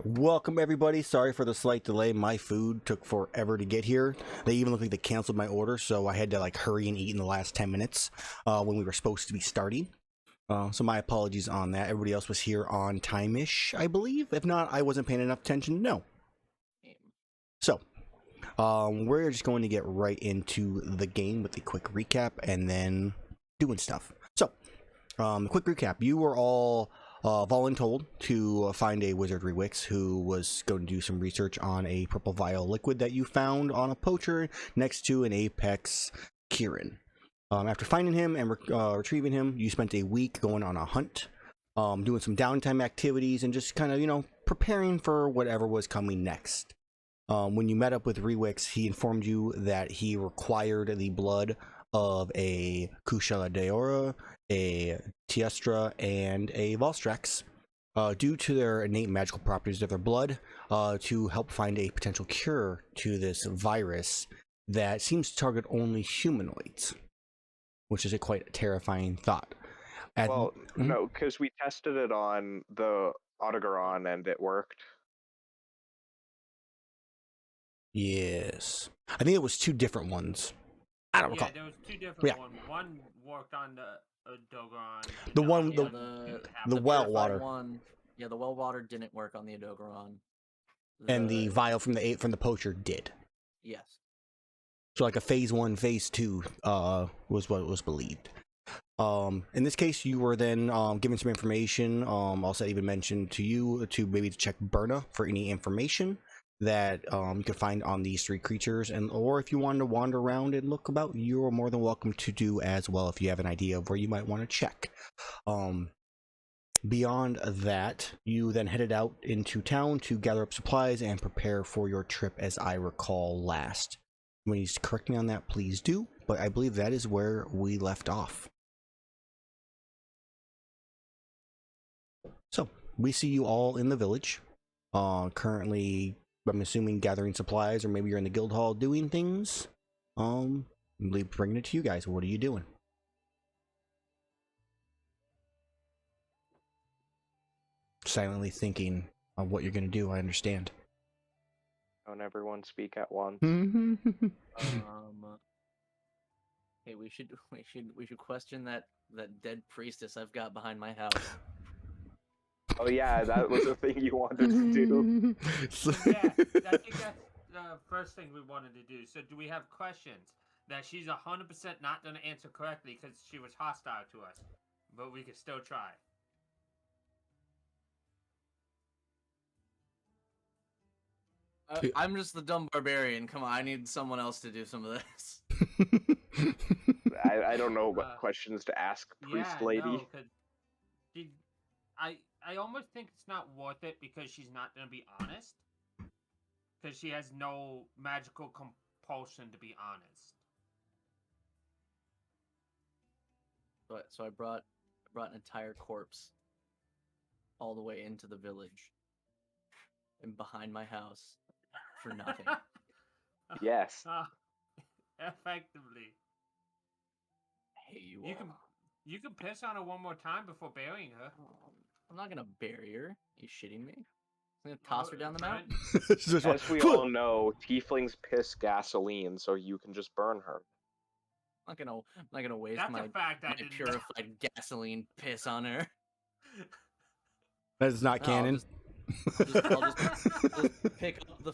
Alright, welcome everybody. Sorry for the slight delay. My food took forever to get here. They even looked like they canceled my order, so I had to like hurry and eat in the last 10 minutes when we were supposed to be starting. So my apologies on that. Everybody else was here on time-ish, I believe. If not, I wasn't paying enough attention. No. So, we're just going to get right into the game with a quick recap and then doing stuff. So, a quick recap. You were all voluntold to find a wizard Rewix who was going to do some research on a purple vial liquid that you found on a poacher next to an apex Kieran. After finding him and retrieving him, you spent a week going on a hunt, doing some downtime activities and just kind of, preparing for whatever was coming next. When you met up with Rewix, he informed you that he required the blood of a Kushala Deora, a Tiestra, and a Valstrax due to their innate magical properties of their blood to help find a potential cure to this virus that seems to target only humanoids, which is a quite terrifying thought. No, because we tested it on the Autogaron and it worked. Yes. I think it was two different ones. I don't recall. Yeah, there was two different ones. One worked on the Dogoron. The one, the well water one. Yeah, the well water didn't work on the Adogaron. And the vial from the poacher did. Yes. So like a phase 1, phase 2 was what was believed. In this case, you were then given some information. Also even mentioned to you to maybe check Berna for any information that you could find on these three creatures, or if you wanted to wander around and look about, you are more than welcome to do as well if you have an idea of where you might want to check. Beyond that, you then headed out into town to gather up supplies and prepare for your trip, as I recall last. When you correct me on that, please do, but I believe that is where we left off. So, we see you all in the village, currently, I'm assuming gathering supplies, or maybe you're in the guild hall doing things. Bringing it to you guys. What are you doing? Silently thinking of what you're going to do. I understand. Don't everyone speak at once. Hey, we should question that dead priestess I've got behind my house. Oh yeah, that was the thing you wanted to do. Yeah, I think that's the first thing we wanted to do. So do we have questions that she's 100% not going to answer correctly because she was hostile to us, but we could still try? I'm just the dumb barbarian. Come on, I need someone else to do some of this. I don't know what questions to ask, priest lady. No, I almost think it's not worth it because she's not going to be honest. Because she has no magical compulsion to be honest. So I brought an entire corpse all the way into the village and behind my house for nothing. Yes. Effectively. Hey, you can piss on her one more time before burying her. I'm not gonna bury her. Are you shitting me? I'm gonna toss her down the mountain. As we all know, tieflings piss gasoline, so you can just burn her. I'm not gonna waste That's my purified gasoline piss on her. That is not canon. I'll just pick up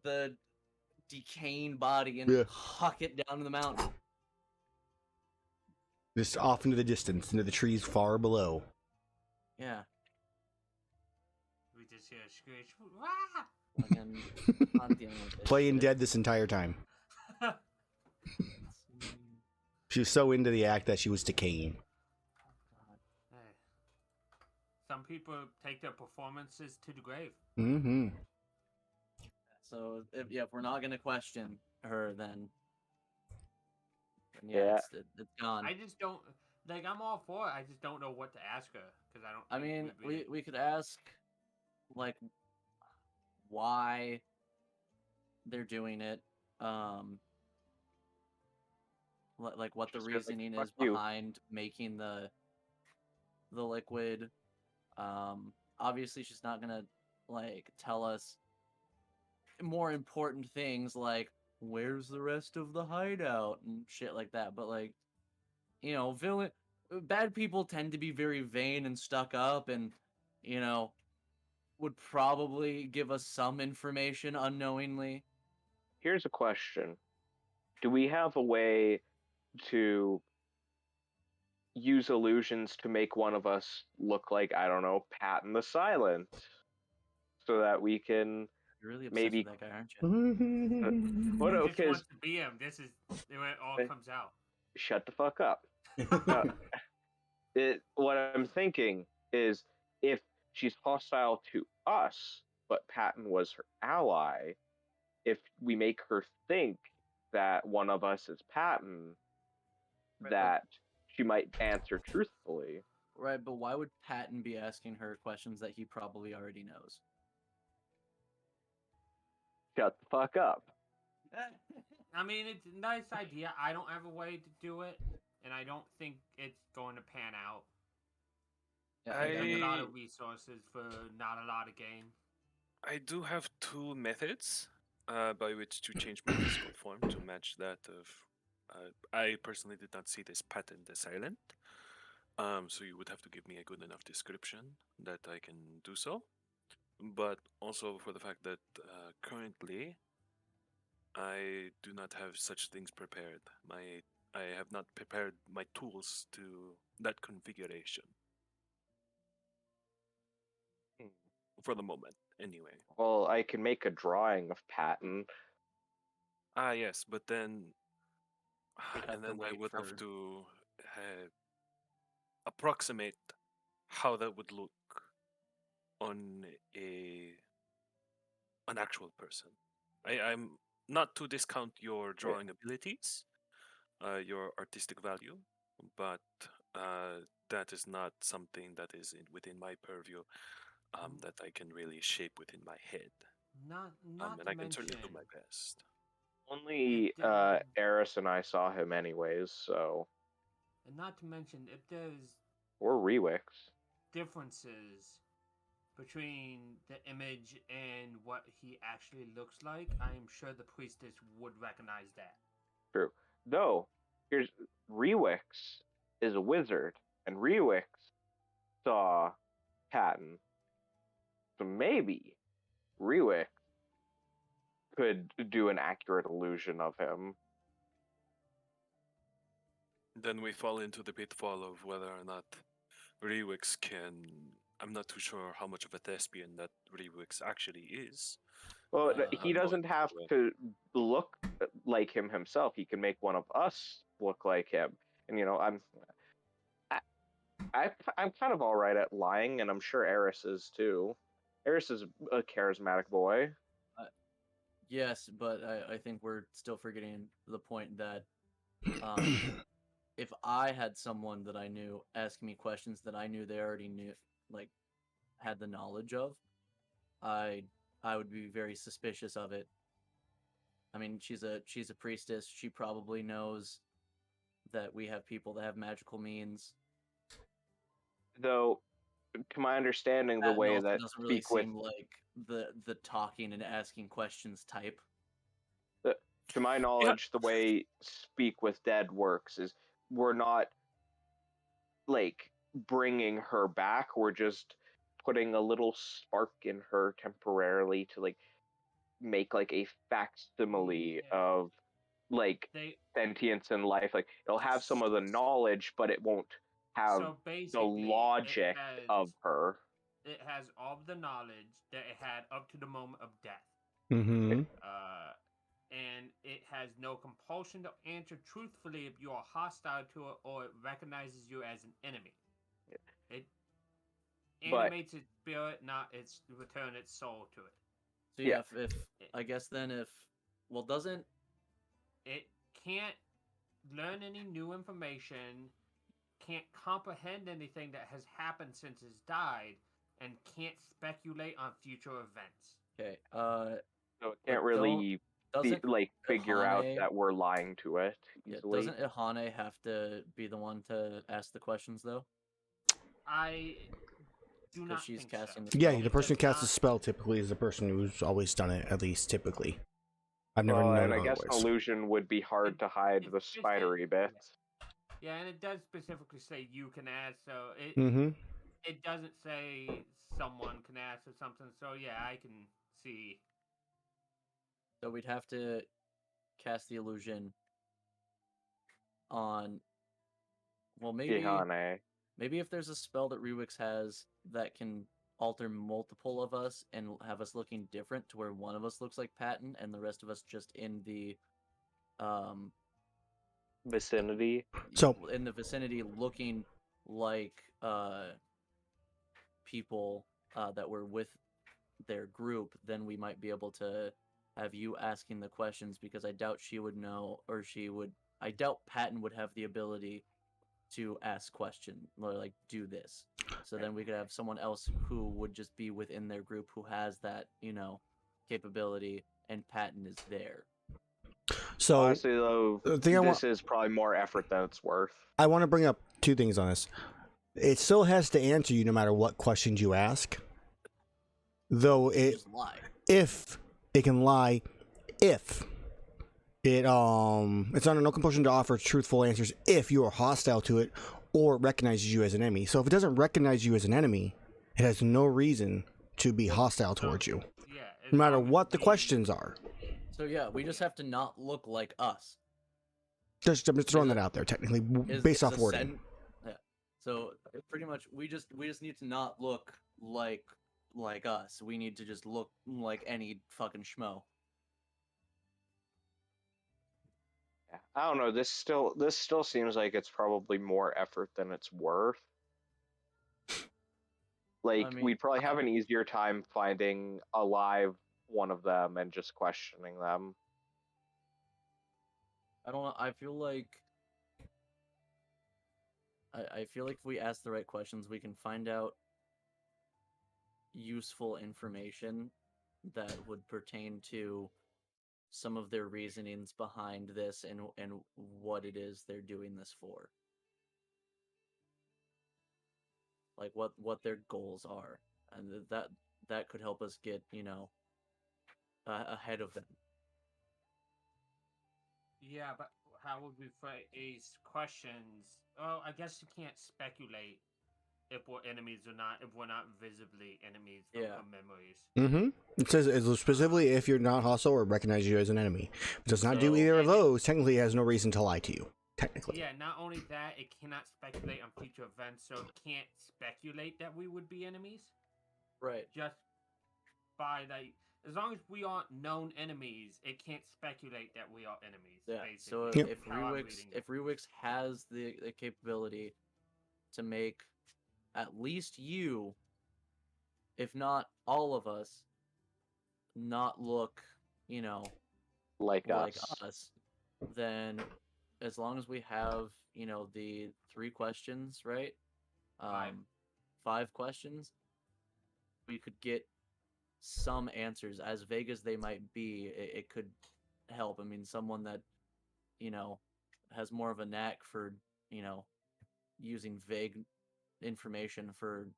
the decaying body and huck it down to the mountain. Just off into the distance, into the trees far below. Yeah. We just hear a screech. I'm dealing with this Playing shit. dead this entire time. She was so into the act that she was decaying. Hey. Some people take their performances to the grave. Mm-hmm. So if we're not gonna question her, then it's gone. I just don't I'm all for it. I just don't know what to ask her because I don't. I mean, we could ask like why they're doing it, like what the reasoning is behind making the liquid. Obviously she's not gonna like tell us more important things like where's the rest of the hideout and shit like that. But like, bad people tend to be very vain and stuck up, and would probably give us some information unknowingly. Here's a question: do we have a way to use illusions to make one of us look like, I don't know, Patton the Silent, so that we can You're really obsessed maybe? with that guy, aren't you? What? He just Okay, wants to be him. This is when it all comes out. shut the fuck up. No, what I'm thinking is, if she's hostile to us, but Patton was her ally, if we make her think that one of us is Patton, Right, that she might answer truthfully. Right, but why would Patton be asking her questions that he probably already knows? Shut the fuck up. I mean, it's a nice idea. I don't have a way to do it, and I don't think it's going to pan out. Yeah, There's a lot I of resources for not a lot of game. I do have two methods by which to change my physical form to match that of. I personally did not see this Patton the Silent, so you would have to give me a good enough description that I can do so. But also for the fact that currently I do not have such things prepared. I have not prepared my tools to that configuration for the moment, anyway. Well, I can make a drawing of Patton. Ah, yes, but then, We'd have and to then I wait would have for- to approximate how that would look on an actual person. I'm not to discount your drawing abilities, your artistic value, but that is not something that is within my purview that I can really shape within my head. Not And to I can mention. certainly do my best. Only It, um, Erus and I saw him anyways, so And not to mention, if there's we're Rewicks. differences between the image and what he actually looks like, I am sure the priestess would recognize that. True. Though, here's Rewicks is a wizard, and Rewicks saw Patton. So maybe Rewicks could do an accurate illusion of him. Then we fall into the pitfall of whether or not Rewix can. I'm not too sure how much of a thespian that Rewix actually is. Well, he I'm doesn't going have to look like him himself. He can make one of us look like him. And I'm kind of all right at lying, and I'm sure Eris is too. Eris is a charismatic boy. Yes, but I think we're still forgetting the point that if I had someone that I knew ask me questions that I knew they already knew, like had the knowledge of, I would be very suspicious of it. I mean, she's a priestess. She probably knows that we have people that have magical means. Though, to my understanding, the Patton way also that doesn't really speak with seem like the talking and asking questions type. to my knowledge, the way Speak with Dead works is we're not like bringing her back. We're just putting a little spark in her temporarily to like make like a facsimile Yeah. of like They sentience and life. Like it'll have some of the knowledge, but it won't have so the basically logic of her. It has all of the knowledge that it had up to the moment of death. Mm-hmm. And it has no compulsion to answer truthfully if you are hostile to it or it recognizes you as an enemy. It But- animates its spirit, not its return its soul to it. So Yeah. if I guess then if doesn't It can't learn any new information, can't comprehend anything that has happened since it's died, and can't speculate on future events. okay So it can't But really doesn't figure out Iihane- that we're lying to it yeah, easily. doesn't Iihane have to be the one to ask the questions though? do 'Cause not she's think casting so. the Yeah, spell. the It person who does casts a not- spell typically is the person who's always done it, at least typically. I've never Well, known and I guess otherwise. illusion would be hard to hide It's the spidery bits. Yeah, and it does specifically say you can add, so Mm-hmm. it doesn't say someone can ask or something. So yeah, I can see. So we'd have to cast the illusion on. Well, maybe Iihane. if there's a spell that Rewix has that can alter multiple of us and have us looking different, to where one of us looks like Patton and the rest of us just in the um Vicinity. So- in the vicinity looking like people that were with their group, then we might be able to have you asking the questions, because I doubt she would know, or I doubt Patton would have the ability to ask questions or like do this. So then we could have someone else who would just be within their group who has that, capability, and Patton is there. So Honestly, though, the thing this is probably more effort than it's worth. I want to bring up two things on this. It still has to answer you no matter what questions you ask. Though Just lie. if it can lie, if it's under no compulsion to offer truthful answers if you are hostile to it or it recognizes you as an enemy. So if it doesn't recognize you as an enemy, it has no reason to be hostile towards you, Yeah, as no matter long as what the we- questions are. So yeah, we just have to not look like us. I'm just throwing Is that it- out there, technically, Is- based is off a wording. Yeah. So pretty much, we just need to not look like us. We need to just look like any fucking schmo. Yeah. I don't know. This still seems like it's probably more effort than it's worth. Like, I mean, we'd probably have an easier time finding a live one of them and just questioning them. I don't know. I feel like if we ask the right questions, we can find out useful information that would pertain to some of their reasonings behind this, and what it is they're doing this for. Like what their goals are, and that could help us get ahead of them. Yeah, but how would we phrase questions? Oh, I guess you can't speculate if we're enemies or not, if we're not visibly enemies from Yeah. our memories. Mm-hmm. It says specifically if you're not hostile or recognize you as an enemy. If it does not do So- either of those, technically it has no reason to lie to you. Technically. Yeah, not only that, it cannot speculate on future events, so it can't speculate that we would be enemies. Right. Just by like, as long as we aren't known enemies, it can't speculate that we are enemies. Yeah. So Basically, if how I'm Rewix reading it. has the capability to make at least you, if not all of us, not look, Like like us. us, then as long as we have, the 3 questions, right? 5 questions, we could get some answers, as vague as they might be. It could help. I mean, someone that, has more of a knack for, using vague information for,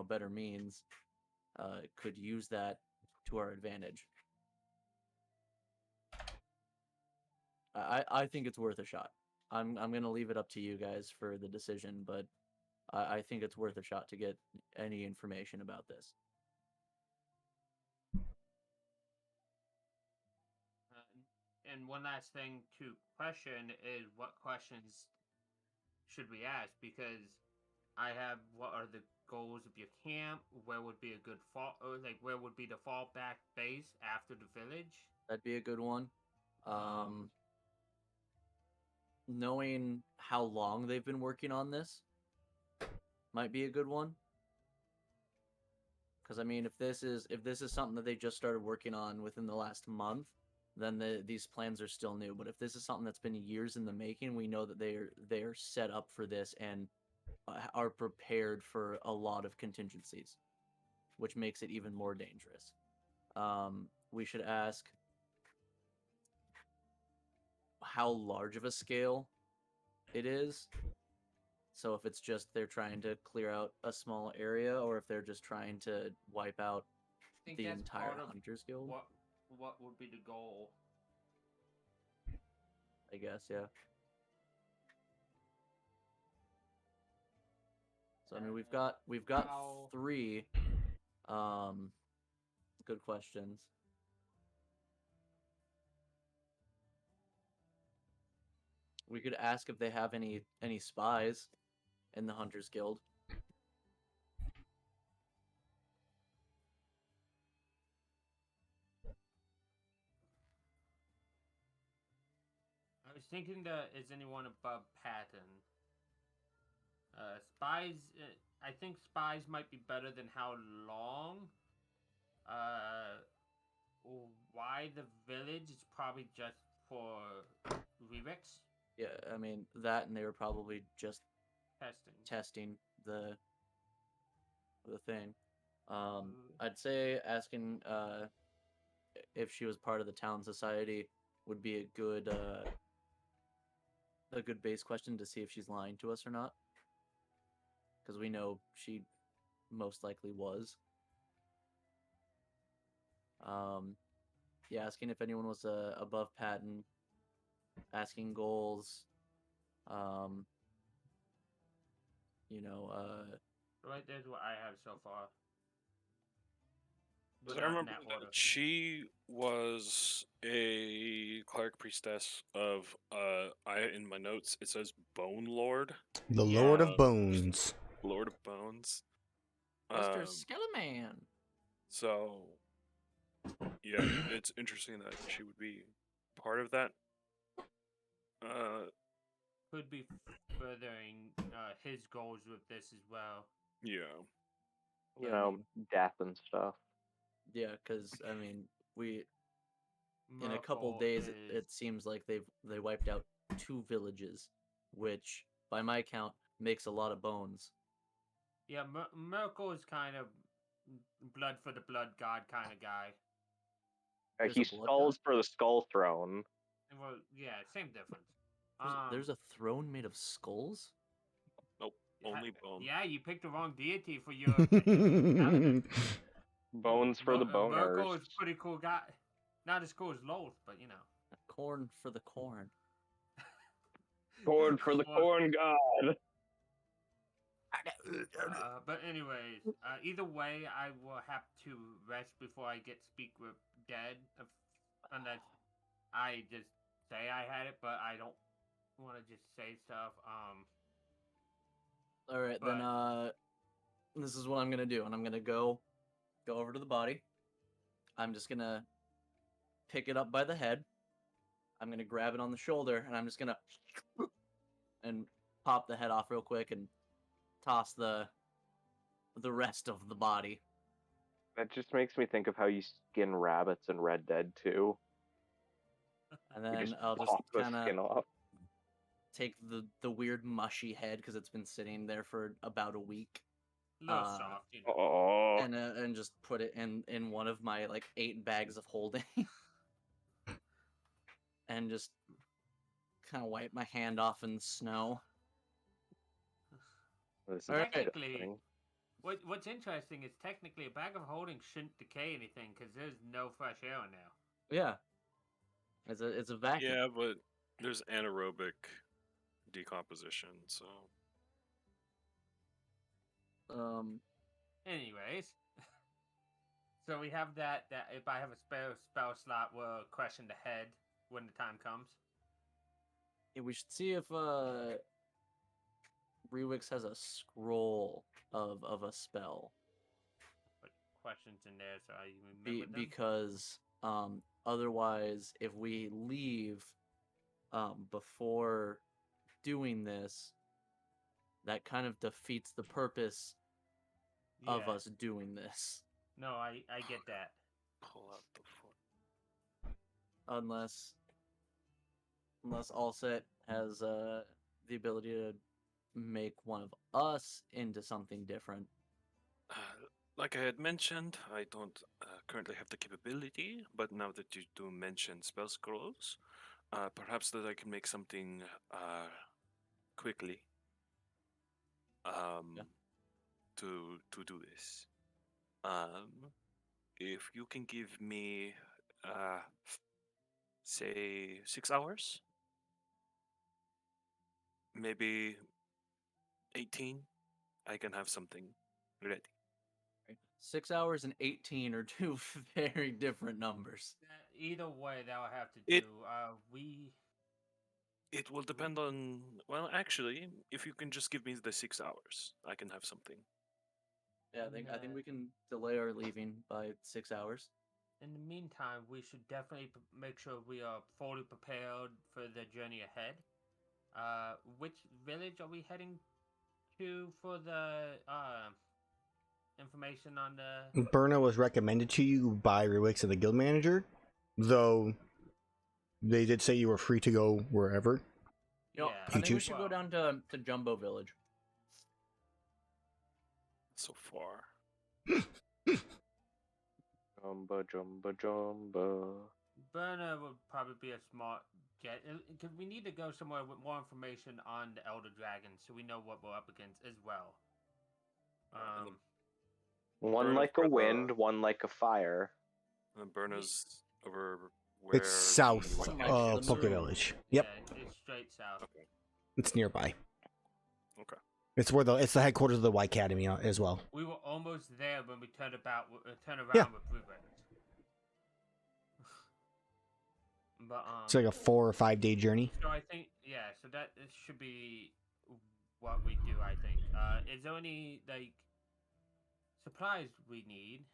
better means, could use that to our advantage. I think it's worth a shot. I'm gonna leave it up to you guys for the decision, but I think it's worth a shot to get any information about this. And one last thing to question is, what questions should we ask? Because I have, what are the goals of your camp? Where would be a good fall, or like where would be the fallback base after the village? That'd be a good one. Knowing how long they've been working on this might be a good one. Because I mean, if this is something that they just started working on within the last month, then these plans are still new. But if this is something that's been years in the making, we know that they are set up for this and are prepared for a lot of contingencies, which makes it even more dangerous. We should ask how large of a scale it is. So if it's just they're trying to clear out a small area, or if they're just trying to wipe out I think the that's entire part of Hunters Guild, what would be the goal. I guess, yeah. So I mean, we've got how- 3 good questions. We could ask if they have any spies in the Hunters Guild. I was thinking that is anyone above Patton? Spies. I think spies might be better than how long. Why the village is probably just for Revex Yeah, I mean that, and they were probably just testing. testing the thing. I'd say asking if she was part of the town society would be a good base question to see if she's lying to us or not, because we know she most likely was. Yeah, asking if anyone was above Patton, asking goals, Right, there's what I have so far. Because But I not in remember that order. that she was a cleric priestess of in my notes it says Bone Lord. The Lord Yeah. of Bones. Lord of Bones. Mr. Skeleman. So yeah, it's interesting that she would be part of that. Could be furthering his goals with this as well. Yeah. You know, death and stuff. Yeah, because I mean, in a couple Merkel days, is... it seems like they wiped out 2 villages, which by my count makes a lot of bones. Yeah, Merkel is kind of blood for the blood god kind of guy. There's He a blood skulls god? for the skull throne. Well, yeah, same difference. There's a throne made of skulls? Nope. Only bone. Yeah, you picked the wrong deity for your calendar. Bones for the boners. Merkel is a pretty cool guy. Not as cool as Loth, but you know. Corn for the corn. Corn for the corn god. But anyways, either way, I will have to rest before I get speak with Dead, unless I just say I had it, but I don't want to just say stuff. All right, But- then this is what I'm gonna do, and I'm gonna go over to the body. I'm just gonna pick it up by the head. I'm gonna grab it on the shoulder, and I'm just gonna and pop the head off real quick and toss the rest of the body. That just makes me think of how you skin rabbits in Red Dead 2. And You then just I'll just pop the kind skin of off. take the weird mushy head because it's been sitting there for about a week. a little soft, you know. Oh, And just put it in one of my like 8 bags of holding, and just kind of wipe my hand off in the snow. this is Alright. Technically, disgusting. what's interesting is technically a bag of holding shouldn't decay anything because there's no fresh air in there. Yeah, it's a vacuum. Yeah, but there's anaerobic decomposition, so Anyways, so we have that if I have a spell slot, we'll question the head when the time comes. Yeah, we should see if Rewix has a scroll of a spell. Put questions in there so I remember them. Because otherwise, if we leave before doing this, that kind of defeats the purpose of Yeah. us doing this. No, I get that. pull out the foot. Unless Allset has the ability to make one of us into something different. Like I had mentioned, I don't currently have the capability, but now that you do mention spell scrolls, perhaps that I can make something quickly. um, to do this. If you can give me, say 6 hours, maybe 18, I can have something ready. 6 hours and 18 are two very different numbers. Either way, that'll have to It- do. It will depend on. Well, actually, if you can just give me the 6 hours, I can have something. Yeah, I think we can delay our leaving by 6 hours. In the meantime, we should definitely make sure we are fully prepared for the journey ahead. Which village are we heading to for the information on the? Berna was recommended to you by Rewix and the guild manager, though they did say you were free to go wherever. You know, Yeah, I think we choose? should go down to Jumbo Village. So far. Jumba, jumba, jumba. Burner would probably be a smart get because we need to go somewhere with more information on the Elder Dragon, so we know what we're up against as well. And One Burn like a for the- wind, one like a fire. Burna's over where It's south the- Something of like the Poké moon. Village. Yep, Yeah, it's straight south. Okay. it's nearby. Okay. It's where it's the headquarters of the Y Academy as well. We were almost there when we turned around Yeah. with Blueberries. But It's like a 4 or 5 day journey. So I think so that should be what we do. I think. Is there any like supplies we need?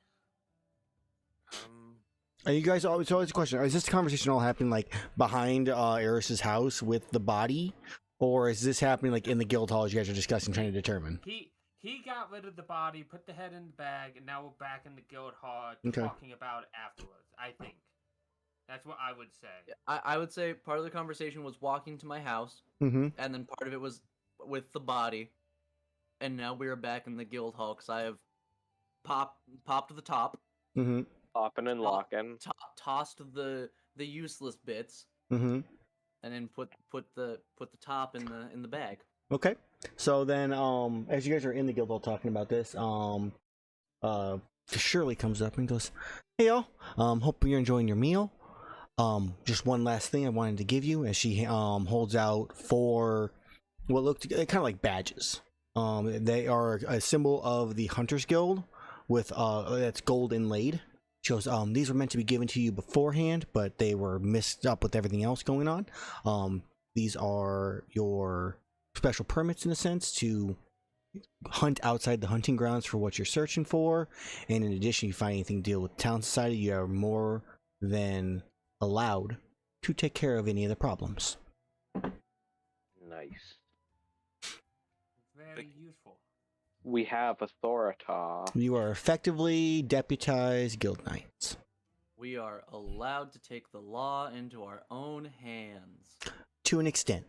Are you guys always a question? Is this conversation all happening like behind Erus's house with the body, or is this happening like in the guild hall as you guys are discussing, trying to determine? He got rid of the body, put the head in the bag, and now we're back in the guild hall Okay. talking about it afterwards. I think that's what I would say. I would say part of the conversation was walking to my house, Mm-hmm. and then part of it was with the body, and now we are back in the guild hall because I have popped to the top, Mm-hmm. Popping and locking. tossed the useless bits, Mm-hmm. and then put the top in the bag. Okay. So then, as you guys are in the guild hall talking about this, Shirley comes up and goes, "Hey y'all, hope you're enjoying your meal. Just one last thing I wanted to give you," as she holds out 4 what looked kind of like badges. They are a symbol of the Hunters Guild with that's gold inlaid. She goes, these were meant to be given to you beforehand, but they were mixed up with everything else going on. These are your special permits in a sense to hunt outside the hunting grounds for what you're searching for, and in addition, you find anything to deal with town society, you are more than allowed to take care of any of the problems. Nice. Very useful. We have authority. You are effectively deputized guild knights. We are allowed to take the law into our own hands. To an extent.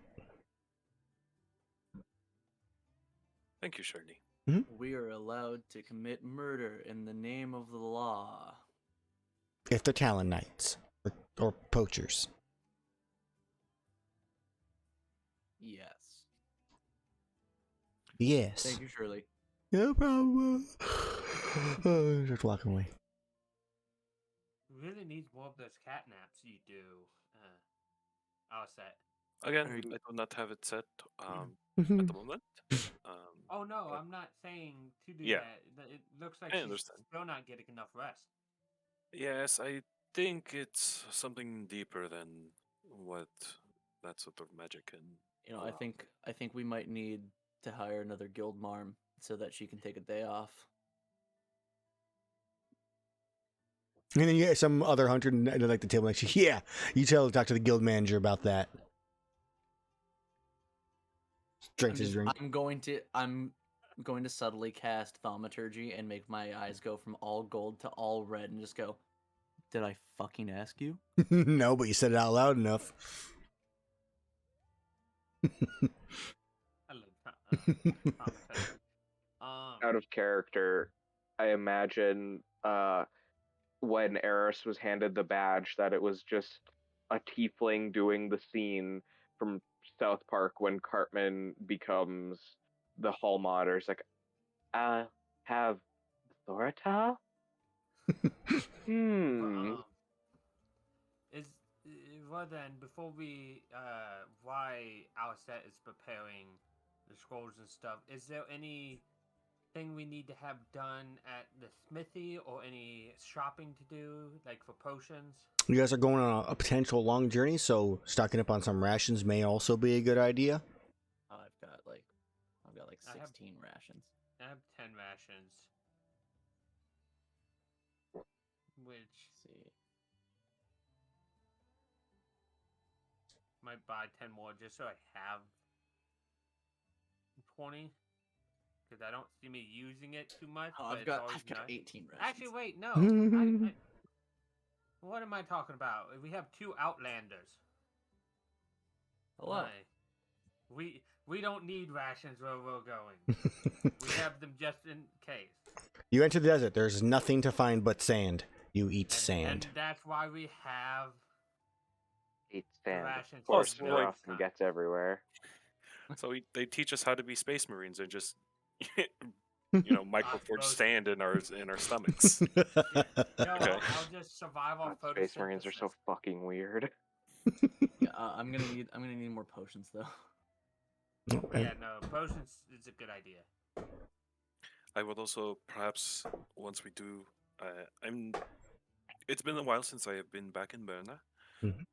Thank you, Shirley. We are allowed to commit murder in the name of the law. If they're Talon knights. Or poachers. Yes. Yes. Thank you, Shirley. No problem. Just walking away. Really needs more of those cat naps you do. Our set. Again, Very I do not have it set at Mhm. the moment. Oh no, but- I'm not saying to do Yeah. that. It looks like I she's understand. still not getting enough rest. Yes, I think it's something deeper than what that sort of magic can. You know, I think we might need to hire another guild marm so that she can take a day off. And then you get some other hunter like the table next to you. Yeah, you talk to the guild manager about that. Drinks his drink. I'm going to subtly cast thaumaturgy and make my eyes go from all gold to all red and just go, "Did I fucking ask you?" No, but you said it out loud enough. I love Out of character, I imagine when Erus was handed the badge that it was just a tiefling doing the scene from South Park when Cartman becomes the hall monitor's like, have Thorata? Is well then before we why our set is preparing the scrolls and stuff, is there anything we need to have done at the smithy or any shopping to do, like for potions? You guys are going on a potential long journey, so stocking up on some rations may also be a good idea. I've got like 16 rations. I have 10 rations. Which Let's see. might buy 10 more just so I have 20. Because I don't see me using it too much. Oh, but I've it's got always nice. 18 rations. Actually, wait, no. What am I talking about? We have 2 Outlanders. Hello. We don't need rations where we're going. We have them just in case. You enter the desert. There's nothing to find but sand. You eat sand. And that's why we have Eat sand. rations. Of course, for the Ruff time. gets everywhere. So they teach us how to be space marines and just, microforge sand in our stomachs. No, Okay. I'll just survive off photosynthesis. Space Marines are so fucking weird. Yeah, I'm gonna need more potions though. Yeah, no, potions is a good idea. I would also perhaps once we do, It's been a while since I have been back in Berna. Mhm.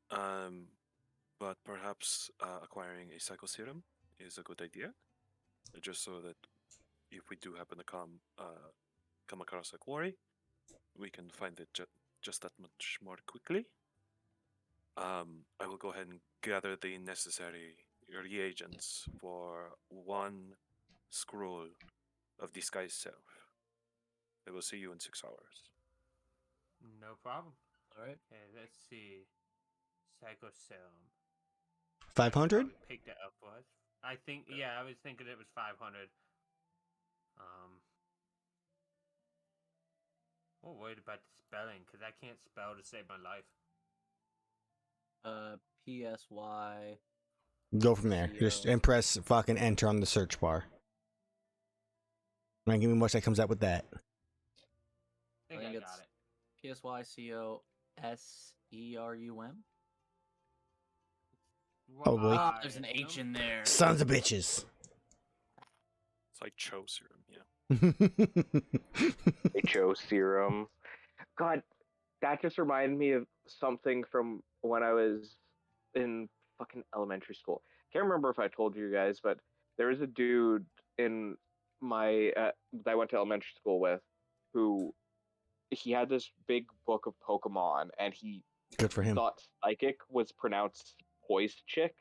But perhaps acquiring a psycho serum is a good idea, just so that if we do happen to come across a quarry, we can find it just that much more quickly. I will go ahead and gather the necessary reagents for 1 scroll of disguise self. I will see you in 6 hours. No problem. All right. Okay, let's see. Psycho Serum. 500? Probably picked it up for us. I think, yeah, I was thinking it was 500. We're worried about the spelling because I can't spell to save my life. PSY. Go from there. Just and press fucking enter on the search bar. Man, give me much that comes out with that. I think I got it. PSYCOSERUM. Oh, boy. Ah, there's an H in there. Sons of bitches. It's like Cho serum, yeah. HO serum. God, that just reminded me of something from when I was in fucking elementary school. Can't remember if I told you guys, but there was a dude in my that I went to elementary school with who he had this big book of Pokemon, and he Good for him. thought Psychic was pronounced Poise Chick.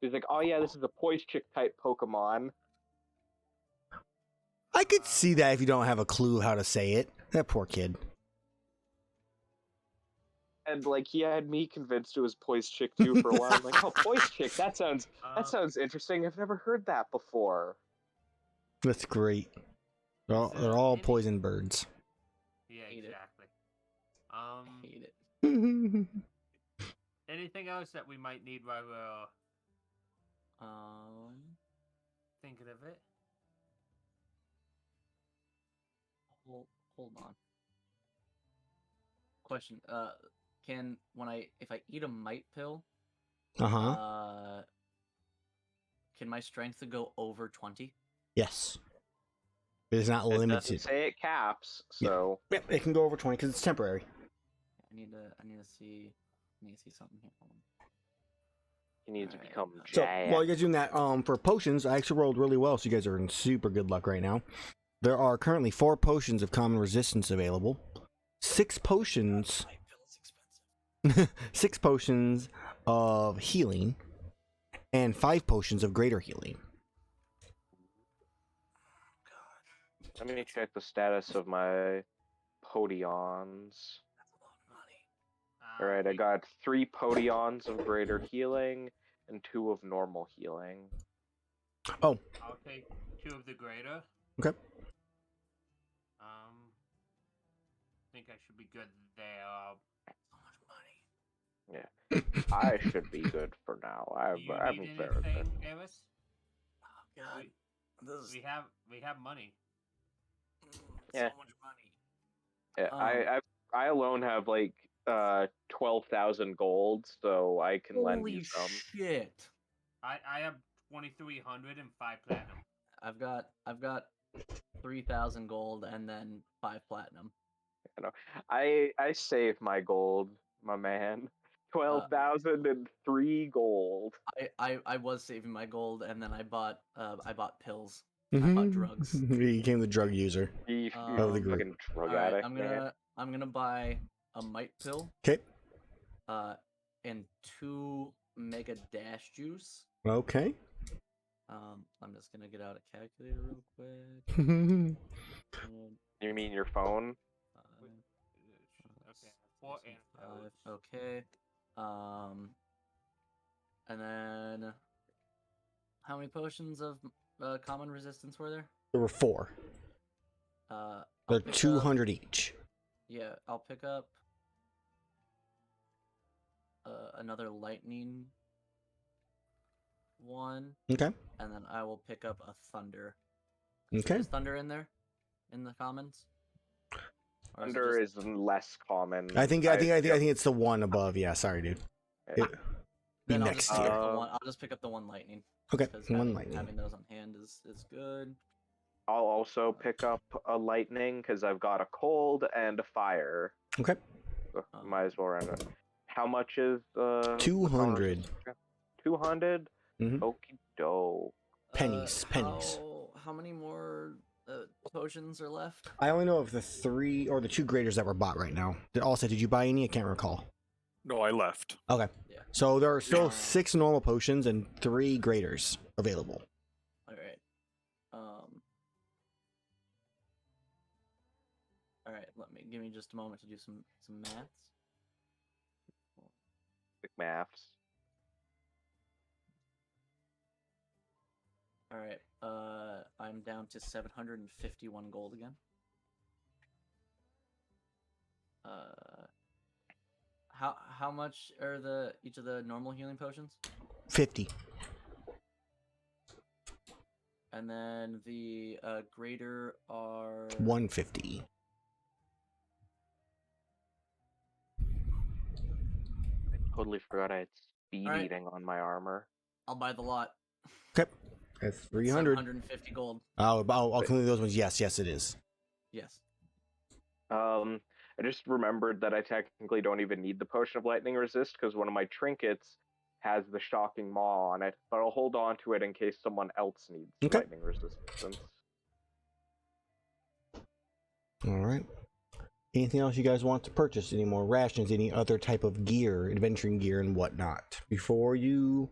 He's like, oh yeah, this is a Poise Chick type Pokemon. I could see that if you don't have a clue how to say it. That poor kid. And like he had me convinced it was Poise Chick too for a while. I'm like, oh, Poise Chick, that sounds interesting. I've never heard that before. That's great. They're all poison birds. Yeah, Hate it. exactly. I hate it. Anything else that we might need while we're thinking of it? Hold on. Question. Can if I eat a mite pill, Uh-huh. Can my strength go over 20? Yes. It is not It doesn't limited. say it caps, so Yep, it can go over 20 because it's temporary. I need to see something here. Hold on. he needs to Alright. become So jacked. while you guys doing that, for potions, I actually rolled really well, so you guys are in super good luck right now. There are currently 4 potions of common resistance available, 6 potions, Mite pill is expensive. 6 potions of healing, and 5 potions of greater healing. Let me check the status of my Potions. That's a lot of money. Alright, I got 3 Potions of greater healing and 2 of normal healing. Oh, I'll take 2 of the greater. okay. Think I should be good there. So much money. Yeah. I should be good for now. Do you I'm need very good. anything, Erus? Oh god. We have money. Yeah. So much money. Yeah, I alone have like 12,000 gold, so I can lend you Holy some. shit! I have 2,300 and 5 platinum. I've got 3,000 gold and then 5 platinum. You know, I save my gold, my man. 12,003 gold. I was saving my gold and then I bought pills. I bought drugs. He became the drug user. You Of the group. fucking drug All right, addict, man. I'm gonna buy a might pill. Okay. And 2 mega dash juice. Okay. I'm just gonna get out a calculator real quick. You mean your phone? Okay, 4 antidotes. Okay. And then how many potions of common resistance were there? There were 4. I'll They're pick up- 200 each. Yeah, I'll pick up another lightning one, Okay. and then I will pick up a thunder. Okay. Is thunder in there? In the commons? Or is it Thunder just- is less common. I think it's the one above. Yeah, sorry, dude. Yeah. Be Then I'll next just pick tier. up the one. I'll just pick up the one lightning. Okay, Because one having, lightning. having those on hand is good. I'll also pick up a lightning because I've got a cold and a fire. Okay. So might as well run it. How much is 200. 200? Mhm. Okie doke. Pennies, pennies. How many more potions are left? I only know of the 3 or the 2 graders that were bought right now. Also, did you buy any? I can't recall. No, I left. Okay. Yeah. So there are still 6 normal potions and 3 graders available. All right. All right. Give me just a moment to do some maths. Quick maths. All right. I'm down to 751 gold again. How much are each of the normal healing potions? 50. And then the greater are 150. I totally forgot I had speed Alright. eating on my armor. I'll buy the lot. Okay. That's 300. 750 gold. I'll include those ones. Yes, it is. Yes. I just remembered that I technically don't even need the potion of lightning resist because one of my trinkets has the shocking maw on it, but I'll hold on to it in case someone else needs Okay. lightning resistance. All right. Anything else you guys want to purchase? Any more rations? Any other type of gear, adventuring gear, and whatnot before you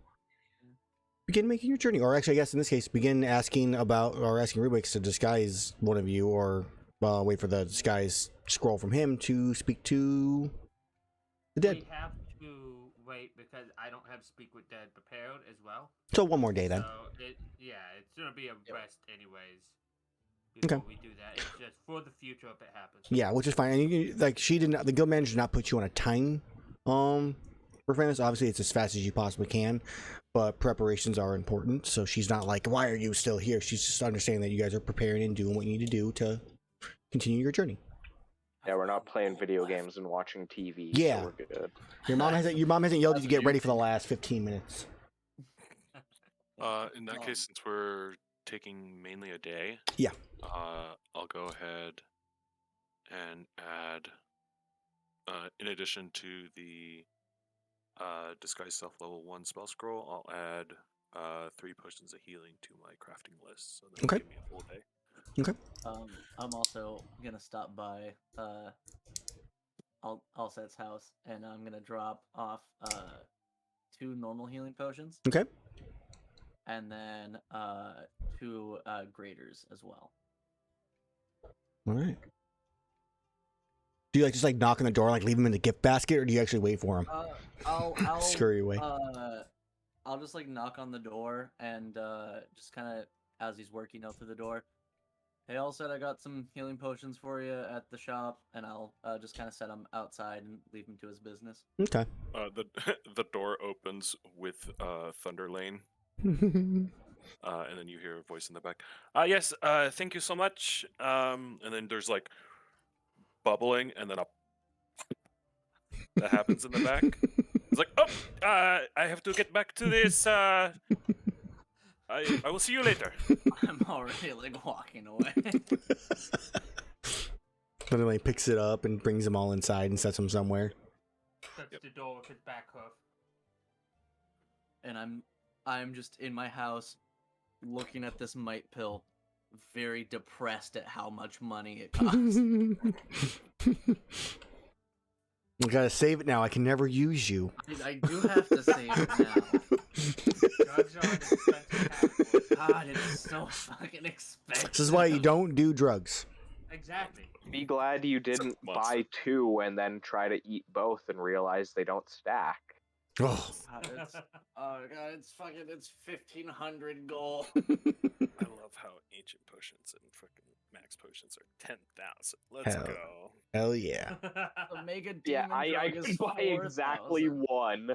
begin making your journey? Or actually, I guess in this case, begin asking Rubik's to disguise one of you, or wait for the disguise scroll from him to speak to the dead. We have to wait because I don't have Speak with Dead prepared as well. So one more day then. So it's gonna be a Yep. rest anyways. Okay. Before we do that, it's just for the future if it happens. Yeah, which is fine. And the guild manager did not put you on a time for fairness. Obviously, it's as fast as you possibly can, but preparations are important. So she's not like, why are you still here? She's just understanding that you guys are preparing and doing what you need to do to continue your journey. Yeah, we're not playing video games and watching TV. Yeah. So we're good. Your mom hasn't yelled at you to get ready for the last 15 minutes. In that case, since we're taking mainly a day, Yeah. I'll go ahead and add, in addition to the disguise self level 1 spell scroll, I'll add 3 potions of healing to my crafting list, so that'll Okay. give me a full day. Okay. I'm also gonna stop by Alset's house, and I'm gonna drop off 2 normal healing potions, Okay. and then 2 graders as well. All right. Do you just knock on the door, leave him in the gift basket, or do you actually wait for him? I'll Scurry away. I'll just knock on the door and just kind of as he's working out through the door. Hey, Alset, I got some healing potions for you at the shop, and I'll just kind of set him outside and leave him to his business. Okay. The the door opens with Thunder Lane. And then you hear a voice in the back. Yes, thank you so much. And then there's like bubbling, and then a that happens in the back. It's like, oh, I have to get back to this. I will see you later. I'm already like walking away. And then he picks it up and brings them all inside and sets them somewhere. Shuts the door with his back hoof. And I'm just in my house looking at this might pill, very depressed at how much money it costs. I gotta save it now. I can never use you. I do have to save it now. Drugs are an expensive category. God, it's so fucking expensive. This is why you don't do drugs. Exactly. Be glad you didn't buy 2 and then try to eat both and realize they don't stack. Oh. God, it's 1,500 gold. I love how ancient potions and fucking max potions are 10,000. Let's Hell. go. Hell yeah. The mega demon Yeah, I drug could is buy exactly 4,000. 1. No,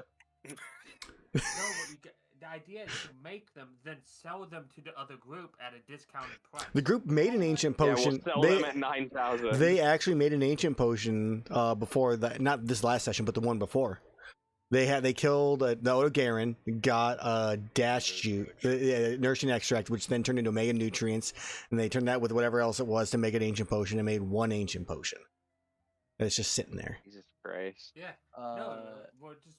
but the idea is to make them, then sell them to the other group at a discounted price. The group made an ancient Yeah, potion. we'll sell them at 9,000. They actually made an ancient potion before that, not this last session, but the one before. They killed the Otogaron, got dash juice, nourishing extract, which then turned into mega nutrients, and they turned that with whatever else it was to make an ancient potion and made one ancient potion. And it's just sitting there. Jesus Christ. Yeah. No, we'll just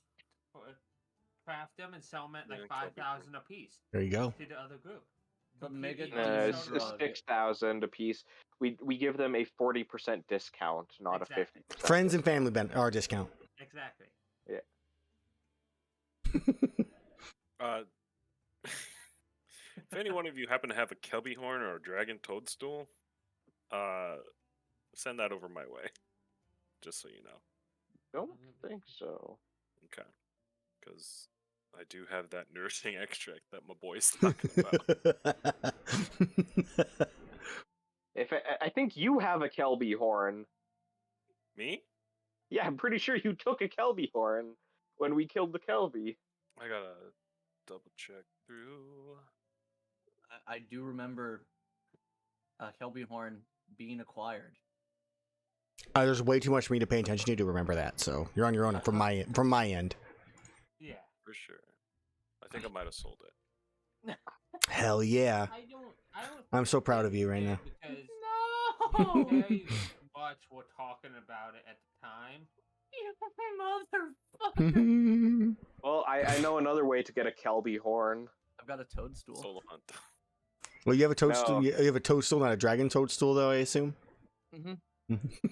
craft them and sell them at like 5,000 a piece There you go. to the other group. The mega Completely It's unsell them. 6,000 a piece. We give them a 40% discount, not Exactly. a 50%. Friends and family our discount. Exactly. If any one of you happen to have a Kelby horn or a dragon toadstool, send that over my way. Just so you know. Don't think so. Okay. Because I do have that nourishing extract that my boy's talking about. I think you have a Kelby horn. Me? Yeah, I'm pretty sure you took a Kelby horn when we killed the Kelby. I gotta double check through. I do remember Kelby Horn being acquired. There's way too much for me to pay attention to remember that, so you're on your own from my end. Yeah. For sure. I think I might have sold it. Hell yeah. I don't I'm so proud of you right now. Because No! very much were talking about it at the time. You motherfucker! Well, I know another way to get a Kelby horn. I've got a toadstool. Solo hunt. Well, you have a toadstool. No. You have a toadstool, not a dragon toadstool, though. I assume. Mm-hmm.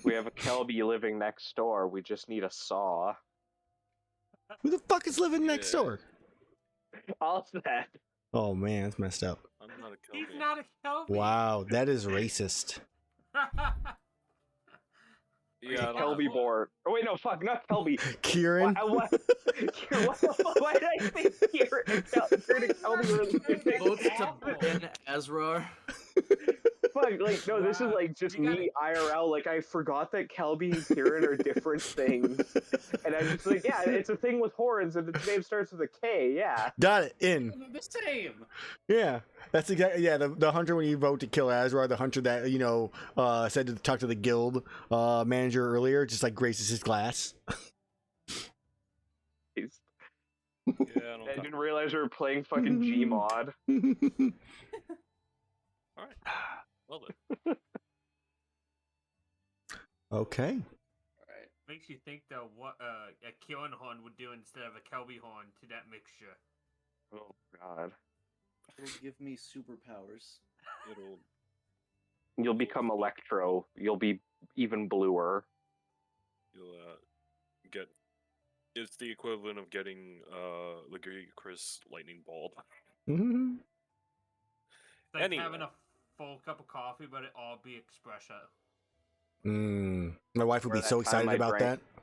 We have a Kelby living next door. We just need a saw. Who the fuck is living next Yeah. door? All that. Oh man, that's messed up. I'm not a He's Kelby. not a Kelby. Wow, that is racist. Yeah, I don't Kelby board. Oh wait, no, fuck, not Kelby. Kieran. What the fuck? Why did I say Kieran and Kelby were Votes to Awful. ban Azrar. Fuck, like, no, this is Wow. like just You gotta- me IRL. Like, I forgot that Kelby and Kieran are different things. And I'm just like, yeah, it's a thing with horns, and its name starts with a K, yeah. Got it. In. The same. Yeah, that's exactly. Yeah, the hunter when you vote to kill Azrar, the hunter that said to talk to the guild manager earlier, just like graces his glass. Yeah, I don't I talk- didn't realize we were playing fucking Gmod. All right. Well then. Okay. Alright. Makes you think though what a Kieran horn would do instead of a Kelby horn to that mixture. Oh god. It'll give me superpowers. It'll You'll become Electro. You'll be even bluer. you'll get. It's the equivalent of getting Chris lightning bulb. Mhm. It's like Anyway. having a full cup of coffee, but it all be espresso. My wife would Or be that so time excited I about drank- that.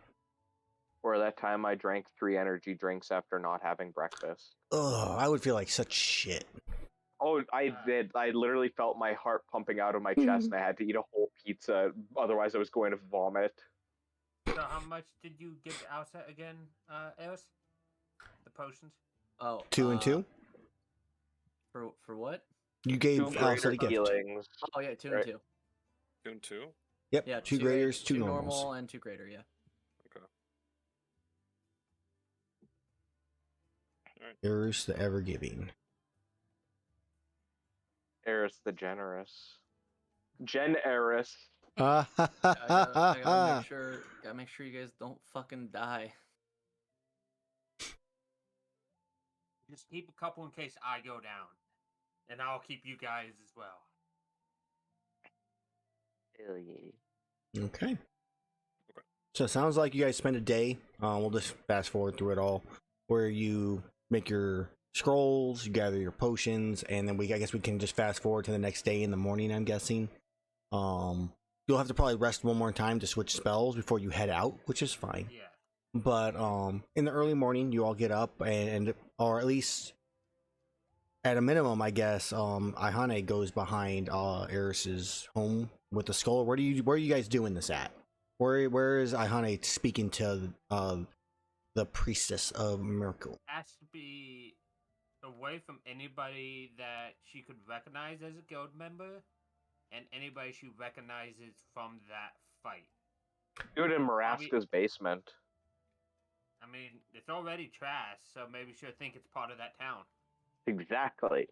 Or that time I drank 3 energy drinks after not having breakfast. Ugh, I would feel like such shit. Oh, I did. I literally felt my heart pumping out of my chest, and I had to eat a whole pizza. Otherwise, I was going to vomit. So how much did you give the outset again, Erus? The potions? Oh, 2 and 2. For what? You gave Two greater Seti gift. healings. Oh yeah, 2 Right. and 2. Tune 2. Yep. Yeah, 2 graders, 2 normals. normal and 2 greater. Yeah. Okay. Erus the ever giving. Erus the generous. Gen Erus. I gotta make sure you guys don't fucking die. Just keep a couple in case I go down, and I'll keep you guys as well. Hell yeah. Okay. So it sounds like you guys spend a day. We'll just fast forward through it all, where you make your scrolls, you gather your potions, and then I guess we can just fast forward to the next day in the morning. I'm guessing. You'll have to probably rest one more time to switch spells before you head out, which is fine. Yeah. But in the early morning, you all get up or at least at a minimum, I guess, Iihane goes behind Erus's home with the skull. Where are you guys doing this at? Where is Iihane speaking to the priestess of Miracle? Has to be away from anybody that she could recognize as a guild member, and anybody she recognizes from that fight. Do it in Maraska's basement. I mean, it's already trash, so maybe she'll think it's part of that town. Exactly.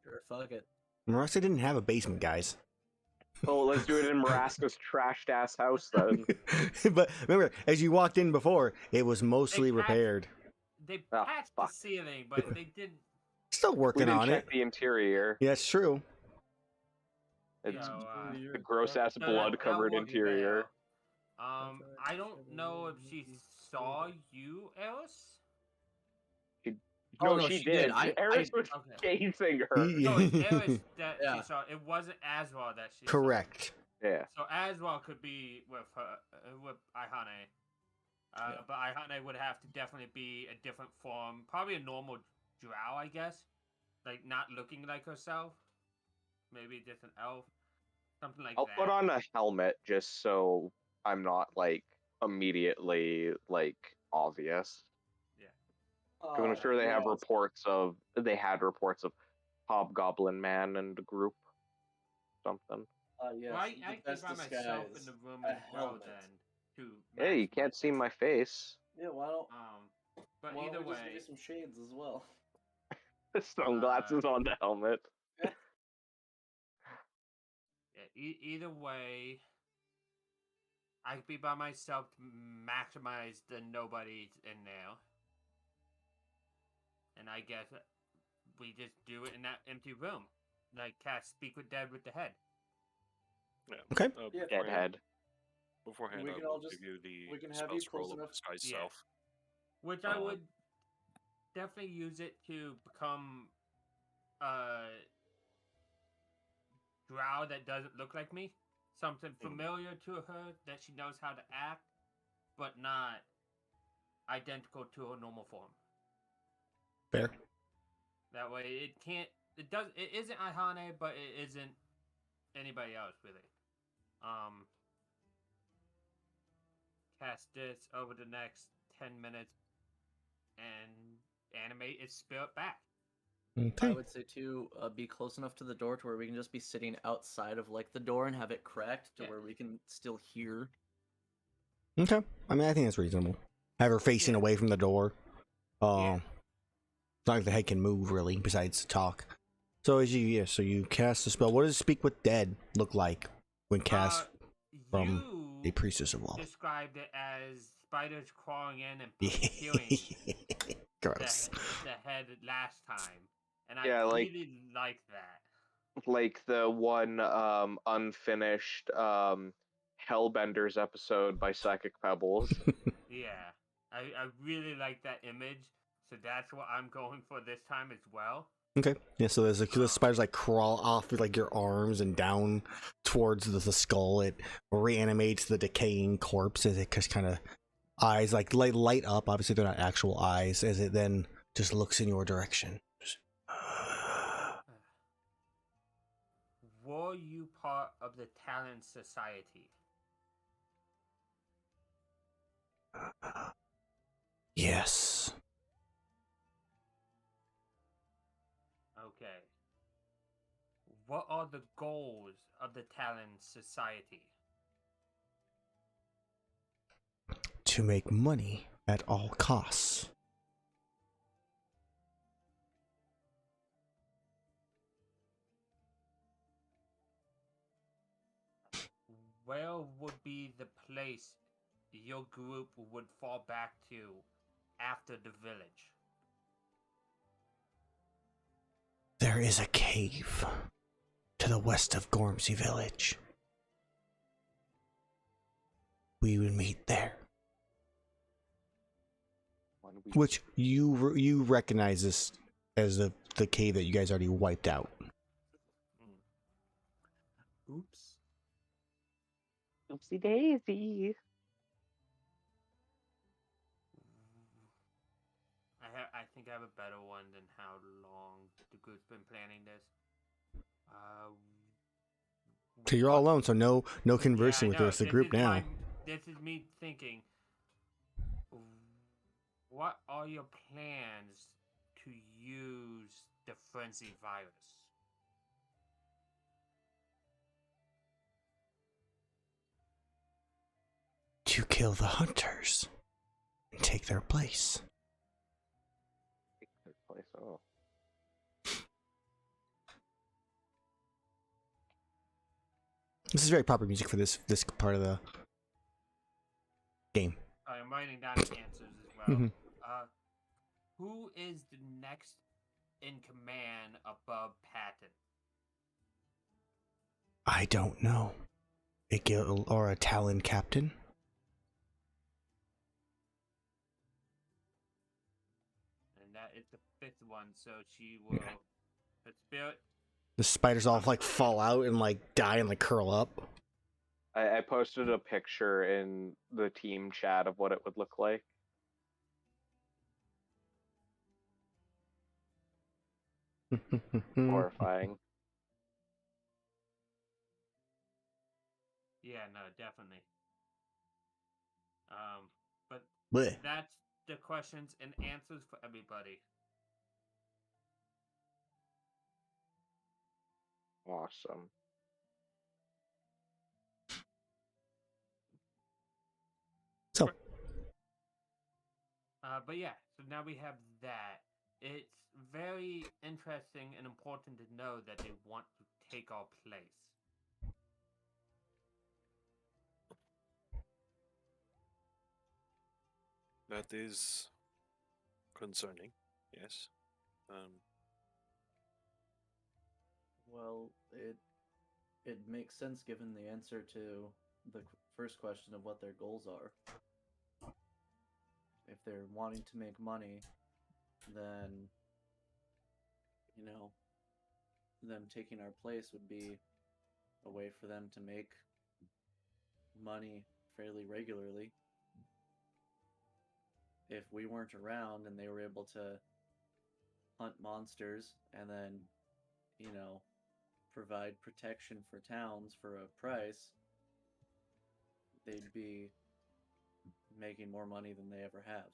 Sure, fuck it. Marassa didn't have a basement, guys. Oh, let's do it in Maraska's trashed ass house then. But remember, as you walked in before, it was mostly repaired. They Oh, patched the fuck. ceiling, but they didn't. Still We working didn't on check it. the interior. Yeah, it's true. It's So, the gross ass so blood that covered won't be interior. there. I don't know if she saw you, Erus. No, no, she she did. did. Eris was Okay. gazing her. No, it's Erus that Yeah. she saw. It wasn't Azrar that she Correct. Yeah. saw. So Azrar could be with her, with Iihane. Yeah. But Iihane would have to definitely be a different form. Probably a normal drow, I guess. Like, not looking like herself. Maybe just an elf. Something like I'll that. put on a helmet just so I'm not like immediately like obvious. Because I'm sure they had reports of Hobgoblin Man and a group. Something. Yes, Well, I the keep best by myself in disguise, the room a as well helmet. then. To Hey, you match can't see my face. Yeah, why don't But why either don't we just way, give you some shades as well? Sunglasses on the helmet. yeah, either way, I could be by myself to maximize the nobodies in there. And I guess we just do it in that empty room. Like cast Speak with Dead with the head. Yeah. Okay. Yeah. Deadhead. Beforehand, We I can will all just- give you the we can have spell you scroll close of enough- disguise Yeah. self. Which I would definitely use it to become a drow that doesn't look like me. Something familiar to her that she knows how to act, but not identical to her normal form. Fair. That way it isn't Iihane, but it isn't anybody else really. Cast this over the next 10 minutes and animate its spirit back. I Okay. would say too, be close enough to the door to where we can just be sitting outside of like the door and have it cracked to Yeah. where we can still hear. Okay. I mean, I think that's reasonable. Have her facing Yeah. away from the door. Yeah. It's not like the head can move really, besides talk. So you cast the spell. What does Speak with Dead look like when cast from You a priestess of love? described it as spiders crawling in and pursuing Gross. the head last time, and I Yeah, like- really like that. Like the one unfinished Hellbenders episode by Psychic Pebbles. Yeah, I really like that image, so that's what I'm going for this time as well. Okay. Yeah, so there's the spiders like crawl off with like your arms and down towards the skull. It reanimates the decaying corpse as it just kind of eyes like light up. Obviously, they're not actual eyes. As it then just looks in your direction. Were you part of the Talon Society? Yes. what are the goals of the Talon Society? To make money at all costs. Where would be the place your group would fall back to after the village? There is a cave to the west of Gormsy Village. We would meet there. Which you recognize this as the cave that you guys already wiped out. Oops. Oopsie daisy. I think I have a better one than how long the group's been planning this. So you're all alone, so no conversing with the rest of the group now. This is me thinking. What are your plans to use the frenzy virus? To kill the hunters and take their place. Oh. This is very proper music for this part of the game. I'm writing down the answers as well. Mhm. Who is the next in command above Patton? I don't know. A guild or a Talon captain? And that is the fifth one, so she will. Her spirit. The spiders all like fall out and like die and like curl up. I posted a picture in the team chat of what it would look like. Horrifying. Yeah, no, definitely. But Blech. that's the questions and answers for everybody. Awesome. So, But yeah, so now we have that. It's very interesting and important to know that they want to take our place. That is concerning, yes. Well, it makes sense given the answer to the first question of what their goals are. If they're wanting to make money, then, you know, them taking our place would be a way for them to make money fairly regularly. If we weren't around and they were able to hunt monsters and then, you know, provide protection for towns for a price, they'd be making more money than they ever have.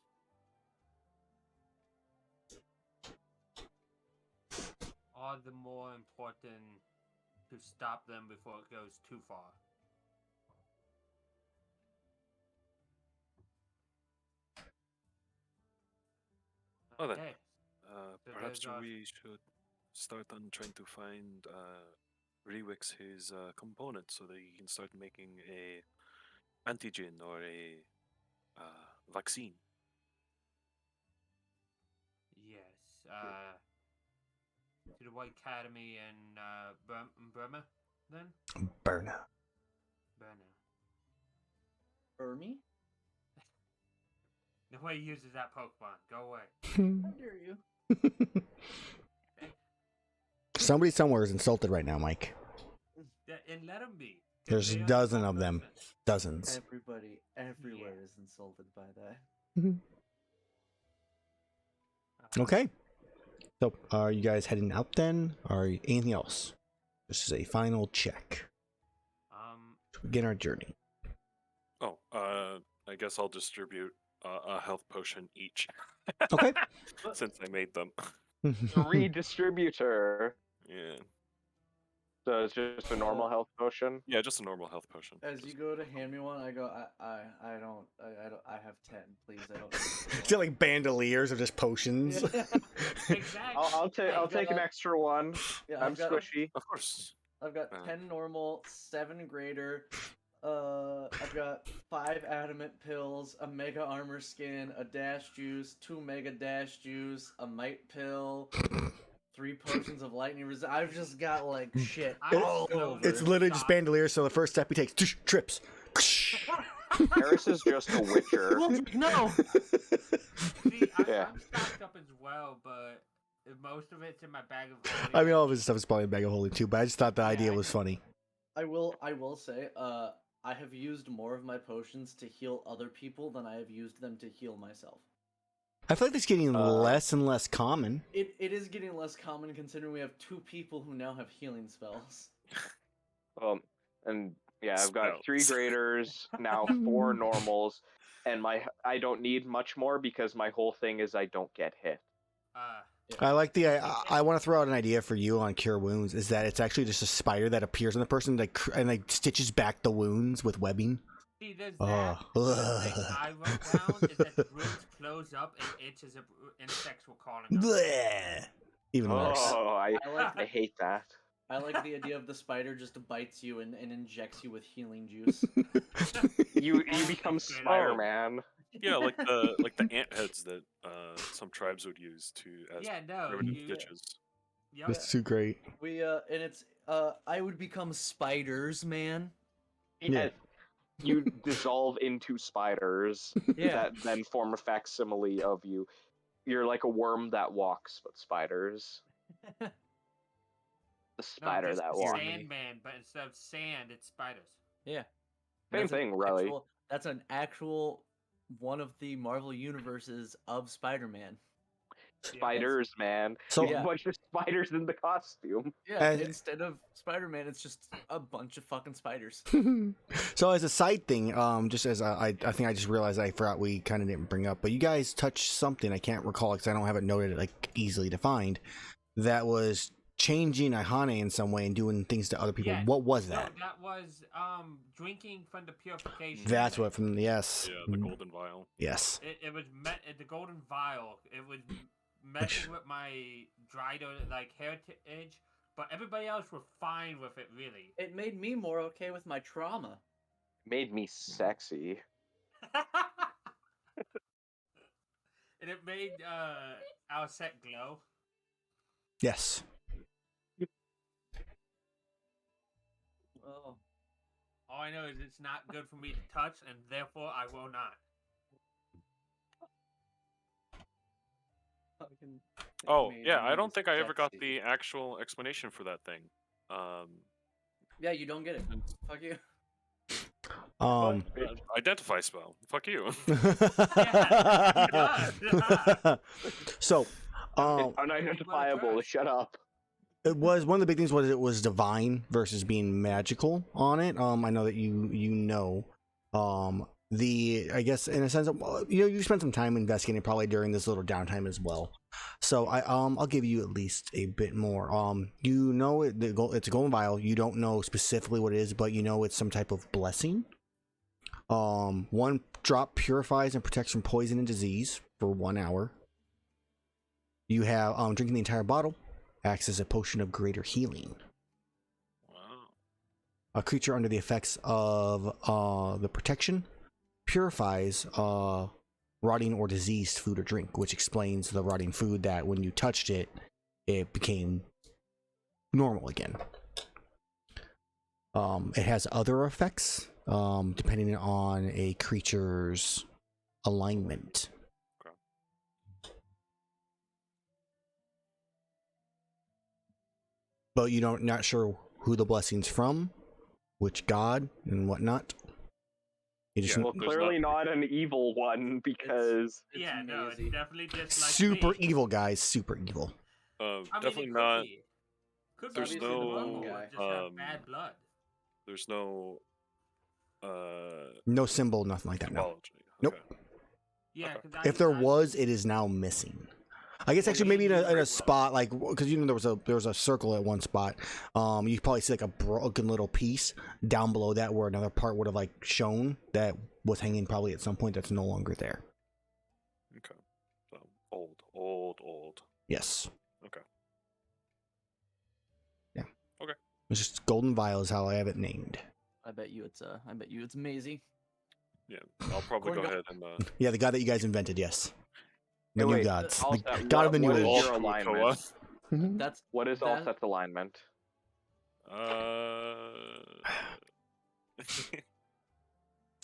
All the more important to stop them before it goes too far. Well then, Okay. perhaps there's our- we should start on trying to find Rewix his component so that he can start making a antigen or a vaccine. Yes. To the White Academy in Burma, then? Burna. Burma. Ermi? The way he uses that Pokemon. Go away. How dare you? Somebody somewhere is insulted right now, Mike. And let him be. There's a dozen of them. Dozens. Everybody everywhere is insulted by that. Okay. So, are you guys heading out then? Or anything else? This is a final check to begin our journey. Oh, I guess I'll distribute a health potion each. Okay. Since I made them. The redistributor. Yeah. So it's just a normal health potion. Yeah, just a normal health potion. As you go to hand me one, I go, I have 10, please. I don't. Is it like bandoliers or just potions? Yeah. Exactly. I'll take an extra one. Yeah, I'm squishy. Of course. I've got 10 normal, 7 greater. I've got 5 adamant pills, a mega armor skin, a dash juice, 2 mega dash juice, a might pill, 3 potions of lightning resist. I've just got like shit all over. It's literally just bandoliers. So the first step he takes, trips. Erus is just a witcher. No. See, Yeah. I'm stocked up as well, but most of it's in my bag of holding. I mean, all of his stuff is probably a bag of holding too, but I just thought the idea was funny. I will say, I have used more of my potions to heal other people than I have used them to heal myself. I feel like it's getting less and less common. It is getting less common considering we have 2 people who now have healing spells. And yeah, I've got 3 Spells. graders, now 4 normals, and I don't need much more because my whole thing is I don't get hit. I like the. I want to throw out an idea for you on Cure Wounds. Is that it's actually just a spider that appears on the person and like stitches back the wounds with webbing. See, there's that. The thing I wrote down is that the wounds close up and itch as if insects were calling them. Bleh. Even worse. Oh, I I hate that. I like the idea of the spider just bites you and injects you with healing juice. You become Spider-Man. Yeah, like the ant heads that some tribes would use as Yeah, no. primitive stitches. Yep. That's too great. We and it's I would become spiders, man. Yeah. You dissolve into spiders Yeah. that then form a facsimile of you. You're like a worm that walks, but spiders. The spider just that walks. Sandman, but instead of sand, it's spiders. Yeah. Same That's an thing, really. That's an actual one of the Marvel universes of Spider-Man. Spiders, man. So- It's a bunch of spiders in the costume. Yeah, And- instead of Spider-Man, it's just a bunch of fucking spiders. So as a side thing, just as I think I just realized I forgot we kind of didn't bring up, but you guys touched something I can't recall because I don't have it noted like easily defined. That was changing Iihane in some way and doing things to other people. Yeah. What was that? No, that was drinking from the purification. That's what from yes. Yeah, the golden vial. Yes. It was the golden vial. It was messing with my dried like heritage, but everybody else were fine with it. Really, It made me more okay with my trauma. Made me sexy. and it made our set glow. Yes. Oh. All I know is it's not good for me to touch, and therefore I will not. Fucking Oh made yeah, I me don't think I ever got sexy. the actual explanation for that thing. Yeah, you don't get it. Fuck you. Identify spell. Fuck you. So, Unidentifiable. Shut up. it was one of the big things was it was divine versus being magical on it. I know that you know. I guess in a sense, you spent some time investigating probably during this little downtime as well. So I'll give you at least a bit more. You know it's a golden vial. You don't know specifically what it is, but you know it's some type of blessing. 1 drop purifies and protects from poison and disease for 1 hour. You have drinking the entire bottle acts as a potion of greater healing. Wow. A creature under the effects of the protection purifies rotting or diseased food or drink, which explains the rotting food that when you touched it, it became normal again. It has other effects depending on a creature's alignment. Okay. But you don't not sure who the blessing's from, which god and whatnot. You just Yeah, Well, There's clearly not an evil one because It's yeah, no, it's Maisie. definitely just like super me. evil, guys. Super evil. I mean, Definitely it not. Could There's be no, normal, just have um, bad blood. There's no No symbol, nothing like that. No. symbology. Nope. Okay. Yeah, okay. 'cause If there was, it is now missing. I guess Well, actually you maybe in do a very well. spot like because there was a circle at one spot. You probably see like a broken little piece down below that where another part would have like shown that was hanging probably at some point that's no longer there. Okay. So old. Yes. Okay. Yeah. Okay. It's just golden vial is how I have it named. I bet you it's Maisie. Yeah, I'll probably go Corn ahead and Yeah, the god that you guys invented. Yes. The Hey, new wait, gods. also, The god of the new what is age. your alignment? Mhm. That's What is that- Allset's alignment?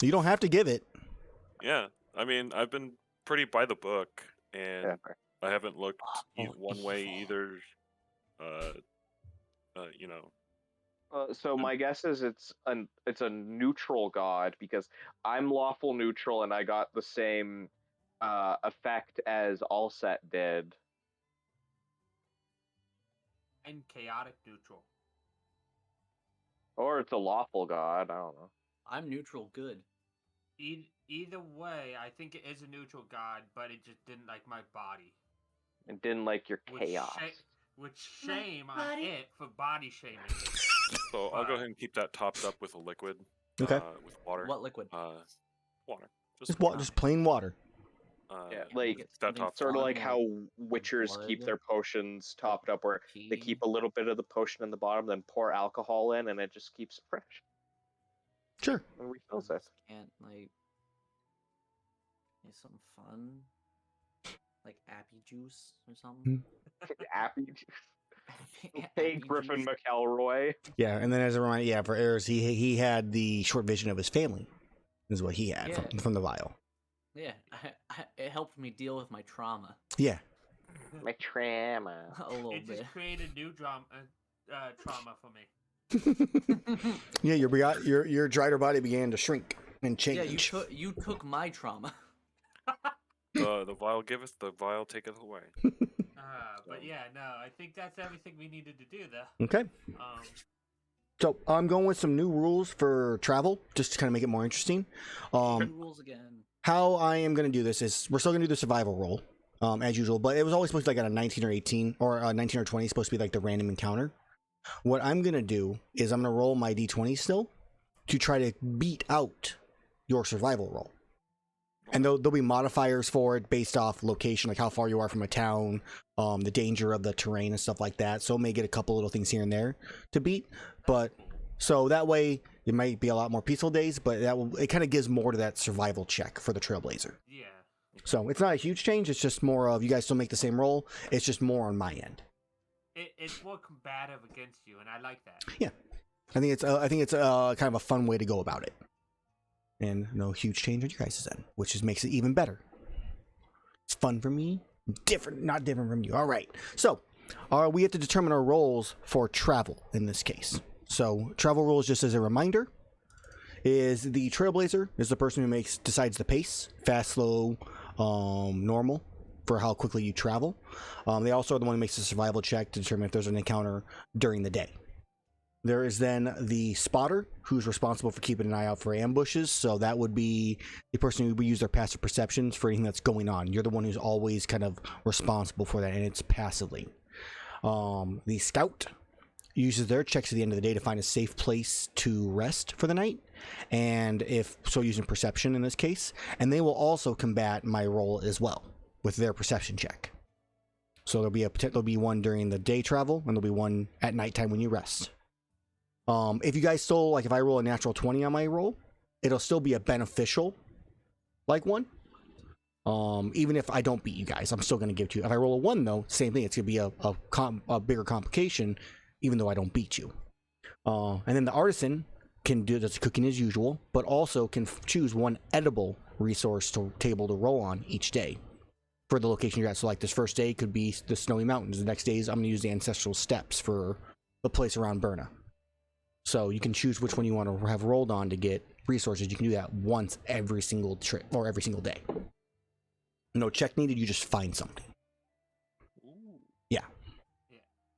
You don't have to give it. Yeah, I mean, I've been pretty by the book, and Yeah, fair. I haven't looked one way evil. either. You know, So my guess is it's a neutral god because I'm lawful neutral and I got the same effect as Allset did. I'm chaotic neutral. Or it's a lawful god, I don't know. I'm neutral good. Either way, I think it is a neutral god, but it just didn't like my body. And didn't like your Which chaos. Which shame on body. it for body shaming me. so I'll go ahead and keep that topped up with a liquid. Okay. With water. What liquid? Water. Just plain water. Yeah, Like like Get that something top. sort of fun, like how witchers keep blood, their potions topped up where they pee. keep a little bit of the potion in the bottom, then pour alcohol in, and it just keeps it fresh Sure. and refills it. Can't like make something fun, like appy juice or something. Happy. Appy Hey, Griffin juice. McElroy. Yeah, and then as a reminder, yeah, for Erus, he had the short vision of his family, is what he had Yeah. from the vial. Yeah, it helped me deal with my trauma Yeah. My trauma. a little It bit. just created new trauma for me. Yeah, your dried body began to shrink and change. Yeah, you took my trauma. The vial giveth, the vial taketh away. But yeah, no, I think that's everything we needed to do there. Okay. So I'm going with some new rules for travel, just to kind of make it more interesting. New rules again. How I am going to do this is we're still going to do the survival roll, as usual, but it was always supposed to be like at a 19 or 18 or 19 or 20, supposed to be like the random encounter. What I'm going to do is I'm going to roll my d20 still to try to beat out your survival roll. And there'll be modifiers for it based off location, like how far you are from a town, the danger of the terrain and stuff like that. So it may get a couple little things here and there to beat, but so that way it might be a lot more peaceful days, but it kind of gives more to that survival check for the Trailblazer. Yeah. So it's not a huge change. It's just more of you guys still make the same roll. It's just more on my end. It's more combative against you, and I like that. Yeah, I think it's kind of a fun way to go about it, and no huge change on your guys' end, which just makes it even better. It's fun for me, not different from you. All right, so we have to determine our roles for travel in this case. So travel rules, just as a reminder, is the Trailblazer is the person who decides the pace, fast, slow, normal, for how quickly you travel. They also are the one who makes the survival check to determine if there's an encounter during the day. There is then the spotter, who's responsible for keeping an eye out for ambushes. So that would be the person who would use their passive perceptions for anything that's going on. You're the one who's always kind of responsible for that, and it's passively. The scout uses their checks at the end of the day to find a safe place to rest for the night, and if so, using perception in this case. And they will also combat my roll as well with their perception check. So there'll be one during the day travel, and there'll be one at nighttime when you rest. If you guys still, like, if I roll a natural 20 on my roll, it'll still be a beneficial, like, one. Even if I don't beat you guys, I'm still going to give it to you. If I roll a 1, though, same thing. It's going to be a bigger complication, even though I don't beat you. And then the artisan can do the cooking as usual, but also can choose one edible resource table to roll on each day for the location you're at. So, like, this first day could be the snowy mountains. The next days, I'm going to use the ancestral steppes for the place around Berna. So you can choose which one you want to have rolled on to get resources. You can do that once every single trip or every single day. No check needed. You just find something. Yeah.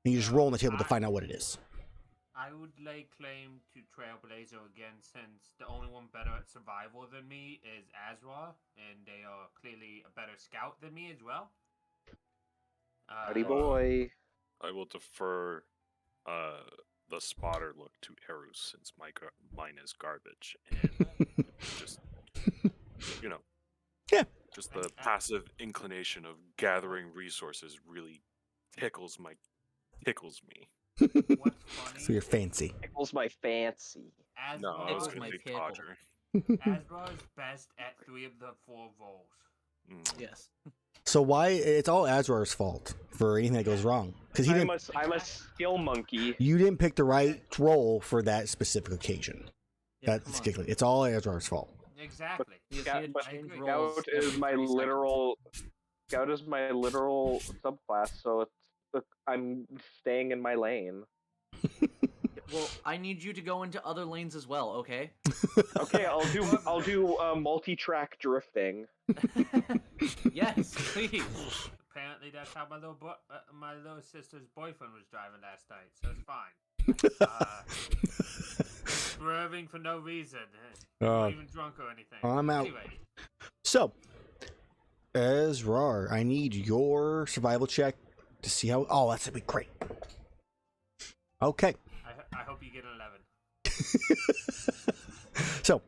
And you just roll on the table to find out what it is. I would lay claim to Trailblazer again, since the only one better at survival than me is Azrar, and they are clearly a better scout than me as well. Howdy boy. I will defer the spotter look to Erus since mine is garbage, and just Yeah. just the passive inclination of gathering resources really tickles me. What's funny? So you're fancy. Tickles my fancy. No, I was Tickles gonna my say pickle. Todger. Azrar is best at 3 of the 4 roles. Yes. So why it's all Azrar's fault for anything that goes wrong? Because I'm a skill monkey. you didn't pick the right role for that specific occasion. Yeah, That's come on. it's all Azrar's fault. Exactly. Yes, Scout- he had but changed Scout roles Scout every is my 3 seconds. literal subclass, so I'm staying in my lane. Well, I need you to go into other lanes as well, okay? Okay, I'll do multi-track drifting. Yes, please. Apparently, that's how my little sister's boyfriend was driving last night, so it's fine. Swerving for no reason. Not even drunk or anything. I'm out. Anyway, So, Azrar, I need your survival check to see how. Oh, that's gonna be great. Okay. I hope you get an 11. So,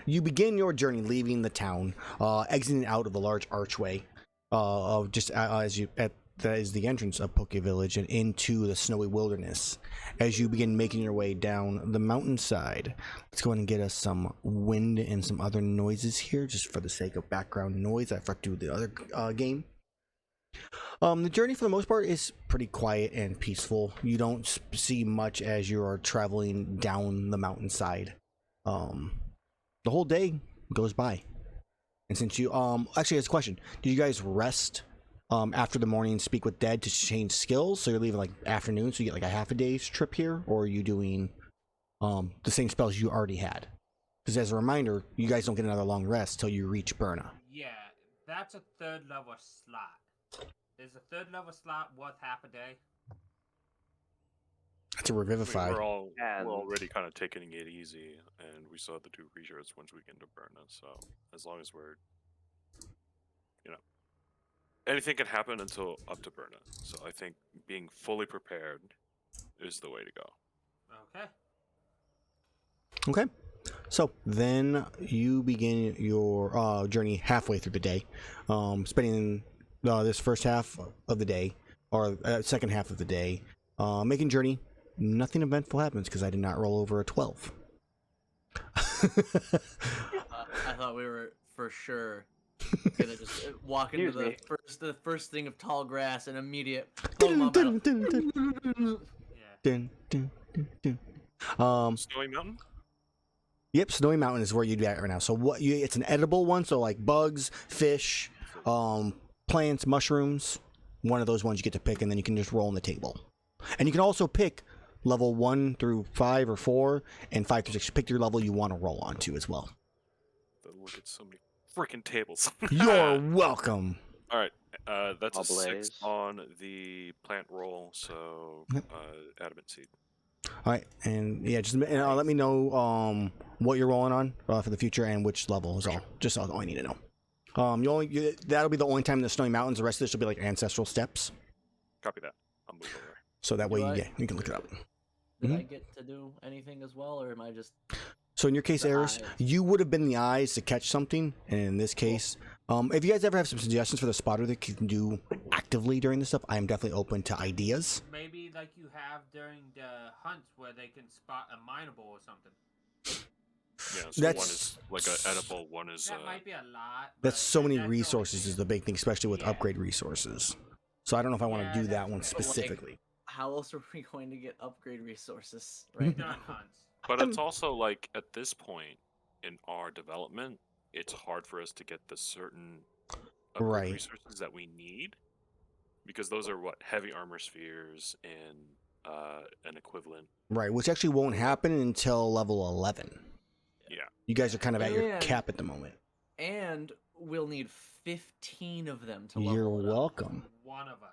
you begin your journey leaving the town, exiting out of the large archway, of just that is the entrance of Poke Village and into the snowy wilderness. As you begin making your way down the mountainside, let's go ahead and get us some wind and some other noises here, just for the sake of background noise. I forgot to do the other game. The journey for the most part is pretty quiet and peaceful. You don't see much as you are traveling down the mountainside. The whole day goes by. And since you actually, as a question, did you guys rest after the morning and speak with dead to change skills? So you're leaving like afternoon, so you get like a half a day's trip here, or are you doing the same spells you already had? Because as a reminder, you guys don't get another long rest till you reach Burna. Yeah, that's a 3rd level slot. Is a 3rd level slot worth half a day? That's a revivify. We're And- already kind of taking it easy, and we saw the 2 creatures once we get into Burna. So as long as we're, anything can happen until up to Burna. So I think being fully prepared is the way to go. Okay. Okay. So then you begin your journey halfway through the day, spending this first half of the day, or second half of the day, making journey. Nothing eventful happens because I did not roll over a 12. I thought we were for sure gonna just walk into the first thing of tall grass and immediate Pokemon battle. Yeah. Snowy Mountain? Yep, Snowy Mountain is where you'd be at right now. So it's an edible one, so like bugs, fish, plants, mushrooms. One of those ones you get to pick, and then you can just roll on the table. And you can also pick level 1 through 5 or 4, and 5 through 6. Pick your level you want to roll onto as well. Look at so many freaking tables. You're welcome. All right, that's a Ablaze. 6 on the plant roll, so Yep. adamant seed. All right, and yeah, just let me know what you're rolling on for the future and which level is all. Just all I need to know. That'll be the only time in the Snowy Mountains. The rest of this will be like ancestral steps. Copy that. I'll move over. So that way, Do I- yeah, you can look it up. Did Mhm. I get to do anything as well, or am I just? So in your case, The Erus, eyes. you would have been the eyes to catch something, and in this case, if you guys ever have some suggestions for the spotter that you can do actively during this stuff, I am definitely open to ideas. Maybe like you have during the hunts where they can spot a mineable or something. Yeah, so one That's- is like an edible, one is That might be a lot. That's but so many that's the only resources thing. is the big thing, especially with Yeah. upgrade resources. So I don't know if I want Yeah, to do that that's one right. specifically. How else are we going to get upgrade resources right During now? hunts. But it's also like at this point in our development, it's hard for us to get the certain upgrade Right. resources that we need, because those are what heavy armor spheres and an equivalent. Right, which actually won't happen until level 11. Yeah. You guys are kind of at your And- cap at the moment. And we'll need 15 of them to level You're it up. welcome. One of us.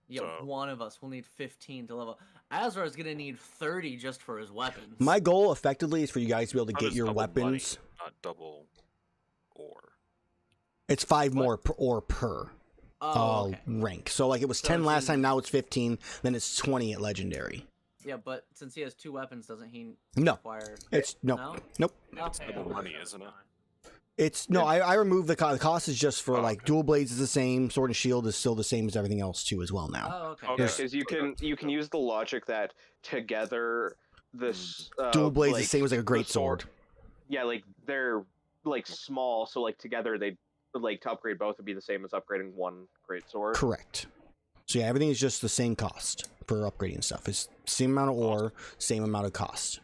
Yeah, So- one of us will need 15 to level. Azrar is gonna need 30 just for his weapons. My goal effectively is for you guys to be able to How get does your double money, weapons. not double ore. It's 5 What? more per, or per. Okay. rank. So like it was So 10 it's last in- time, now it's 15, then it's 20 at legendary. Yeah, but since he has 2 weapons, doesn't he No. require... It's no. No? Nope. It's Okay. double yeah, money, so isn't it? fine. It's no, I removed the cost is just for Oh, like okay. dual blades is the same, sword and shield is still the same as everything else too as well now. Oh, okay. Okay. There's- Because you can use the logic that together this Dual blades like, the same as like a the great sword. Yeah, like they're like small, so like together they like to upgrade both would be the same as upgrading one great sword. Correct. So yeah, everything is just the same cost for upgrading stuff. It's same amount of ore, same amount of cost.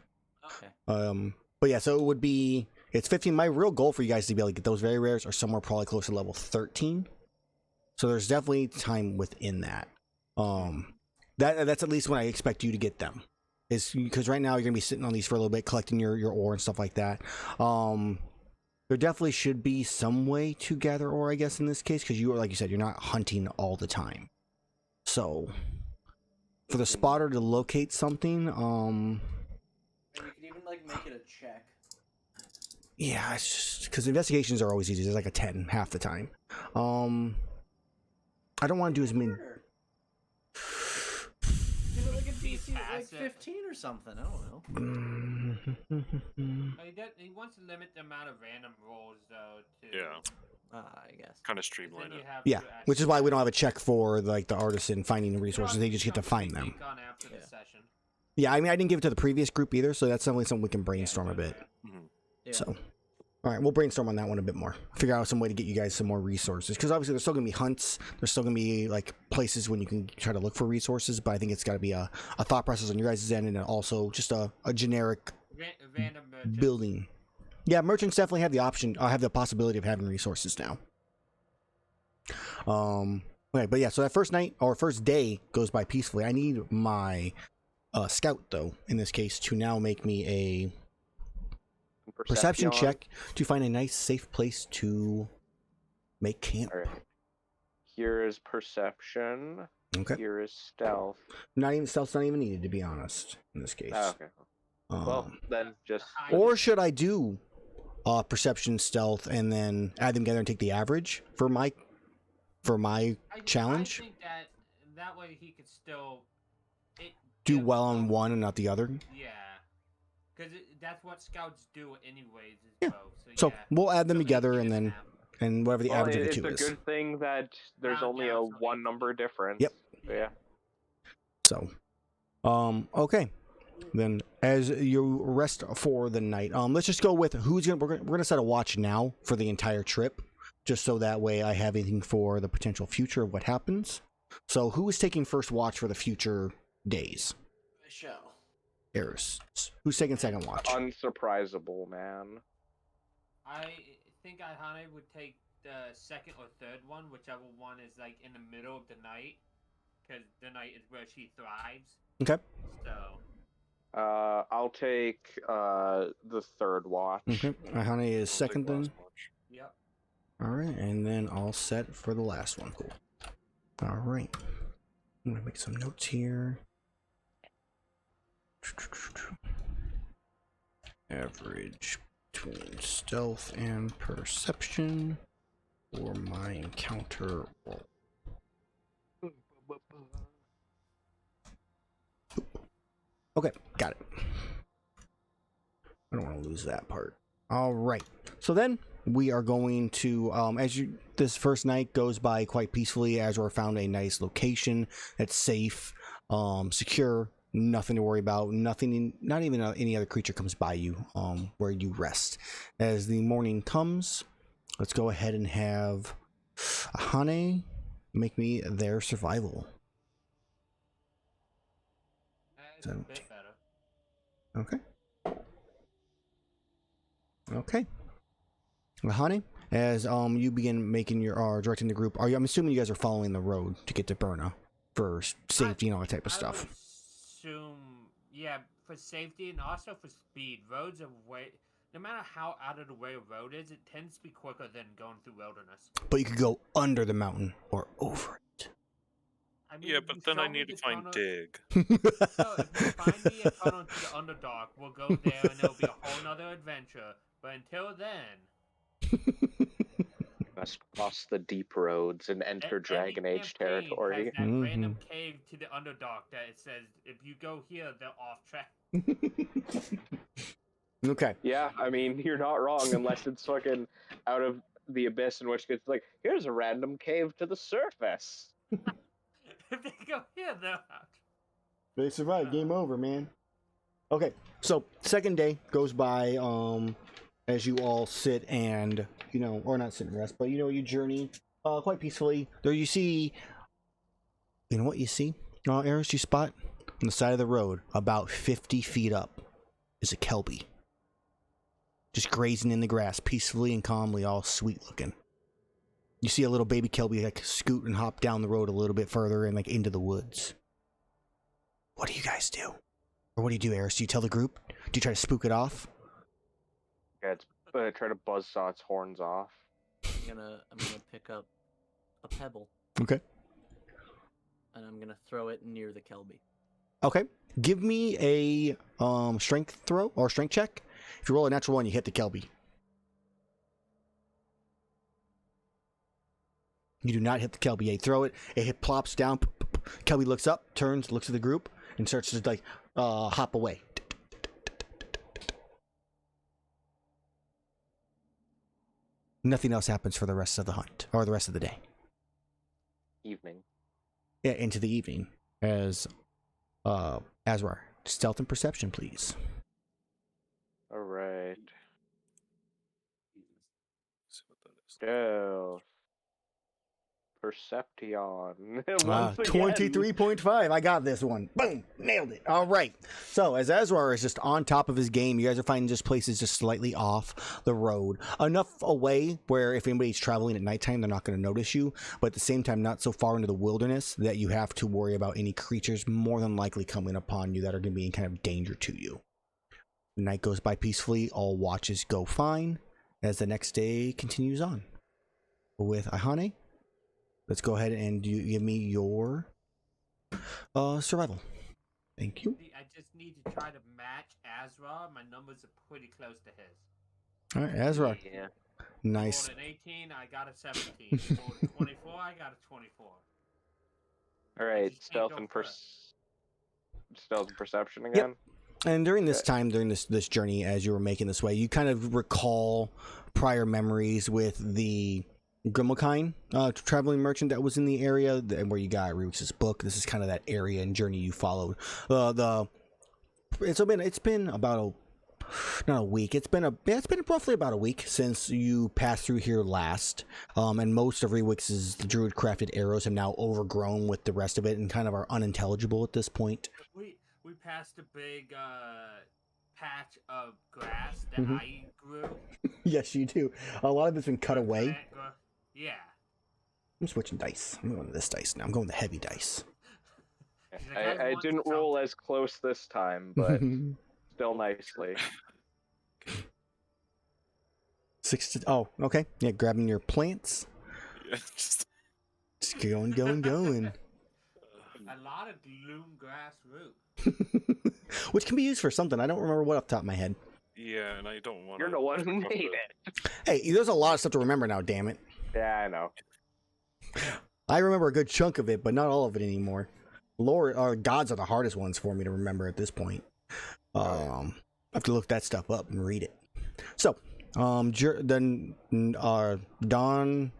Okay. But yeah, so it would be it's 15. My real goal for you guys to be able to get those very rares are somewhere probably close to level 13. So there's definitely time within that. That's at least when I expect you to get them. Is because right now you're gonna be sitting on these for a little bit, collecting your ore and stuff like that. There definitely should be some way to gather ore, I guess, in this case, because you are, like you said, you're not hunting all the time. So for the spotter to locate something, And you could even like make it a check. yeah, it's just because investigations are always easy. There's like a 10 half the time. I don't want to do as many. Give it like a DC of like Asset. 15 or something. I don't know. He wants to limit the amount of random rolls, though. To Yeah, I guess. kind of 'cause streamline then you it. have Yeah, to which is why we don't have a actually- check for like the artisan finding the You resources. don't They just get to have find them. speak on after the Yeah. session. Yeah, I mean, I didn't give it to the previous group either, so that's definitely something we can brainstorm a bit. Mhm. Yeah. So, all right, we'll brainstorm on that one a bit more. Figure out some way to get you guys some more resources, because obviously there's still gonna be hunts. There's still gonna be like places when you can try to look for resources, but I think it's got to be a thought process on your guys' end, and also just a generic Random merchants. building. Yeah, merchants definitely have the option, have the possibility of having resources now. Okay, but yeah, so that first night or first day goes by peacefully. I need my scout though, in this case, to now make me a perception check to find a nice safe place to make camp. All right. Here is perception. Okay. Here is stealth. Not even stealth's not even needed, to be honest, in this case. Oh, okay. Well, then just Or should I do perception, stealth, and then add them together and take the average for my challenge? I think that way he could still Do well on one and not the other? Yeah, because that's what scouts do anyways. Is Yeah. both. So yeah. we'll add them So together he and doesn't then have- and whatever the well, average of the it's two a is. good thing that there's Round only down a so they one can- number difference. Yep. Yeah. So, okay. Then as you rest for the night, let's just go with who's gonna. We're gonna set a watch now for the entire trip, just so that way I have anything for the potential future of what happens. So, who is taking first watch for the future days? I shall. Erus. Who's taking second watch? Unsurprisable, man. I think Iihane would take the second or third one, whichever one is like in the middle of the night, because the night is where she thrives. Okay. So I'll take the third watch. Okay. Iihane is I'll second take then. last watch. yep. All right, and then all set for the last one. Cool. All right. I'm gonna make some notes here. Average between stealth and perception for my encounter roll. Okay, got it. I don't want to lose that part. All right. So then we are going to, this first night goes by quite peacefully. Azrar found a nice location that's safe, secure, nothing to worry about. Nothing, not even any other creature comes by you, where you rest. As the morning comes, let's go ahead and have Iihane make me their survival. That's a bit better. Okay. Okay. Iihane, as you begin making your directing the group, I'm assuming you guys are following the road to get to Burna for safety and all that type of I stuff. would assume, yeah, for safety and also for speed. Roads are no matter how out of the way a road is, it tends to be quicker than going through wilderness. But you could go under the mountain or over it. I mean, Yeah, if but you then I show me need to the find tunnel- Dig. No, if you find me a tunnel to the Underdark, we'll go there and it'll be a whole nother adventure. But until then, Must cross the deep roads and enter Dragon Any Age campaign territory. has that random cave to the Underdark that it says if you go here, they're off track. Okay. Yeah, I mean, you're not wrong unless it's fucking out of the abyss, in which it's like, here's a random cave to the surface. If they go here, they're out. They survived. Game over, man. Okay, so second day goes by as you all sit and, or not sit and rest, but, you journey quite peacefully. There you see, what you see? Erus, you spot on the side of the road, about 50 feet up, is a Kelpie. Just grazing in the grass, peacefully and calmly, all sweet looking. You see a little baby Kelpie like scoot and hop down the road a little bit further and like into the woods. What do you guys do? Or what do you do, Erus? Do you tell the group? Do you try to spook it off? Yeah, it's try to buzzsaw its horns off. I'm gonna pick up a pebble Okay. and I'm gonna throw it near the Kelby. Okay. Give me a strength throw or strength check. If you roll a natural one, you hit the Kelby. You do not hit the Kelby. You throw it, it plops down. Kelby looks up, turns, looks at the group, and starts to like hop away. Nothing else happens for the rest of the hunt or the rest of the day. Evening. Yeah, into the evening as Azrar. Stealth and perception, please. All right. See what that is. Stealth. Perception. Once again. 23.5. I got this one. Boom. Nailed it. All right. So as Azrar is just on top of his game, you guys are finding just places just slightly off the road. Enough away where if anybody's traveling at nighttime, they're not going to notice you. But at the same time, not so far into the wilderness that you have to worry about any creatures more than likely coming upon you that are going to be in kind of danger to you. The night goes by peacefully. All watches go fine as the next day continues on. With Iihane, let's go ahead and give me your survival. Thank you. I just need to try to match Azra. My numbers are pretty close to his. All right, Ezra. Yeah. Nice. Rolled an 18, I got a 17. Rolled a 24, I got a 24. All right. just can't Stealth go and first. stealth and perception again. And during this time, during this journey, as you were making this way, you kind of recall prior memories with the Grimmelkind traveling merchant that was in the area where you got Roots' book. This is kind of that area and journey you followed. It's been about not a week. It's been roughly about a week since you passed through here last. And most of Rewix's druid crafted arrows have now overgrown with the rest of it and kind of are unintelligible at this point. We passed a big patch of grass that Mhm. I grew. Yes, you do. A lot of it's been cut away. Yeah. I'm switching dice. I'm going to this dice now. I'm going the heavy dice. He's like, I want didn't something." roll as close this time, but still nicely. 6 to... Oh, okay. Yeah, grabbing your plants. Yeah, just Just going. A lot of gloom grass root. Which can be used for something. I don't remember what off the top of my head. yeah, and I don't want. You're the one who made it. Hey, there's a lot of stuff to remember now, damn it. Yeah, I know. I remember a good chunk of it, but not all of it anymore. Gods are the hardest ones for me to remember at this point. I have to look that stuff up and read it. So, then dawn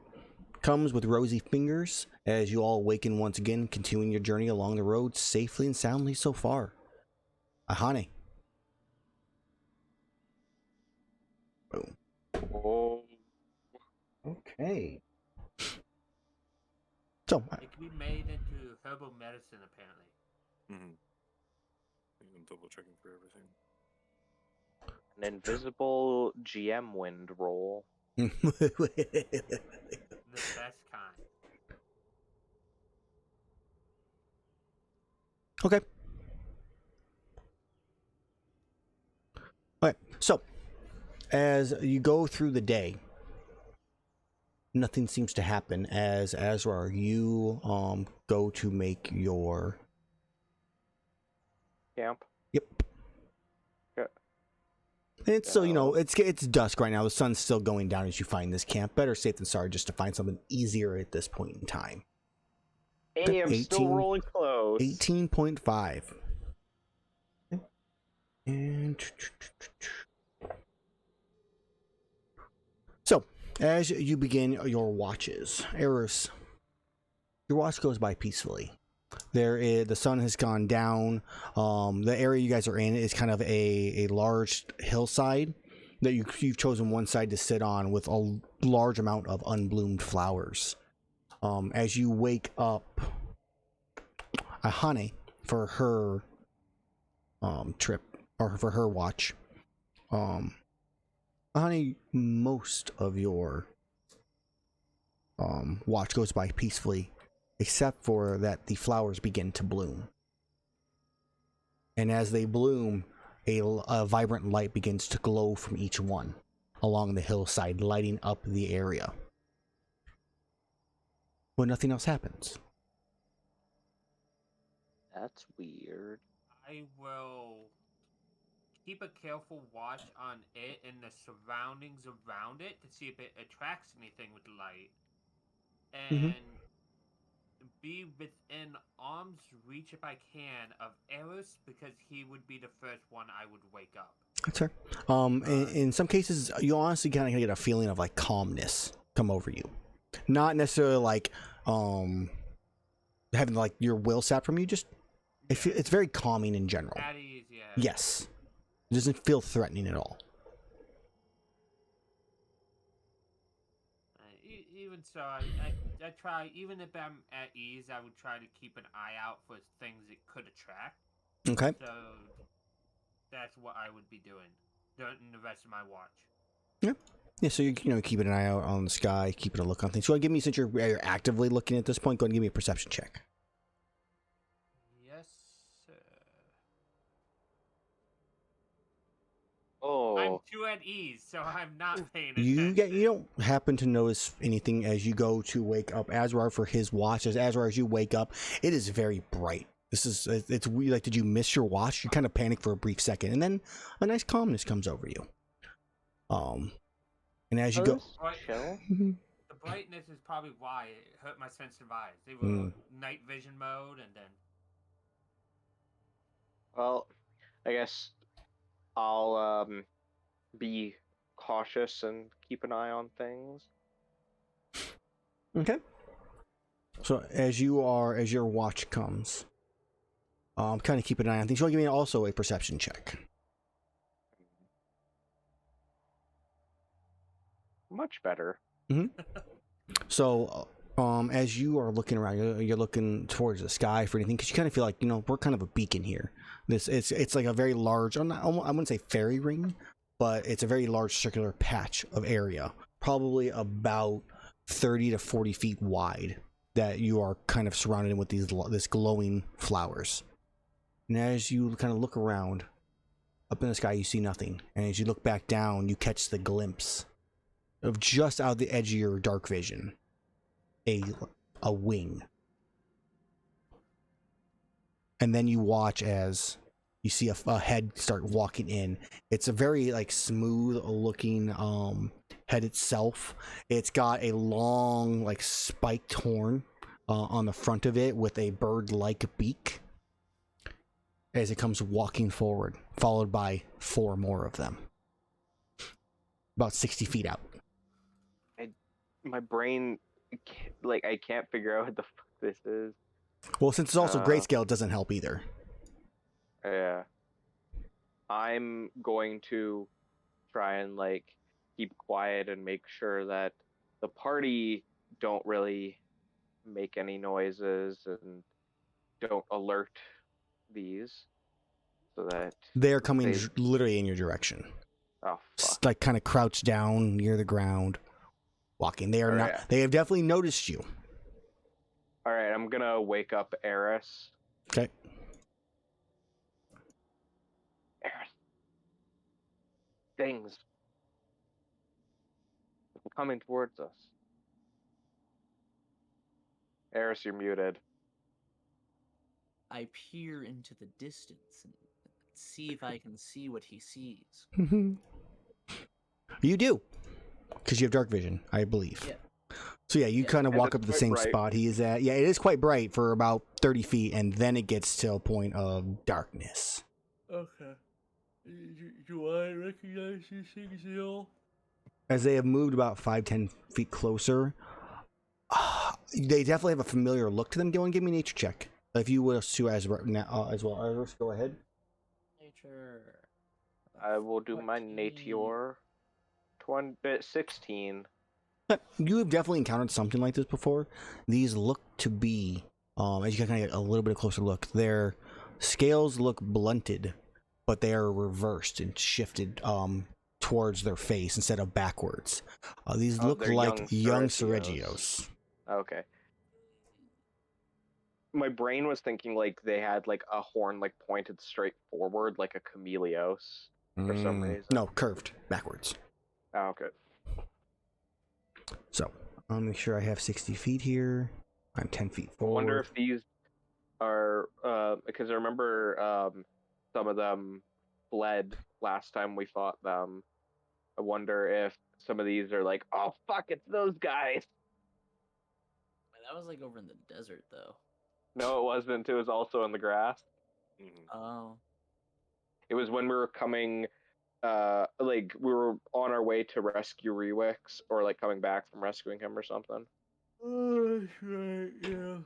comes with rosy fingers as you all awaken once again, continuing your journey along the road safely and soundly so far. Iihane. Boom. Oh, Okay. So, It can be made into herbal medicine, apparently. Mm-hmm. I'm double checking for everything. an invisible GM wind roll. The best kind. Okay. Alright, so as you go through the day, nothing seems to happen as Azrar, you go to make your Camp. Yep. Okay. And it's still, you know, it's dusk right now. The sun's still going down as you find this camp. Better safe than sorry just to find something easier at this point in time. Hey, I'm still rolling close. 18.5. And so, as you begin your watches, Erus, your watch goes by peacefully. The sun has gone down. The area you guys are in is kind of a large hillside that you've chosen one side to sit on with a large amount of unbloomed flowers. As you wake up, Iihane for her trip or for her watch, Iihane, most of your watch goes by peacefully, except for that the flowers begin to bloom. And as they bloom, a vibrant light begins to glow from each one along the hillside, lighting up the area. But nothing else happens. That's weird. I will keep a careful watch on it and the surroundings around it to see if it attracts anything with light. And be within arm's reach if I can of Erus, because he would be the first one I would wake up. That's fair. In some cases, you honestly kind of get a feeling of like calmness come over you. Not necessarily like having like your will sapped from you. Just it's very calming in general. At ease, yeah. Yes, it doesn't feel threatening at all. Even so, I try, even if I'm at ease, I would try to keep an eye out for things it could attract. Okay. So that's what I would be doing during the rest of my watch. Yeah, so you know, keeping an eye out on the sky, keeping a look on things. So give me, since you're actively looking at this point, go ahead and give me a perception check. Yes, sir. Oh. I'm too at ease, so I'm not paying attention. You don't happen to notice anything as you go to wake up Azrar for his watch. As you wake up, it is very bright. It's weird. Like, did you miss your watch? You kind of panic for a brief second, and then a nice calmness comes over you. And as you go, Chill. The brightness is probably why it hurt my sensitive eyes. They were night vision mode, and then. Well, I guess I'll be cautious and keep an eye on things. okay. So as your watch comes, kind of keep an eye on things. You want to give me also a perception check. Much better. So, as you are looking around, you're looking towards the sky for anything, because you kind of feel like, you know, we're kind of a beacon here. It's like a very large, I wouldn't say fairy ring, but it's a very large circular patch of area, probably about 30 to 40 feet wide, that you are kind of surrounded with this glowing flowers. And as you kind of look around, up in the sky, you see nothing. And as you look back down, you catch the glimpse of, just out the edge of your dark vision, a wing. And then you watch as you see a head start walking in. It's a very like smooth looking head itself. It's got a long like spiked horn on the front of it with a bird-like beak as it comes walking forward, followed by 4 more of them, about 60 feet out. My brain, I can't figure out what the fuck this is. Well, since it's also grayscale, it doesn't help either. Yeah. I'm going to try and keep quiet and make sure that the party don't really make any noises and don't alert these, so that they're coming literally in your direction. Oh, fuck. Like kind of crouched down near the ground, walking. They are not. They have definitely noticed you. All right, I'm gonna wake up Erus. Okay. Erus. Things coming towards us. Erus, you're muted. I peer into the distance, and see if I can see what he sees. You do, because you have dark vision, I believe. Yeah. So yeah, you Yeah. kind of And walk it's up to the quite same bright. spot he is at. Yeah, it is quite bright for about 30 feet, and then it gets to a point of darkness. Okay. Do I recognize these things at all? As they have moved about 5-10 feet closer, they definitely have a familiar look to them. Go and give me a nature check. If you will, to Ezra, as well. Erus, go ahead. Nature. I will do my 14. nature. 16. You have definitely encountered something like this before. These look to be, as you kind of get a little bit of closer look, their scales look blunted, but they are reversed and shifted towards their face instead of backwards. These Oh, look they're like young young Ceregios. Okay. My brain was thinking like they had like a horn like pointed straight forward like a chameleos for some reason. No, curved backwards. Oh, okay. So I'll make sure I have 60 feet here. I'm 10 feet I forward. wonder if these are because I remember some of them fled last time we fought them. I wonder if some of these are like, oh fuck, it's those guys. That was like over in the desert, though. No, it wasn't. It was also in the grass. Mhm. Oh. It was when we were coming, like we were on our way to rescue Rewix, or like coming back from rescuing him or something. Oh, that's right, yeah.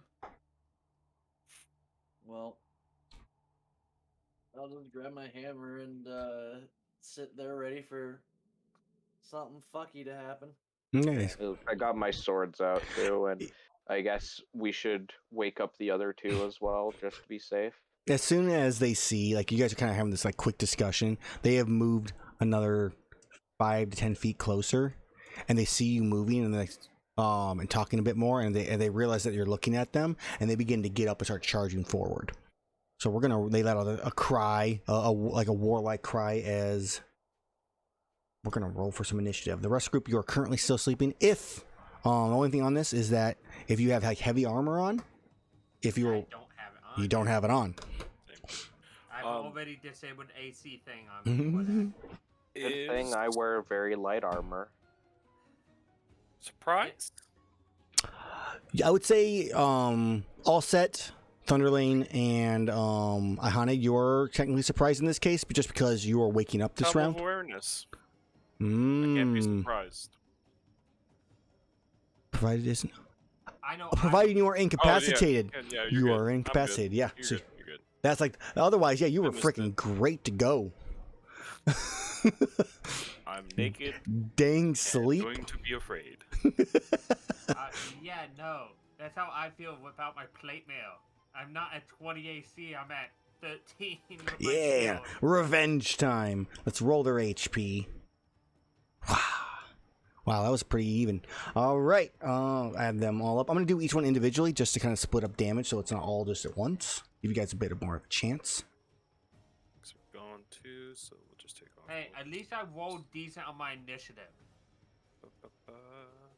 Well, I'll just grab my hammer and sit there ready for something fucky to happen. Nice. I got my swords out too, and I guess we should wake up the other two as well, just to be safe. As soon as they see, like, you guys are kind of having this like quick discussion, they have moved another 5 to 10 feet closer, and they see you moving and they and talking a bit more, and they realize that you're looking at them, and they begin to get up and start charging forward. So they let out a cry, like a warlike cry, as we're gonna roll for some initiative. The rest of the group, you are currently still sleeping. If the only thing on this is that if you have like heavy armor on, if you I were, don't have it on. you don't have it on. I've Um, already disabled AC thing on me. Good thing I wear very light armor. Surprise? I would say all set. Thunderlane and Iihane, you're technically surprised in this case, but just because you are waking up this round. Awareness. I can't be Mm. surprised. Provided it isn't. I know. Provided you are incapacitated. Yeah, you're You good. are I'm incapacitated. good. Yeah. You're So good. You're good. that's like. Otherwise, yeah, you were I missed freaking it. great to go. I'm naked. Dang and sleep. going to be afraid. Yeah, no. That's how I feel without my plate mail. I'm not at 20 AC. I'm at 13. With my Yeah, shield. revenge time. Let's roll their HP. Wow, that was pretty even. All right, add them all up. I'm gonna do each one individually just to kind of split up damage, so it's not all just at once. Give you guys a bit more of a chance. So we're gone too, so we'll just take off. Hey, at least I rolled decent on my initiative.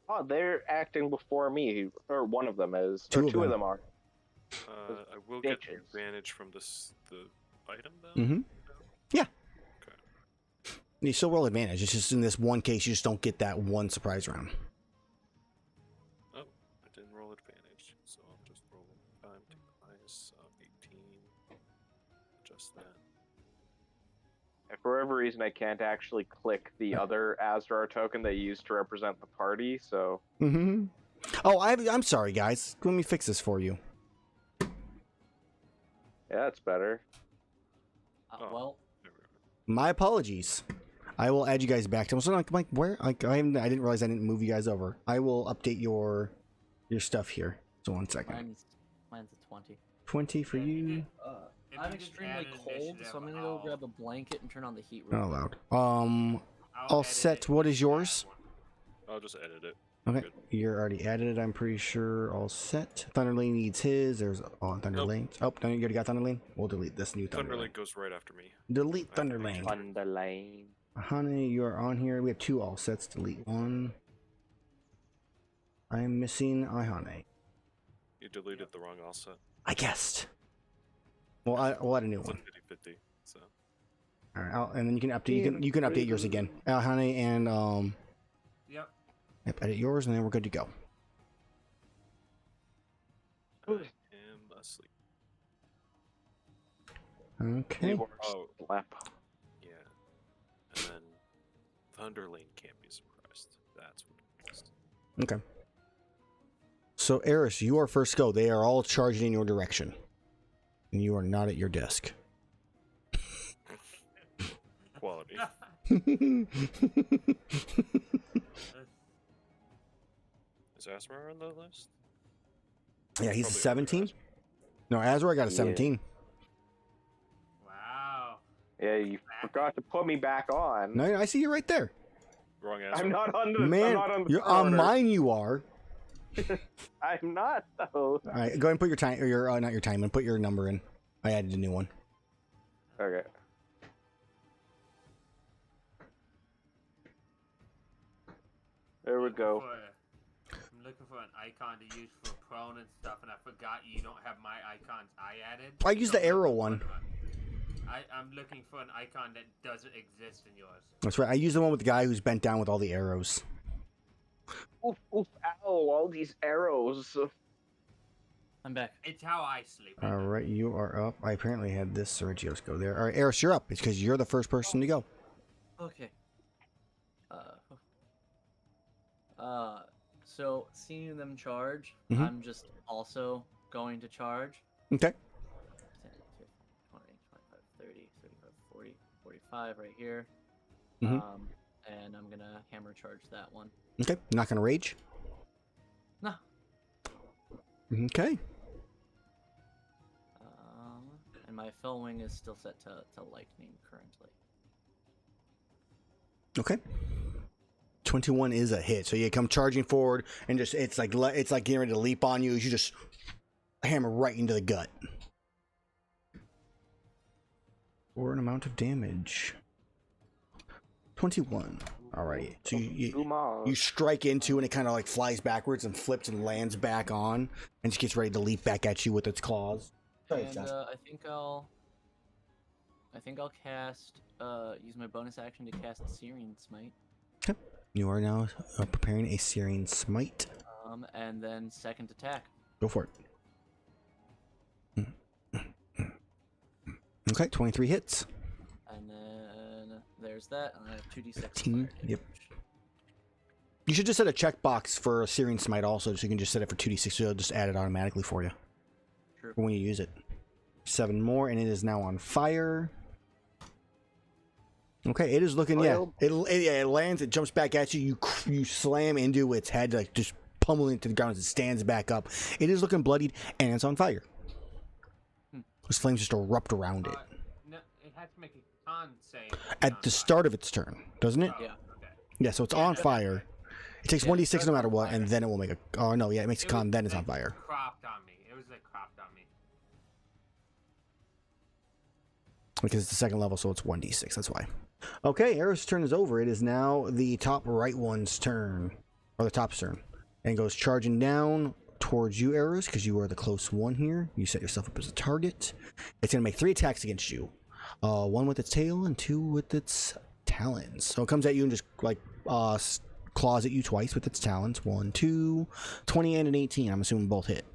Oh, they're acting before me, or one of them is. Two Or of two of them. them are. I will get the Bitches. advantage from the item though. Mm-hmm. Yeah. Okay. You still roll advantage. It's just in this one case, you just don't get that one surprise round. Oh, I didn't roll advantage, so I'll just roll time to minus 18. Just that. And for whatever reason, I can't actually click the other Azrar token they used to represent the party, so... Mm-hmm. Oh, I'm sorry, guys. Let me fix this for you. Yeah, that's better. Oh. Well, There we go. My apologies. I will add you guys back to them. So like where? Like I didn't realize I didn't move you guys over. I will update your stuff here. So 1 second. mine's a 20. 20 for Yeah, you you. did. If I'm you just extremely add cold, initiative, so I'm gonna go grab a blanket and turn on the heat real Not quick. allowed. I'll All edit set. it What with is yours? that one. I'll just edit it. Okay, Good. you're already added it. I'm pretty sure. All set. Thunderlane needs his. There's Thunderlane. Oh, no, you already got Thunderlane. We'll delete this new Thunderlane. Thunderlink goes right after me. Delete After me. Thunderlane. On the lane. Honey, you are on here. We have 2 all sets. Delete 1. I am missing Iihane. You deleted the wrong offset. I guessed. Well, we'll add a new It's a one. 50-50, so. All right, and then you can update. You can update yours again, Iihane, and Yep. Yep, edit yours, and then we're good to go. I am asleep. Okay. You are Oh. slept. Yeah. And then Thunderlane can't be surprised. That's what it is. Okay. So, Erus, you are first go. They are all charging in your direction. And you are not at your desk. Quality. Is Azrar on the list? Yeah, he's Probably 17. Azrar. No, Azrar got a Yeah. 17. Wow. Yeah, you forgot to put me back on. No, I see you right there. Wrong Azrar. I'm not on the. Man, I'm not on the you're on order. mine. You are. I'm not though. All right, go ahead and put your time, or your not your time, and put your number in. I added a new one. Okay. There we go. I'm looking for an icon to use for prone and stuff, and I forgot you don't have my icons I added. I used the arrow one. I'm looking for an icon that doesn't exist in yours. That's right. I used the one with the guy who's bent down with all the arrows. Oof, oof, ow, all these arrows. I'm back. It's how I sleep. All right, you are up. I apparently had this Sergio's go there. All right, Erus, you're up. It's because you're the first person to go. Okay. So seeing them charge, Mhm. I'm just also going to charge. Okay. 10, 15, 20, 25, 30, 35, 40, 45 right here. Mhm. And I'm gonna hammer charge that one. Okay. Not gonna rage. No. Okay. And my fell wing is still set to lightning currently. Okay. 21 is a hit. So you come charging forward, and just it's like getting ready to leap on you. You just hammer right into the gut. For an amount of damage. 21. Alright. So you strike into, and it kind of like flies backwards and flips and lands back on, and just gets ready to leap back at you with its claws. Sorry, And Josh. I think I'll cast use my bonus action to cast Searing Smite. You are now preparing a Searing Smite. And then second attack. Go for it. Okay, 23 hits. And then there's that, and I have 2d6. 15, fire yep. damage. You should just set a checkbox for a Searing Smite also, so you can just set it for 2d6, so it'll just add it automatically for you True. for when you use it. 7 more, and it is now on fire. Okay, it is looking, it lands, it jumps back at you, you slam into its head, like just pummel into the ground as it stands back up. It is looking bloodied, and it's on fire. Those flames just erupt around it. No, it has to make a con save. At the start of its turn, doesn't it? Oh, Yeah. okay. Yeah, so it's on fire. It takes Yeah, 1d6 starts no matter on what, fire. and then it will make a... Oh, no, yeah, it makes a con, then it's on fire. Cropped on me. It was like cropped on me. Because it's the second level, so it's 1d6, that's why. Okay, Erus' turn is over. It is now the top right one's turn. Or the top's turn. And goes charging down towards you, Erus, because you are the close one here. You set yourself up as a target. It's going to make 3 attacks against you. 1 with its tail and 2 with its talons. So it comes at you and just, like, claws at you twice with its talons. 1, 2, 20 and an 18. I'm assuming both hit.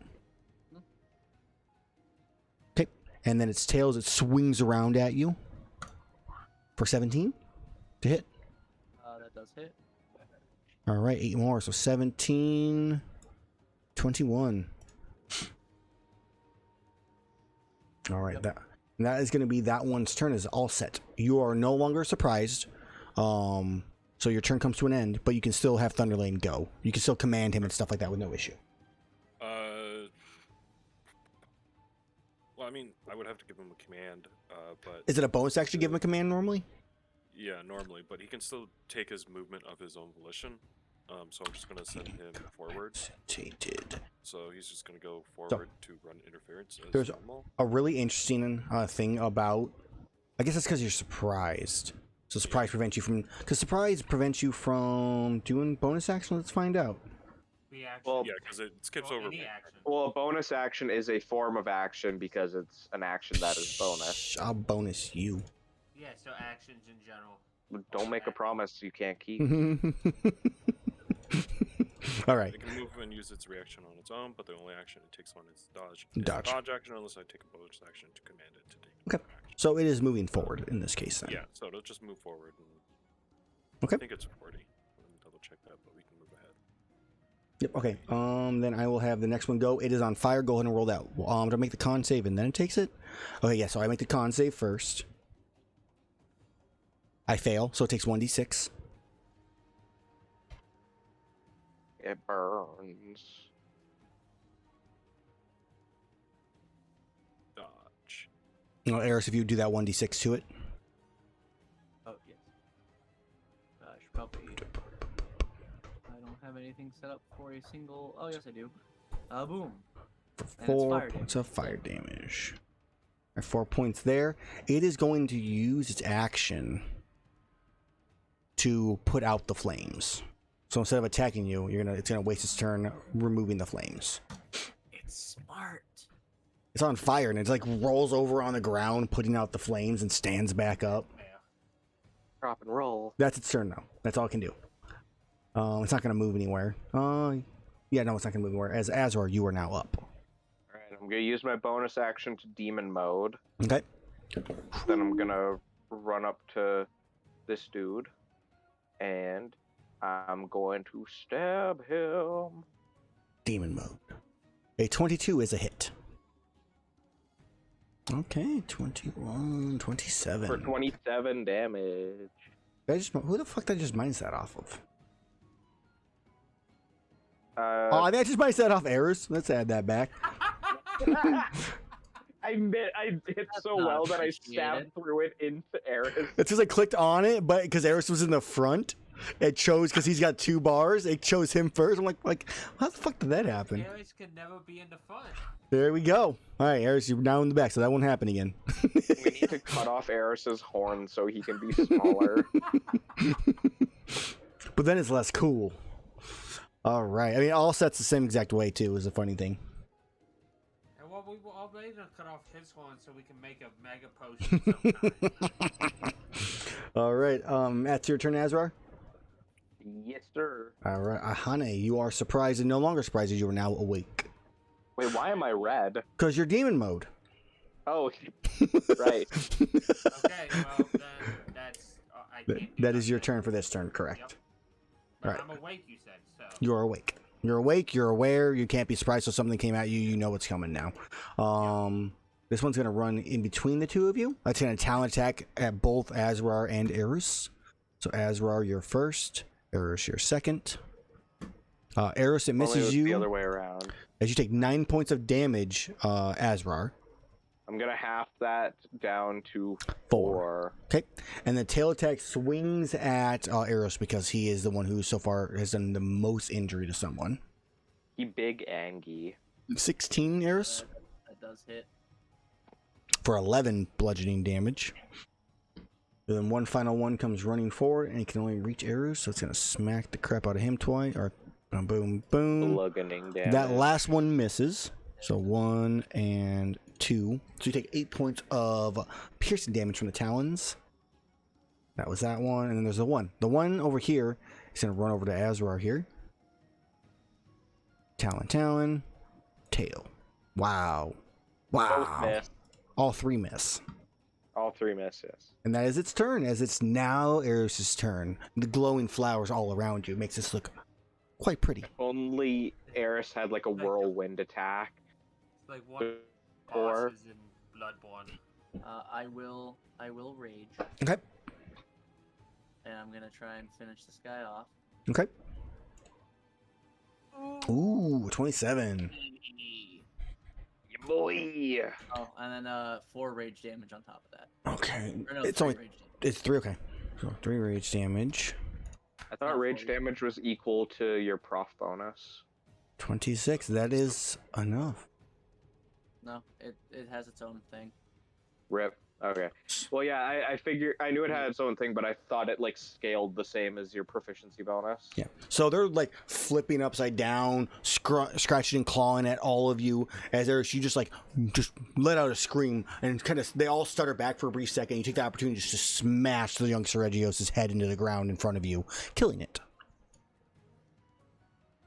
Okay. And then its tails, it swings around at you. For 17 to hit. That does hit. All right, 8 more. So 17, 21. All right, Yep. that is going to be that one's turn. Is all set. You are no longer surprised. So your turn comes to an end, but you can still have Thunderlane go. You can still command him and stuff like that with no issue. Well, I mean, I would have to give him a command, but Is it a bonus to actually give him a command normally? yeah, normally, but he can still take his movement of his own volition. So I'm just gonna send him forward. Tainted. So he's just gonna go forward to run interference as There's normal. a really interesting thing about... I guess it's because you're surprised. So surprise prevents you from... Because surprise prevents you from doing bonus action. Let's find out. Reaction. Well, Yeah, because it skips or over any me. action. Well, a bonus action is a form of action because it's an action that is bonus. I'll bonus you. Yeah, so actions in general. Don't make a promise you can't keep. All right. It can move and use its reaction on its own, but the only action it takes on is dodge. Dodge. Dodge action unless I take a bonus action to command it to take Okay. another action. So it is moving forward in this case then. Yeah, so it'll just move forward. And Okay. I think it's 40. Let me double check that, but we can move ahead. Yep. Okay. Then I will have the next one go. It is on fire. Go ahead and roll that. Do I make the con save and then it takes it? Okay. Yeah. So I make the con save first. I fail, so it takes 1d6. It burns. Dodge. No, Erus, if you do that 1d6 to it. Oh yes. I should probably. I don't have anything set up for a single. Oh yes, I do. Boom. For And it's 4 fire points damage, of fire damage. 4 points there. It is going to use its action to put out the flames. So instead of attacking you, it's gonna waste its turn removing the flames. It's smart. It's on fire and it's like rolls over on the ground, putting out the flames and stands back up. Yeah. Drop and roll. That's its turn now. That's all it can do. It's not gonna move anywhere. Yeah, no, it's not gonna move anywhere. As Azrar, you are now up. Alright, I'm gonna use my bonus action to demon mode. Okay. Then I'm gonna run up to this dude. And I'm going to stab him. Demon mode. A 22 is a hit. Okay, 21, 27. For 27 damage. Who the fuck did I just minus that off of? Uh, I think I just minus that off Erus. Let's add that back. I hit so not well that I appreciated. stabbed through it into Erus. It's because I clicked on it, but because Erus was in the front, it chose because he's got 2 bars. It chose him first. I'm like, how the fuck did that happen? Ares could never be in the front. There we go. All right, Erus, you're now in the back, so that won't happen again. We need to cut off Erus's horn so he can be smaller. But then it's less cool. All right. I mean, all sets the same exact way too. Is a funny thing. And well, we were already gonna cut off his horn so we can make a mega potion sometime. All right. That's your turn, Azrar. Yes, sir. All right, Iihane, you are surprised and no longer surprised as you are now awake Wait, why am I red? because you're demon mode. Oh, right. Okay, well then that's I can't. do That is your nothing. turn for this turn, correct? Yep. But Alright. I'm awake, you said so. You are awake. You're awake. You're aware. You can't be surprised if something came at you. You know what's coming now. This one's gonna run in between the two of you. It's gonna talent attack at both Azrar and Erus. So Azrar, you're first. Erus, you're second. Erus, it Only misses was you the other way around. as you take 9 points of damage. Azrar. I'm gonna half that down to 4. 4. Okay, and the tail attack swings at Erus because he is the one who so far has done the most injury to someone. He big Angie. 16, Erus, That does hit. for 11 bludgeoning damage. And then one final one comes running forward, and it can only reach Erus, so it's gonna smack the crap out of him twice. Or boom, boom, boom. Bludgeoning damage. That last one misses. So 1 and 2. So you take 8 points of piercing damage from the talons. That was that one. And then there's the one. The one over here is going to run over to Azrar here. Talon. Tail. Wow. Both Wow. miss. All 3 miss. All 3 miss, yes. And that is its turn, as it's now Erus' turn. The glowing flowers all around you makes this look quite pretty. Only Erus had like a whirlwind attack. It's like one Or- boss is in Bloodborne. I will rage, Okay. and I'm gonna try and finish this guy off. Okay. Ooh, 27. Yeah, boy. Oh, and then 4 rage damage on top of that. Okay. Or no, It's 3 only rage damage. It's 3, okay. So 3 rage damage. I thought Not rage 40. damage was equal to your prof bonus. 26, that is enough. No, it has its own thing. Rip. Okay. Well, yeah, I figured I knew it had its own thing, but I thought it like scaled the same as your proficiency bonus. Yeah. So they're like flipping upside down, scratching and clawing at all of you. As Erus, you just let out a scream and kind of they all stutter back for a brief second. You take the opportunity just to smash the young Seregios' head into the ground in front of you, killing it.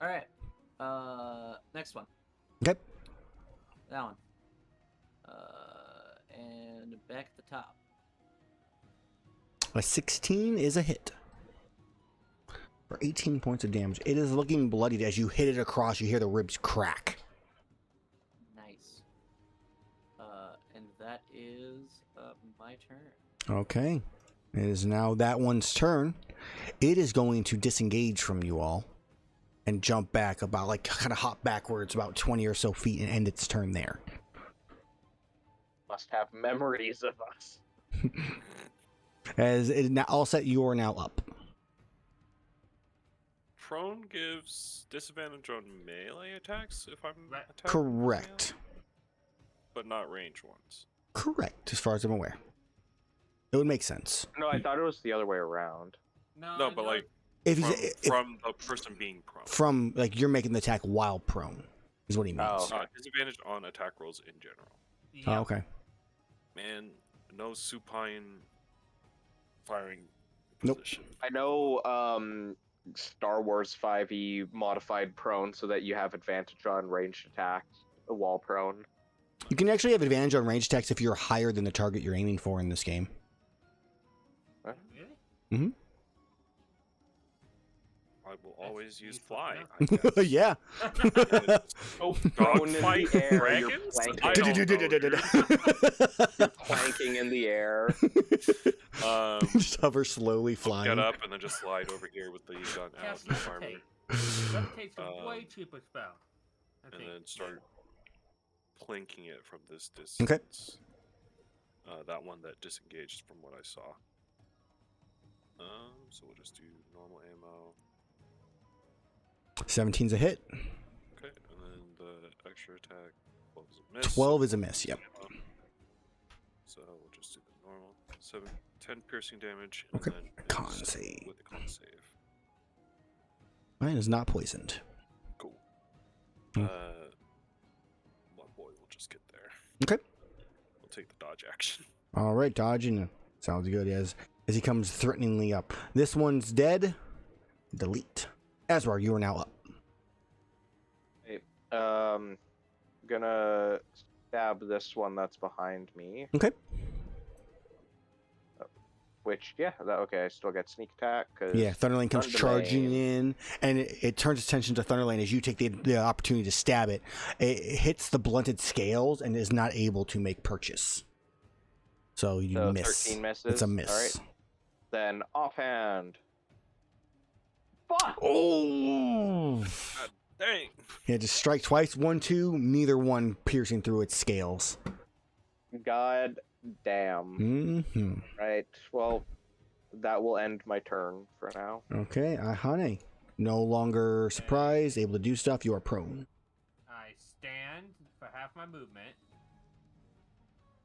All right. Next one. Okay. That one. And back at the top. A 16 is a hit. For 18 points of damage. It is looking bloodied as you hit it across. You hear the ribs crack. Nice. And that is my turn. Okay. It is now that one's turn. It is going to disengage from you all and jump back about, like, kind of hop backwards about 20 or so feet and end its turn there. Must have memories of us. As it is now all set, you are now up. Prone gives disadvantage on melee attacks if I'm Right. attacking. Correct. But not range ones. Correct, as far as I'm aware. It would make sense. No, I thought it was the other way around. No, but like If from, he's from the person being prone. from like you're making the attack while prone, is what he means. Oh. Disadvantage on attack rolls in general. Oh, okay. Man, no supine firing Nope. position. I know Star Wars 5e modified prone so that you have advantage on ranged attacks while prone. You can actually have advantage on range attacks if you're higher than the target you're aiming for in this game. Really? Mm-hmm. I will That's always use useful fly. to I guess. Yeah. Oh, prone in Dogfight the air, dragons? you're I planking, don't know, dude. you're planking in the air. Just hover slowly flying. Get up and then just slide over here with the gun out Cast in the armor. Levitate. Levitate's a way cheaper spell. I And think. then start plinking it from this distance. Okay. That one that disengaged from what I saw. So we'll just do normal ammo. 17's a hit. Okay, and then the extra attack 12 is a miss. 12 is a miss, yep. So we'll just do the normal 10 piercing damage. And Okay, then con miss save. with the con save. Mine is not poisoned. Cool. Hmm. My boy will just get there. Okay. We'll take the dodge action. All right, dodging. Sounds good as he comes threateningly up. This one's dead. Delete. Azrar, you are now up. Gonna stab this one that's behind me. Okay. Which, yeah, okay, I still get sneak attack. Cause Yeah, Thunderlane comes charging in, and it turns attention to Thunderlane as you take the opportunity to stab it. It hits the blunted scales and is not able to make purchase. So you So miss. 13 misses. It's a miss. All right. Then offhand. Fuck! Oh! God dang. Yeah, just strike twice. 1, 2, neither one piercing through its scales. God damn. Mm-hmm. Right. Well, that will end my turn for now. Okay, Iihane. No longer surprised, able to do stuff. You are prone. I stand for half my movement.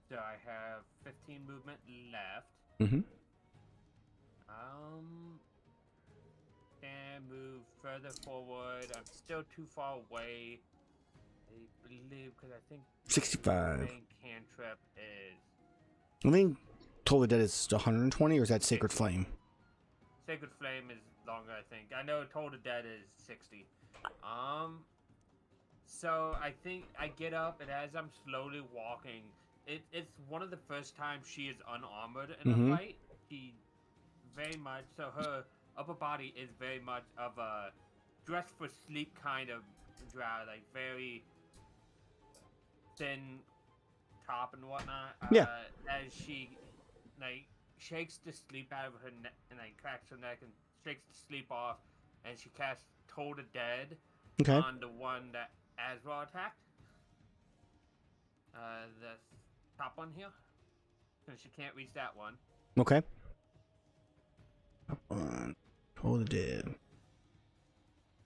So I have 15 movement left. Mm-hmm. And move further forward. I'm still too far away. I believe because I think 65. the main cantrip is I think Toll the Dead is 120, or is that Sacred Flame? Sacred Flame is longer. I think I know Toll the Dead is 60. So I think I get up, and as I'm slowly walking, it's one of the first times she is unarmored in a fight. She very much so her upper body is very much of a dress for sleep kind of drow, like very thin top and whatnot. Yeah. As she like shakes the sleep out of her neck and like cracks her neck and shakes the sleep off, and she casts Toll the Dead Okay. on the one that Azrar attacked. The top one here. Since she can't reach that one. Okay. Up on Toll the Dead.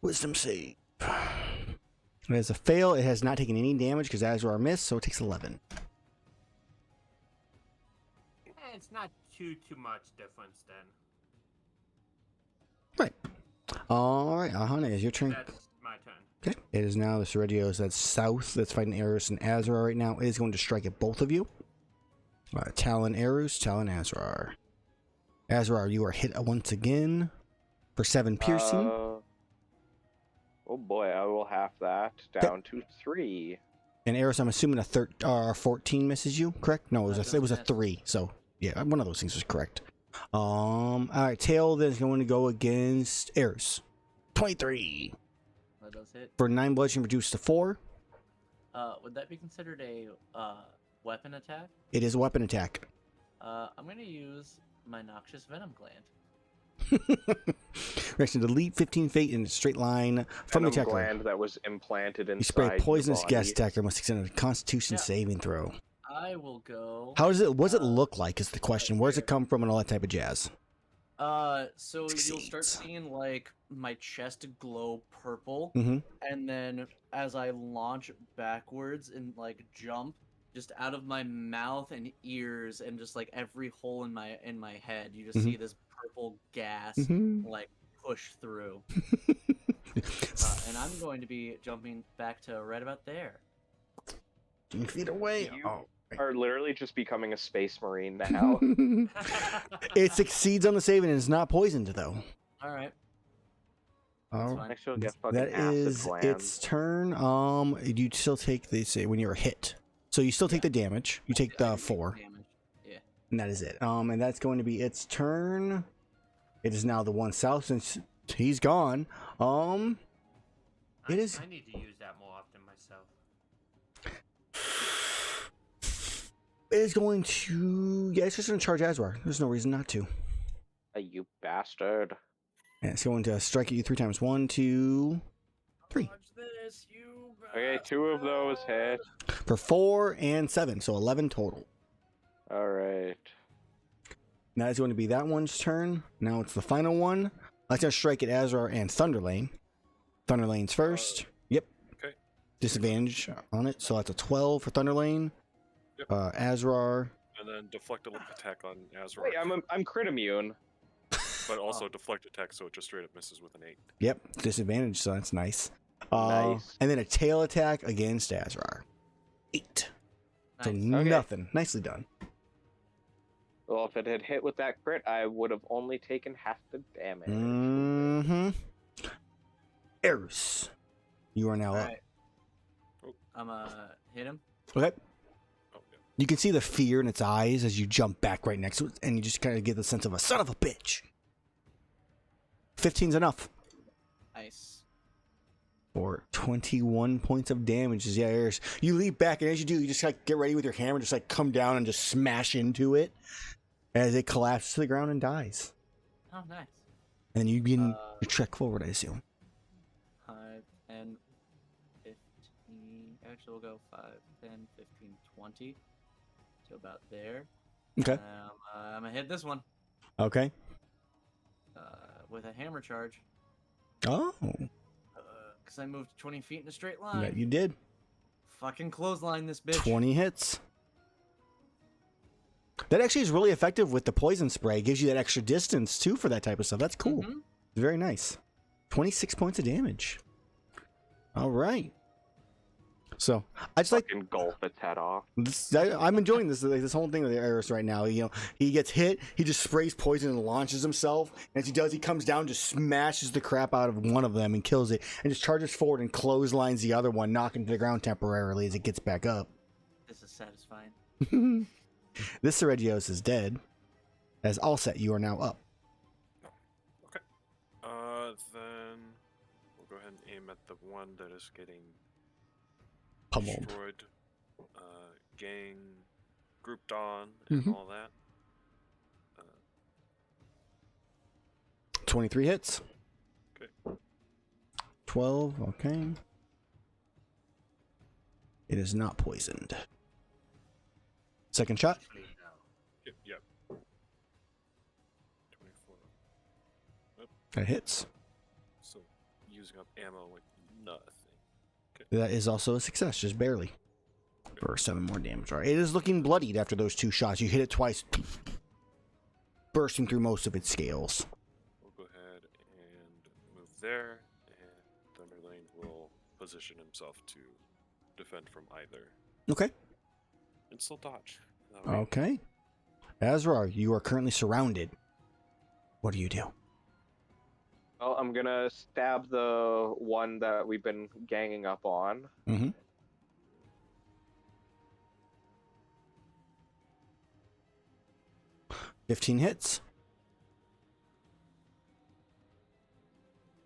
Wisdom save. It has a fail. It has not taken any damage because Azrar missed, so it takes 11. it's not too much difference then. Right. All right, Iihane, is your turn. That's my turn. Okay. It is now the Seredios that's south that's fighting Erus and Azrar right now. It is going to strike at both of you. Talon Erus, Talon Azrar. Azrar, you are hit once again for 7 piercing. Oh boy, I will half that down to 3. And Erus, I'm assuming a 14 misses you, correct? No, it was a 3. So yeah, one of those things was correct. All right, Tail then is going to go against Erus. 23 That does hit. for 9 bludgeoning, reduced to 4. Would that be considered a weapon attack? It is a weapon attack. I'm going to use my noxious venom gland. Reaction to delete 15 fate in a straight line from the attacker. Gland that was implanted inside. You spray poisonous your gas body. attacker must extend a Constitution saving throw. I will go. How does it? What does it look like? Is the question. Where's it come from and all that type of jazz? So you'll start Succeeds. seeing like my chest glow purple, Mm-hmm. and then as I launch backwards and like jump, just out of my mouth and ears and just like every hole in my head, you just see this purple gas like push through. And I'm going to be jumping back to right about there. 10 feet away. You are literally just becoming a space marine now. It succeeds on the save and is not poisoned though. All right. Oh, fine. Next you'll get fucking that acid is glands. its turn. You still take the say when you're hit, so you still take the damage. You take the 4, Damage. Yeah. and that is it. And that's going to be its turn. It is now the one south since he's gone. It is. I need to use that more often myself. It is going to. Yeah, it's just going to charge Azrar. There's no reason not to. You bastard. And it's going to strike at you 3 times. 1, 2, 3. Dodge this, you Okay, 2 of those hit. For 4 and 7, so 11 total. Alright. That is going to be that one's turn. Now it's the final one. Let's just strike at Azrar and Thunderlane. Thunderlane's first. Yep. Okay. Disadvantage on it, so that's a 12 for Thunderlane. Yep. Azrar. And then deflect a little attack on Azrar. Wait, I'm crit immune. But also deflect attack, so it just straight up misses with an 8. Yep, disadvantage, so that's nice. Nice. And then a tail attack against Azrar. 8. So Nice. Okay. nothing. Nicely done. Well, if it had hit with that crit, I would have only taken half the damage. Mm-hmm. Erus, you are now All up. right. I'm hit him. Okay. Oh, yeah. You can see the fear in its eyes as you jump back right next to it, and you just kind of get the sense of a son of a bitch. 15's enough. Nice. For 21 points of damage. Yeah, Erus. You leap back, and as you do, you just like get ready with your hammer, just like come down and just smash into it as it collapses to the ground and dies. Oh, nice. And then you begin your trek forward, I assume. 5, 10, 15. Actually, we'll go 5, 10, 15, 20. So about there. Okay. I'm gonna hit this one Okay. with a hammer charge. Oh, Because I moved 20 feet in a straight line. yeah, you did. Fucking clothesline this bitch. 20 hits. That actually is really effective with the poison spray. It gives you that extra distance, too, for that type of stuff. That's cool. Mhm. Very nice. 26 points of damage. All right. So, I just like... Fucking gulp its head off. I'm enjoying this whole thing with Erus right now. You know, he gets hit, he just sprays poison and launches himself. And as he does, he comes down, just smashes the crap out of one of them and kills it, and just charges forward and clotheslines the other one, knocking to the ground temporarily as it gets back up. This is satisfying. This Seregios is dead. As all set, you are now up. Okay. Then we'll go ahead and aim at the one that is getting Pummeled. destroyed, gang grouped on, and Mhm. all that. 23 hits. Okay. 12, okay. It is not poisoned. Second shot. Actually, no. Yep. 24. That hits. So using up ammo with nothing. That is also a success, just barely. For 7 more damage. All right. It is looking bloodied after those 2 shots. You hit it twice. bursting through most of its scales. We'll go ahead and move there, and Thunderlane will position himself to defend from either. Okay. And still dodge. That way. Okay. Azrar, you are currently surrounded. What do you do? Well, I'm gonna stab the one that we've been ganging up on. Mm-hmm. $15 hits.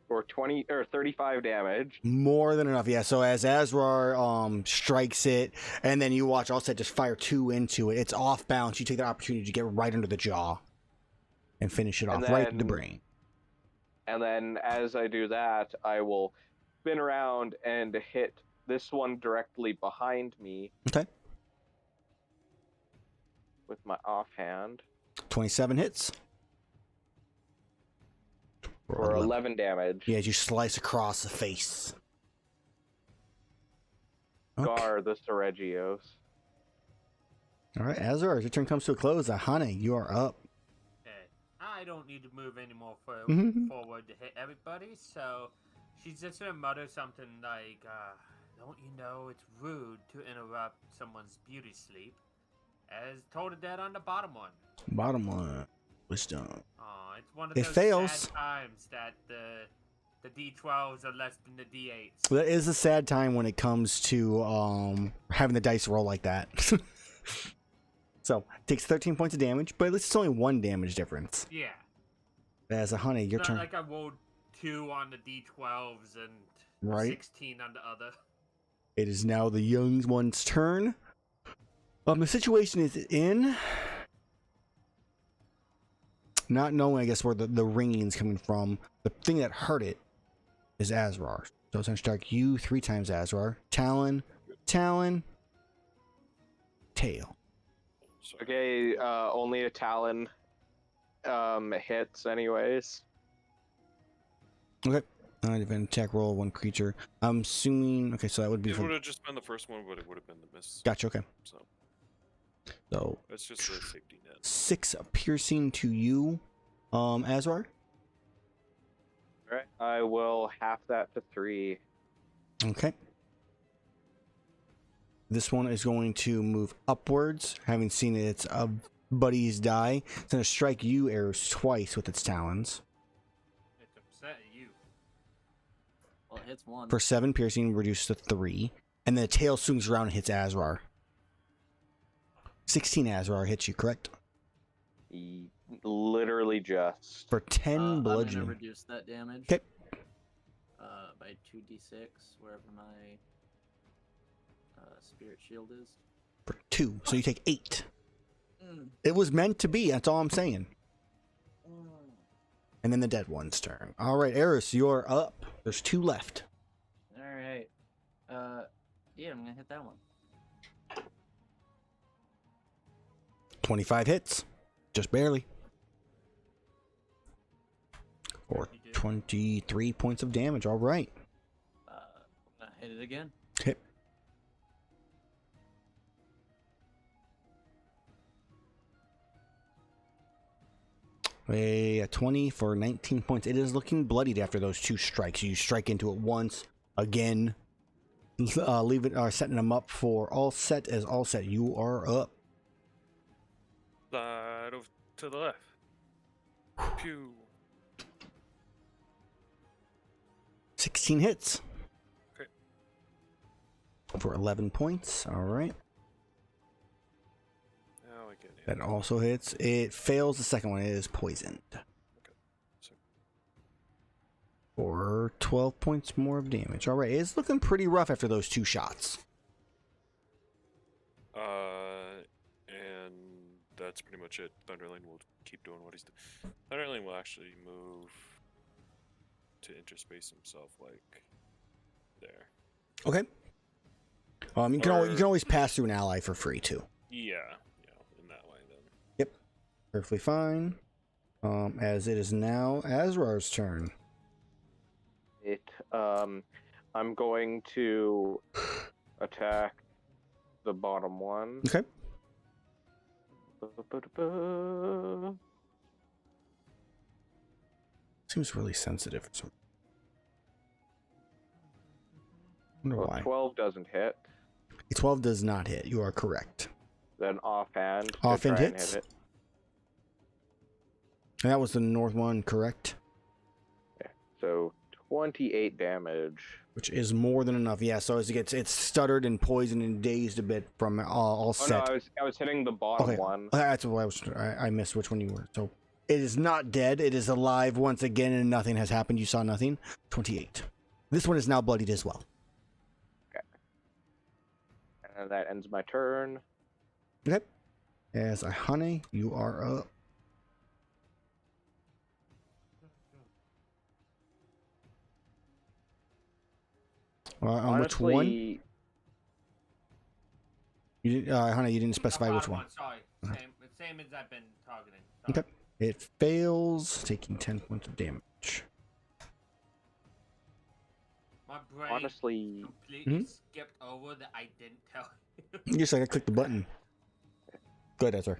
For 20 or 35 damage. More than enough, yeah. So as Azrar strikes it, and then you watch All Set just fire 2 into it. It's off balance. You take the opportunity to get right under the jaw and finish it off right in the brain. And then as I do that, I will spin around and hit this one directly behind me. Okay. With my offhand. 27 hits. For 11 damage. Yeah, as you slice across the face. Gar the Seregios. All right, Azrar, as your turn comes to a close, Iihane, you are up. I don't need to move any more Mhm. forward to hit everybody, so she's just gonna mutter something like, don't you know it's rude to interrupt someone's beauty sleep? As told to dead on the bottom one. Bottom one. Wisdom. Aw, it's one of It those fails. sad times that the D12s are less than the D8s. That is a sad time when it comes to having the dice roll like that. So, it takes 13 points of damage, but at least it's only 1 damage difference. Yeah. As Iihane, your It's turn. not like I rolled 2 on the D12s and Right. 16 on the other. It is now the young one's turn. The situation is in. Not knowing, I guess, where the ringing's coming from. The thing that hurt it is Azrar. So it's going to strike you 3 times, Azrar. Talon, Talon, Tail. Sorry. Okay, only a Talon hits anyways. Okay. Defend attack roll 1 creature. I'm assuming. Okay, so that would be It for. would have just been the first one, but it would have been the miss. Gotcha. Okay. So So that's just a safety net. 6 piercing to you, Azrar. Alright, I will half that to 3. Okay. This one is going to move upwards, having seen its buddies die. It's going to strike you, Erus, twice with its talons. It's upset at you. Well, it hits one. For 7 piercing, reduced to 3. And then the tail swings around and hits Azrar. 16 Azrar hits you, correct? Literally just. For 10 I'm gonna bludgeoning. reduce that damage. 'Kay. By 2d6, wherever my spirit shield is. For 2. So you take 8. It was meant to be, that's all I'm saying. And then the dead one's turn. All right, Erus, you're up. There's 2 left. All right. Yeah, I'm gonna hit that one. 25 hits. Just barely. Or You do. 23 points of damage. All right. I'm gonna hit it again. Hit. A 20 for 19 points. It is looking bloodied after those 2 strikes. You strike into it once, again, leave it, setting them up for all set. As all set, you are up. Slide over to the left. Pew. 16 hits. Okay. For 11 points. All right. Now I get it. That also hits. It fails the second one. It is poisoned. So, For 12 points more of damage. All right. It's looking pretty rough after those 2 shots. and that's pretty much it. Thunderlane will keep doing what he's doing. Thunderlane will actually move to interspace himself, like there. Okay. You can always pass through an ally for free too. Yeah, in that way then. Perfectly fine. As it is now Azrar's turn. I'm going to attack the bottom one. Okay. Seems really sensitive. Wonder Well, why. 12 doesn't hit. A 12 does not hit. You are correct. Then offhand. to Offhand try and hits? hit it. And that was the north one, correct? So 28 damage. Which is more than enough. Yeah, so as it gets, it's stuttered and poisoned and dazed a bit from all Oh set. no, I was hitting the bottom Okay. one. That's what I missed which one you were. So it is not dead. It is alive once again, and nothing has happened. You saw nothing. 28. This one is now bloodied as well. And that ends my turn. Okay. As Iihane, you are up. On which one? Honestly, You didn't, Iihane, you didn't specify which Bottom one. Sorry. Okay. Same as I've been targeting. Sorry. Okay. It fails, taking 10 points of damage. My brain honestly, completely skipped over that I didn't tell you. Just like I clicked the button. Go ahead, Ezra.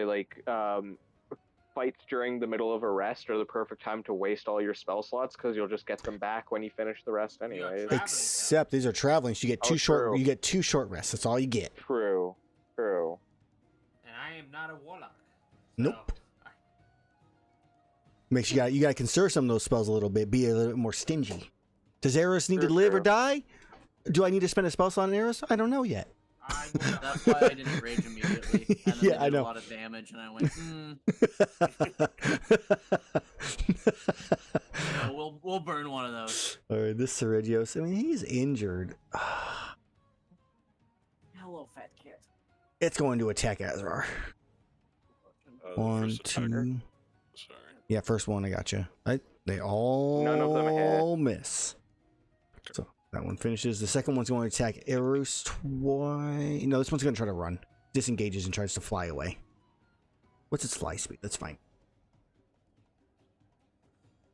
like, fights during the middle of a rest are the perfect time to waste all your spell slots because you'll just get them back when you finish the rest anyways. Traveling Except these are traveling, so you get two Oh, short. true. You get 2 short rests. That's all you get. True. And I am not a warlock. Nope. So, Makes you gotta conserve some of those spells a little bit. Be a little bit more stingy. Does Erus need to True, live or true. die? Do I need to spend a spell slot on Erus? I don't know yet. I will not. That's why I didn't rage immediately. And then Yeah, they I did know. a lot of damage, and I went, we'll burn one of those. All right, this Seregios. I mean, he's injured. Hello, fat kid. It's going to attack Azrar. The 1, first 2. attacker. Sorry. Yeah, first one. I got you. They all None of them hit. miss. So that one finishes. The second one's going to attack Erus twice. No, this one's going to try to run. Disengages and tries to fly away. What's its fly speed? That's fine.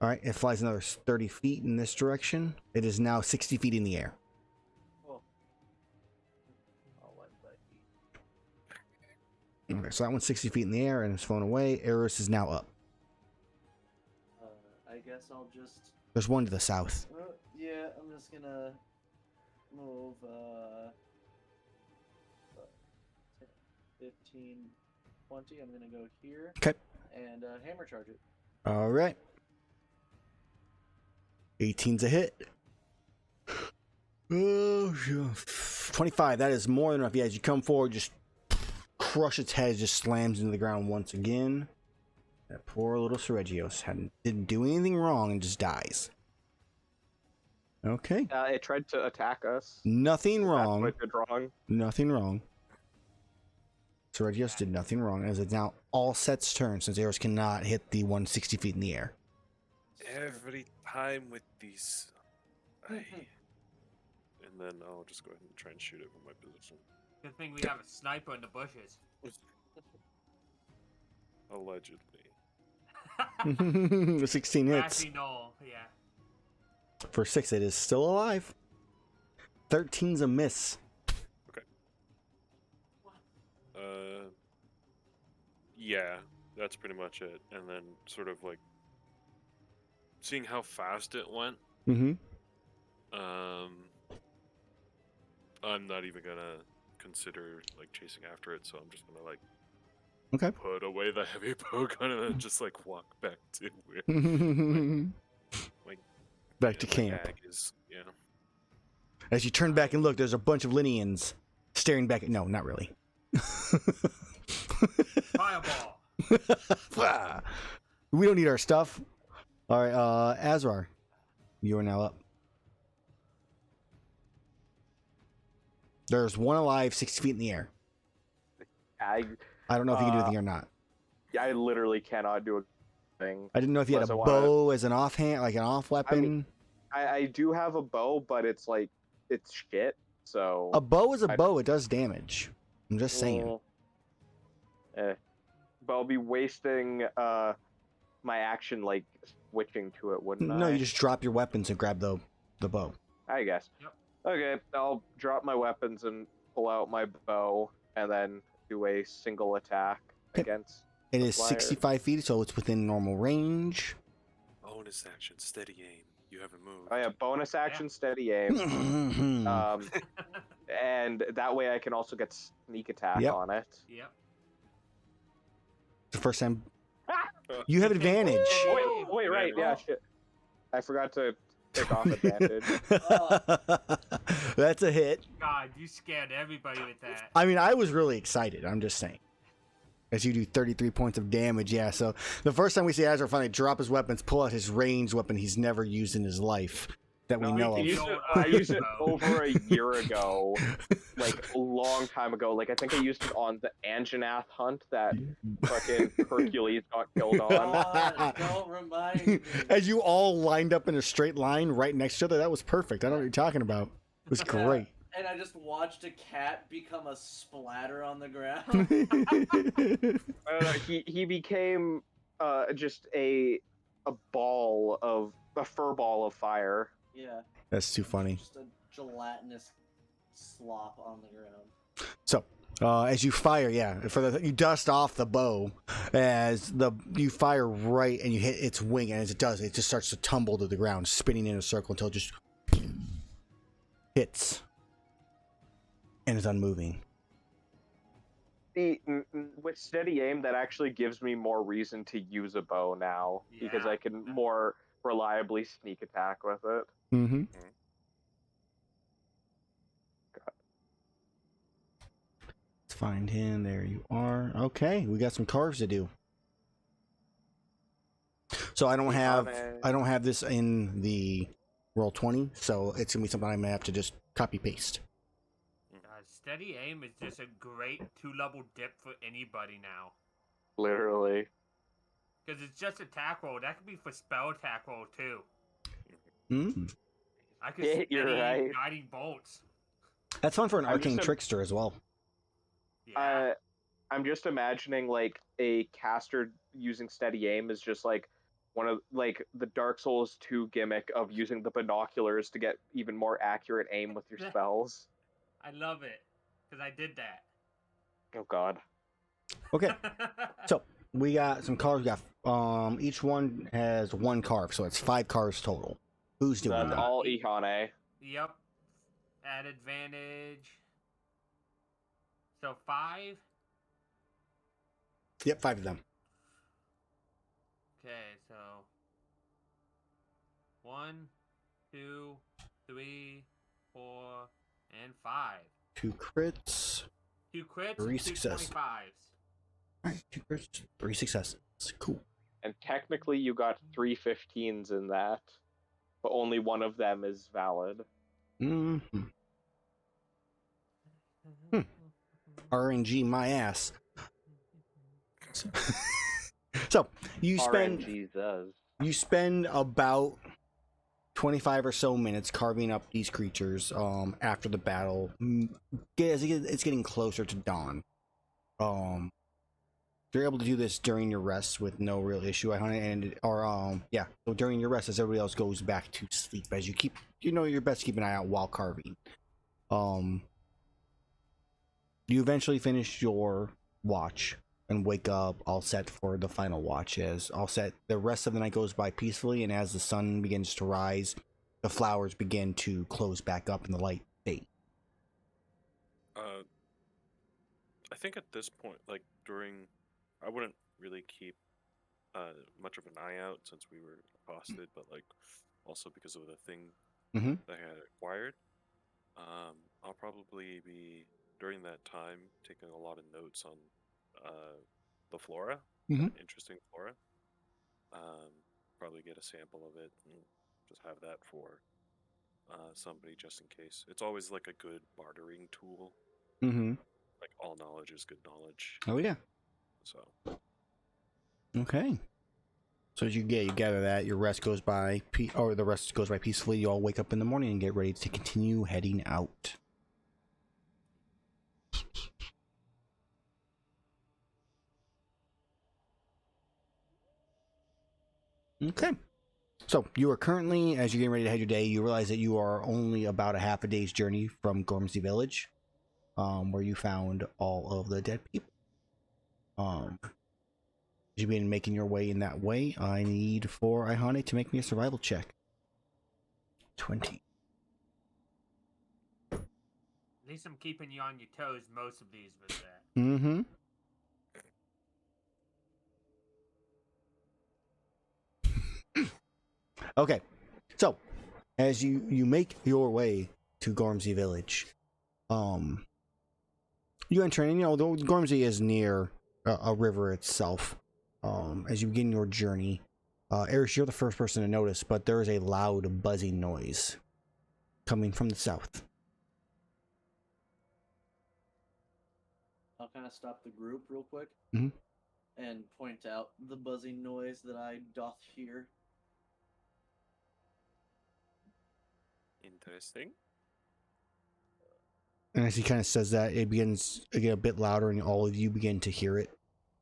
All right, it flies another 30 feet in this direction. It is now 60 feet in the air. Okay, so that one's 60 feet in the air and it's flown away. Erus is now up. I guess I'll just. There's one to the south. Yeah, I'm just gonna move 15, 20. I'm gonna go here. Okay. And hammer charge it. All right. 18's a hit. Oh, yeah. 25. That is more than enough. Yeah, as you come forward, just crush its head, just slams into the ground once again. That poor little Seregios didn't do anything wrong and just dies. Okay. It tried to attack us. Nothing That's wrong. what I did wrong. Nothing wrong. Seregios did nothing wrong, as it's now all set's turn since Erus cannot hit the 160 feet in the air. Every time with these, and then I'll just go ahead and try and shoot it from my position. Good thing we have a sniper in the bushes. Allegedly. 16 hits. Actually, no. Yeah. For 6, it is still alive. 13's a miss. Yeah, that's pretty much it. And then sort of like seeing how fast it went. Mm-hmm. I'm not even gonna consider like chasing after it, so I'm just gonna like Okay. put away the heavy bowgun and then just like walk back to where Back to my camp. bag is. Yeah. As you turn back and look, there's a bunch of Lineans staring back at... No, not really. Fireball. We don't need our stuff. All right, Azrar, you are now up. There's one alive, 60 feet in the air. I don't know if you can do anything or not. I literally cannot do a thing. I didn't know if you had a Unless I wanna- bow as an offhand, like an off weapon. I do have a bow, but it's like it's shit. So A bow is a bow. It does damage. I'm just saying. But I'll be wasting my action like switching to it, wouldn't I? No, you just drop your weapons and grab the bow. I guess. Yep. Okay, I'll drop my weapons and pull out my bow, and then do a single attack Okay. against It is Flyer. 65 feet, so it's within normal range. Bonus action, steady aim. You haven't moved. Oh yeah, bonus action, steady aim. And that way I can also get sneak attack Yep. on it. Yep. The first time you have advantage. Wait, right, yeah, shit. I forgot to take off advantage. That's a hit. God, you scared everybody with that. I mean, I was really excited. I'm just saying. As you do 33 points of damage, yeah. So the first time we see Azrar finally drop his weapons, pull out his ranged weapon he's never used in his life that we know I of. used it over a year ago, like a long time ago. Like I think I used it on the Anjanath hunt that fucking Hercules got killed on. God, don't remind me. As you all lined up in a straight line right next to each other, that was perfect. I know what you're talking about. It was Yeah, great. And I just watched a cat become a splatter on the ground. He became just a fur ball of fire. Yeah. That's too funny. Just a gelatinous slop on the ground. So, as you fire, you dust off the bow as you fire right and you hit its wing, and as it does, it just starts to tumble to the ground, spinning in a circle until it just hits and is unmoving. With steady aim, that actually gives me more reason to use a bow now because Yeah. I can more reliably sneak attack with it. Mm-hmm. Let's find him. There you are. Okay, we got some carves to do. So I don't have this in the roll 20, so it's gonna be something I'm gonna have to just copy paste. Steady aim is just a great 2-level dip for anybody now. Literally. Because it's just attack roll. That could be for spell attack roll too. Mm. I could Yeah, steady you're aim right. guiding bolts. That's fun for an I'm arcane just trickster as well. Yeah. I'm just imagining like a caster using steady aim is just like one of like the Dark Souls 2 gimmick of using the binoculars to get even more accurate aim with your spells. I love it. Because I did that. Oh god. Okay, so we got some carves. We got each one has 1 carve, so it's 5 carves total. Who's doing That's that? all Iihane. Yep. Add advantage. So 5. Yep, 5 of them. Okay, so 1, 2, 3, 4, and 5. 2 crits. 2 crits, 3 and 2 successes. 25s. Alright, 2 crits, 3 successes. Cool. And technically you got 3 15s in that, but only one of them is valid. Mm-hmm. RNG my ass. So you spend about 25 or so minutes carving up these creatures after the battle. It's getting closer to dawn. You're able to do this during your rest with no real issue, so during your rest as everybody else goes back to sleep, as you keep your best to keep an eye out while carving. You eventually finish your watch and wake up all set for the final watch. As all set, the rest of the night goes by peacefully, and as the sun begins to rise, the flowers begin to close back up and the light fade. I think at this point, like I wouldn't really keep much of an eye out since we were accosted, but like also because of the thing that I had acquired. I'll probably be during that time taking a lot of notes on the flora, interesting flora. Probably get a sample of it and just have that for somebody just in case. It's always like a good bartering tool. Like all knowledge is good knowledge. Oh yeah. So. Okay. So as you gather that, your rest goes by, the rest goes by peacefully. You all wake up in the morning and get ready to continue heading out. Okay. So you are currently, as you're getting ready to head your day, you realize that you are only about a half a day's journey from Gormsy Village, where you found all of the dead people. As you begin making your way in that way, I need for Iihane to make me a survival check. 20. At least I'm keeping you on your toes most of these with that. Mm-hmm. Okay, so as you make your way to Gormsy Village, you enter in. Gormsy is near a river itself. As you begin your journey, Erus, you're the first person to notice, but there is a loud buzzing noise coming from the south. I'll kind of stop the group real quick Mhm. and point out the buzzing noise that I doth hear. Interesting. And as he kind of says that, it begins to get a bit louder, and all of you begin to hear it.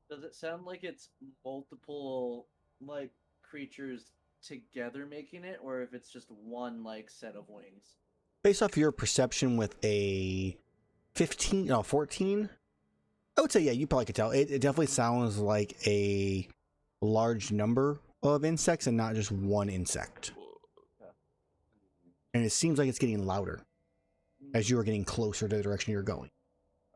Does it sound like it's multiple like creatures together making it, or if it's just one like set of wings? Based off your perception with a 14, I would say, yeah, you probably could tell. It definitely sounds like a large number of insects and not just one insect. And it seems like it's getting louder as you are getting closer to the direction you're going.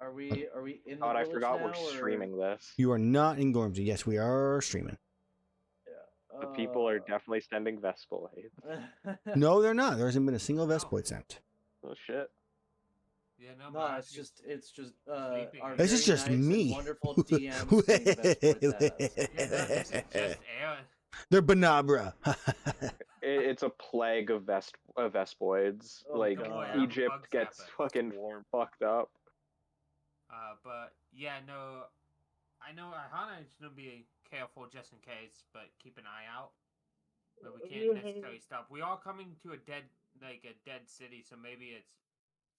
Are we in the God, I village forgot now, we're streaming this. You are not in Gormsy. Yes, we are streaming. The people are definitely sending Vespoids. No, they're not. There hasn't been a single Vespoid sent. Oh shit. Yeah, no, No, it's just sleeping. our This is very just nice and me. wonderful DMs saying Vespoids at us. Yeah, no, this is just Aaron. They're Banabra. It's a plague of Vespoids. Oh, Like, God. Egypt Bugs gets happen. fucking Warm. fucked up. But yeah, no, I know Iihane is gonna be careful just in case, but keep an eye out. But we can't necessarily stop. We are coming to a dead city, so maybe it's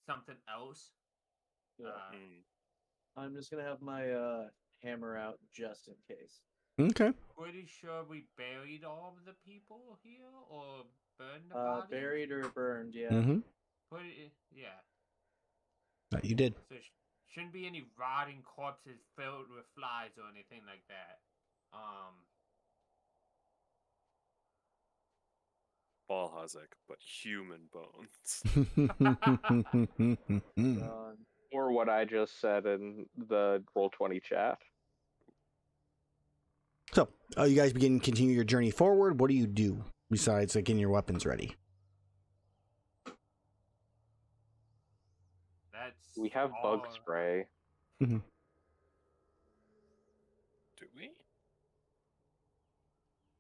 something else. Yeah. Mm. I'm just gonna have my hammer out just in case. Okay. Pretty sure we buried all of the people here, or burned the bodies. Buried or burned, yeah. Mm-hmm. Yeah. That you did. So shouldn't be any rotting corpses filled with flies or anything like that. Balhazek, but human bones. Or what I just said in the Roll20 chat. So, you guys continue your journey forward. What do you do besides getting your weapons ready? That's We have bug all- spray. Do we?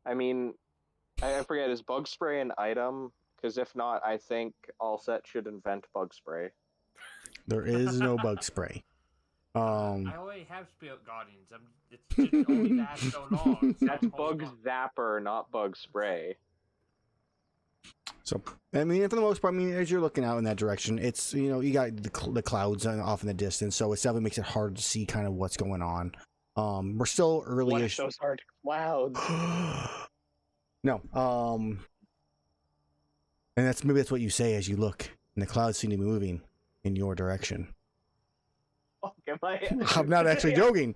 I mean, I forget, is bug spray an item? Because if not, I think all set should invent bug spray. There is no bug spray. I already have Spirit Guardians. It's just only lasts so long. So That's hold bug on. zapper, not bug spray. So, I mean, for the most part, I mean, as you're looking out in that direction, it's, you got the clouds off in the distance, so it definitely makes it hard to see kind of what's going on. We're still What early-ish. if those aren't clouds? No, and maybe that's what you say as you look, and the clouds seem to be moving in your direction. Fuck, am I? I'm not actually joking.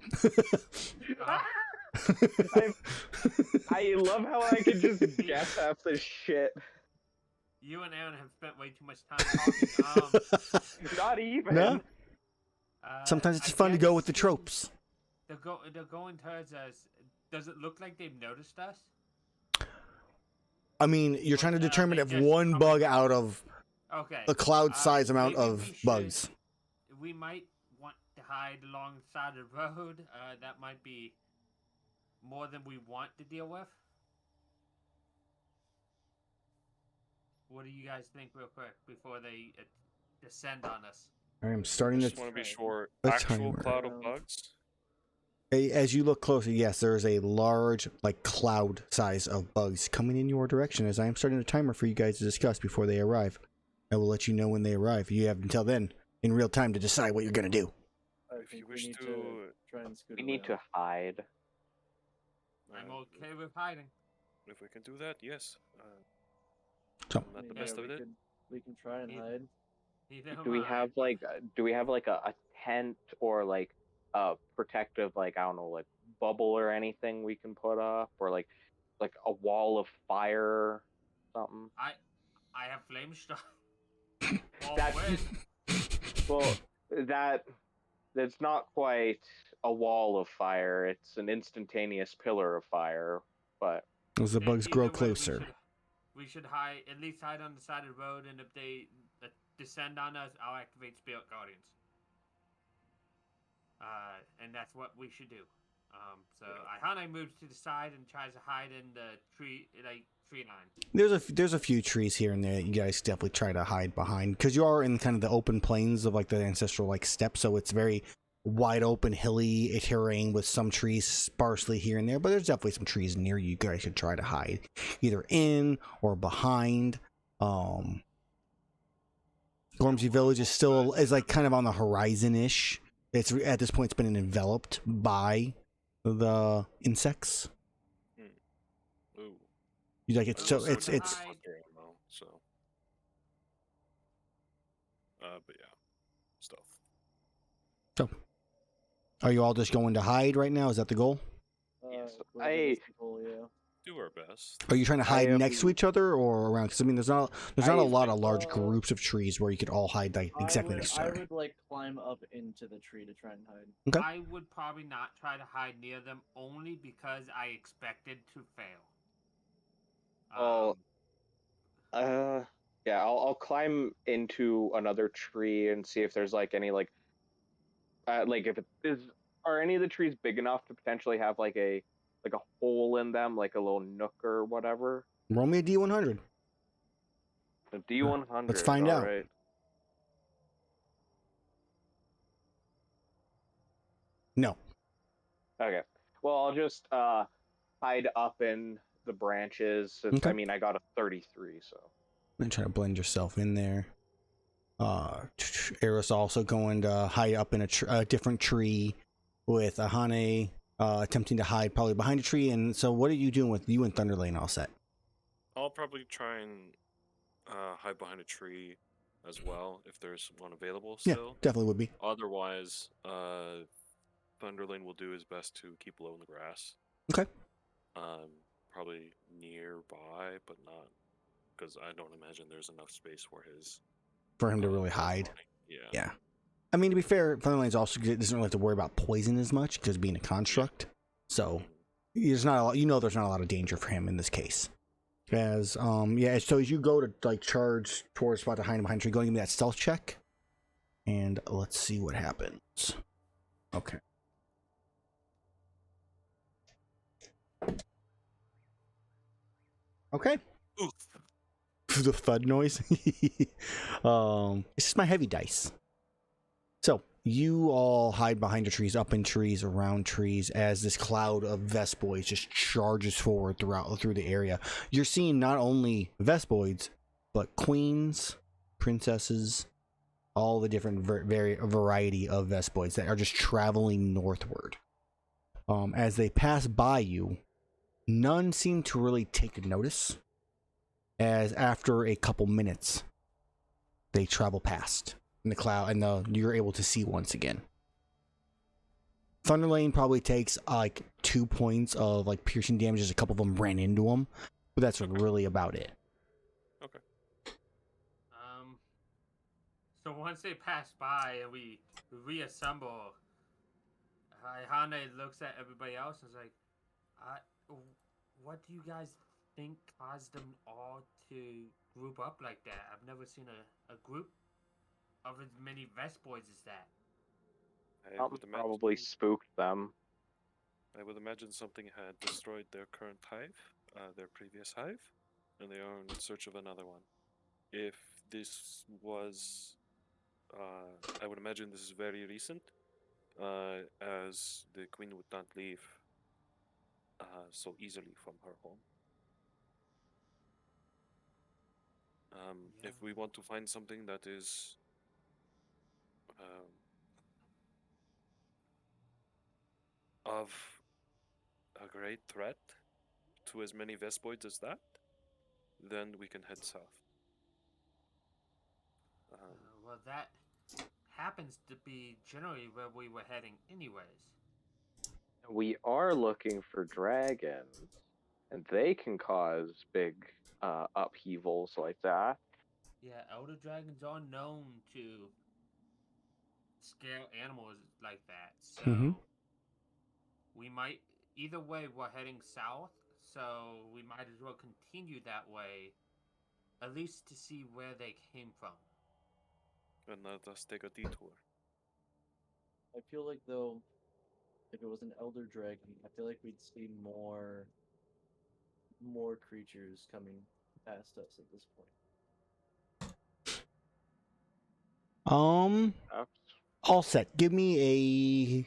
I love how I can just guess half this shit. You and Aaron have spent way too much time talking. Not even. No? Sometimes it's I fun to go guess with the tropes. They're going towards us. Does it look like they've noticed us? I mean, you're trying to determine they if just one come bug across. out of Okay. a cloud-sized amount maybe of we should- bugs. We might want to hide alongside the road. That might be more than we want to deal with. What do you guys think, real quick, before they descend on us? I am starting Just to. want to be sure. a Actual timer. cloud of bugs. As you look closer, yes, there is a large, cloud size of bugs coming in your direction. As I am starting a timer for you guys to discuss before they arrive, I will let you know when they arrive. You have until then, in real time, to decide what you're gonna do. I If think you we wish need to- try and scoot We need away. to hide. I'm Uh, okay with hiding. If we can do that, yes. So- I'm not the Yeah, best of it. we can try and Yeah. hide. Neither Do we am I. have like a tent or like a protective, like, I don't know, like bubble or anything we can put up, or like a wall of fire, or something? I have flame strike. Or That- when Well, that's not quite a wall of fire. It's an instantaneous pillar of fire. But As the bugs grow either way, closer. we should hide, at least hide on the side of the road, and if they descend on us, I'll activate Spirit Guardians. And that's what we should do. So Iihane moves to the side and tries to hide in the tree line. There's a few trees here and there that you guys definitely try to hide behind, because you are in kind of the open plains of like the ancestral like steppe, so it's very wide open, hilly terrain with some trees sparsely here and there, but there's definitely some trees near you. You guys should try to hide either in or behind. Gormsy Village is like kind of on the horizon-ish. It's at this point it's been enveloped by the insects. Ooh. You like it's I so also it's don't it's have hunter ammo, so. But yeah, stealth. so. Are you all just going to hide right now? Is that the goal? Yes, we're gonna people, yeah. Do our best. Are you trying to hide next to each other or around? Because I mean, there's not a lot of large uh, groups of trees where you could all hide like exactly next to I each other. would like climb up into the tree to try and hide. Okay. I would probably not try to hide near them, only because I expected to fail. Yeah, I'll climb into another tree and see if there's like any like if it is, are any of the trees big enough to potentially have like a hole in them, like a little nook or whatever. Roll me a D100. The D100. Let's find out. Right. No. Okay. Well, I'll just hide up in the branches. Okay. I mean, I got a 33, so. I'm trying to blend yourself in there. Erus also going to hide up in a different tree with Iihane attempting to hide probably behind a tree. And so what are you doing with you and Thunderlane all set? I'll probably try and hide behind a tree as well if there's one available Yeah, still. definitely would be. Otherwise, Thunderlane will do his best to keep low in the grass. Okay. Probably nearby, but not, because I don't imagine there's enough space for him to really hide. Yeah. Yeah. I mean, to be fair, Thunderlane's also doesn't really have to worry about poison as much because being a construct. So there's not a lot, there's not a lot of danger for him in this case. As so as you go to like charge towards spot to hide behind a tree, go and give me that stealth check. And let's see what happens. Okay. Okay. Oof. The thud noise. It's just my heavy dice. So you all hide behind the trees, up in trees, around trees, as this cloud of Vespoids just charges forward through the area. You're seeing not only Vespoids, but queens, princesses, all the different variety of Vespoids that are just traveling northward. As they pass by you, none seem to really take notice. As after a couple minutes, they travel past in the cloud, and you're able to see once again. Thunderlane probably takes like 2 points of like piercing damage as a couple of them ran into him, but that's really about it. Okay. So once they pass by and we reassemble, Iihane looks at everybody else and is like, what do you guys think caused them all to group up like that? I've never seen a group of as many Vespoids as that. I would imagine, Probably spooked them. I would imagine something had destroyed their current hive, their previous hive, and they are in search of another one. If this was, I would imagine this is very recent, as the queen would not leave so easily from her home. If we want to find something that is of a great threat to as many Vespoids as that, then we can head south. Well, that happens to be generally where we were heading anyways. We are looking for dragons, and they can cause big upheavals like that. Yeah, elder dragons are known to scale animals like that. So Mhm. we might either way we're heading south, so we might as well continue that way, at least to see where they came from. And let us take a detour. I feel like though, if it was an elder dragon, I feel like we'd see more creatures coming past us at this point. Perhaps. All set. Give me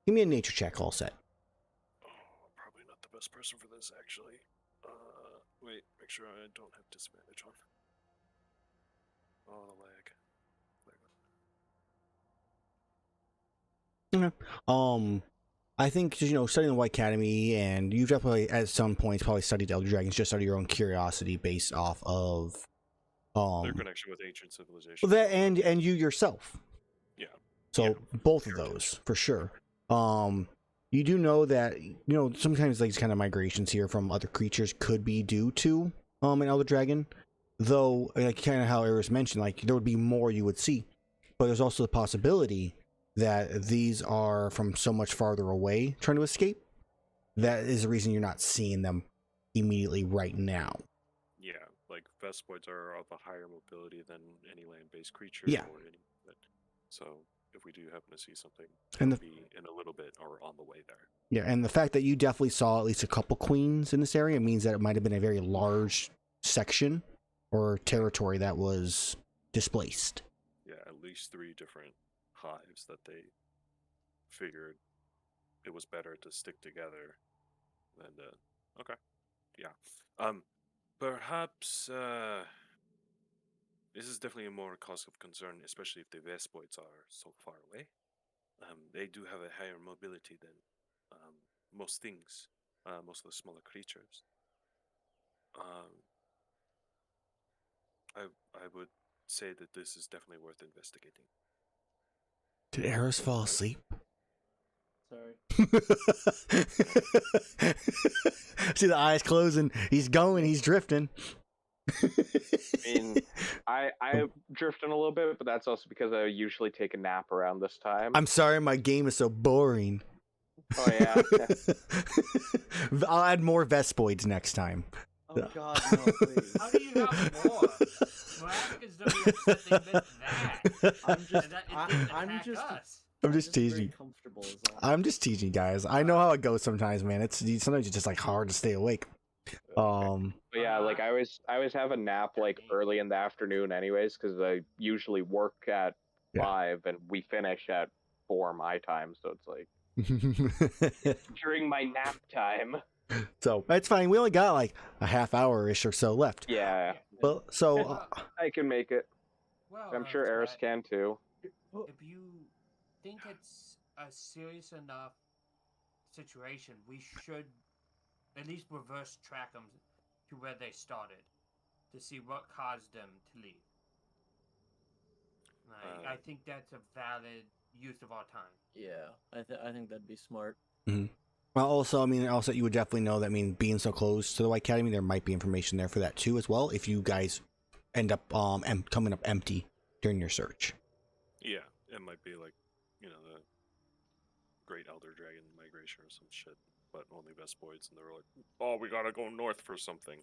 a nature check. All set. Oh, probably not the best person for this, actually. Wait, make sure I don't have disadvantage on. Oh, the lag. I think studying the White Academy, and you've definitely at some points probably studied Elder Dragons just out of your own curiosity, based off of Their connection with ancient civilization. that, and you yourself. Yeah. So Yeah. both of those for sure. You do know that sometimes these kind of migrations here from other creatures could be due to an Elder Dragon, though like kind of how Erus mentioned, like there would be more you would see, but there's also the possibility that these are from so much farther away trying to escape. That is the reason you're not seeing them immediately right now. Yeah, like Vespoids are of a higher mobility than any land-based creature. Yeah. Or any, so if we do happen to see something, And it'll be in a little bit or on the way there. Yeah, and the fact that you definitely saw at least a couple queens in this area means that it might have been a very large section or territory that was displaced. Yeah, at least 3 different hives that they figured it was better to stick together than to. Okay. Yeah. Perhaps this is definitely a more cause of concern, especially if the Vespoids are so far away. They do have a higher mobility than most things, most of the smaller creatures. I would say that this is definitely worth investigating. Did Erus fall asleep? Sorry. See the eyes closing. He's going. He's drifting. I mean, I'm drifting a little bit, but that's also because I usually take a nap around this time. I'm sorry, my game is so boring. Oh yeah. I'll add more Vespoids next time. Oh God, no, please. How do you have more? Black is gonna be upset with that. I'm just very teasing. comfortable as all. I'm just teasing, guys. I know how it goes sometimes, man. Sometimes it's just like hard to stay awake. But yeah, like I always have a nap like early in the afternoon, anyways, because I usually work at 5 and we finish at 4 my time, so it's like during my nap time. So that's fine. We only got like a half hour-ish or so left. Yeah, Well, so I can make it. Well, I'm sure Erus can too. If you think it's a serious enough situation, we should at least reverse track them to where they started to see what caused them to leave. I think that's a valid use of our time. Yeah, I think that'd be smart. Mm-hmm. Well, also, you would definitely know that. Being so close to the White Academy, there might be information there for that too, as well. If you guys end up coming up empty during your search. Yeah, it might be like the Great Elder Dragon migration or some shit, but only Vespoids, and they're like, oh, we gotta go north for something.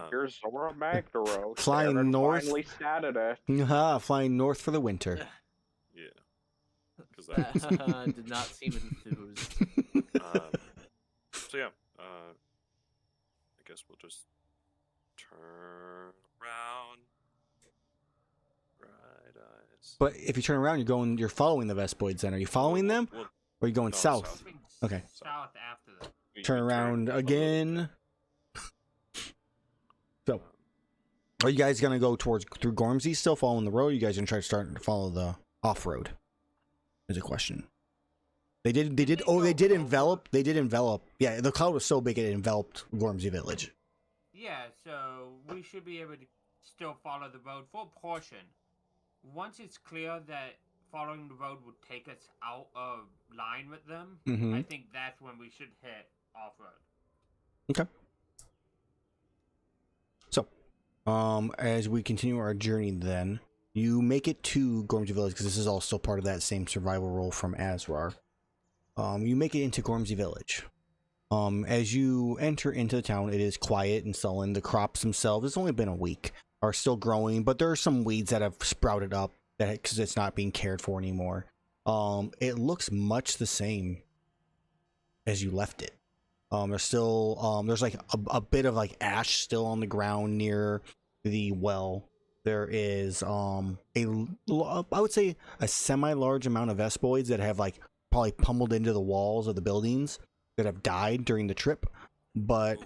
Here's Zora Magdaros. Flying north. Finally Saturday. Flying north for the winter. Yeah. Because That did not seem enthused. So yeah, I guess we'll just turn around. Right eyes. But if you turn around, you're following the Vespoids. Then are you following them, or are you going south? Okay. South after them. Turn around again. So, are you guys gonna go through Gormsy, still following the road? Or you guys gonna try to start to follow the off road? Is a question. They did envelop. Yeah, the cloud was so big it enveloped Gormsy Village. Yeah, so we should be able to still follow the road for a portion. Once it's clear that following the road would take us out of line with them, Mm-hmm. I think that's when we should hit off-road. Okay. So, as we continue our journey, then you make it to Gormsy Village because this is all still part of that same survival role from Azrar. You make it into Gormsy Village. As you enter into the town, it is quiet and sullen. The crops themselves, it's only been a week, are still growing, but there are some weeds that have sprouted up that because it's not being cared for anymore. It looks much the same as you left it. There's still there's like a bit of like ash still on the ground near the well. There is I would say a semi-large amount of vespoids that have like probably pummeled into the walls of the buildings that have died during the trip, but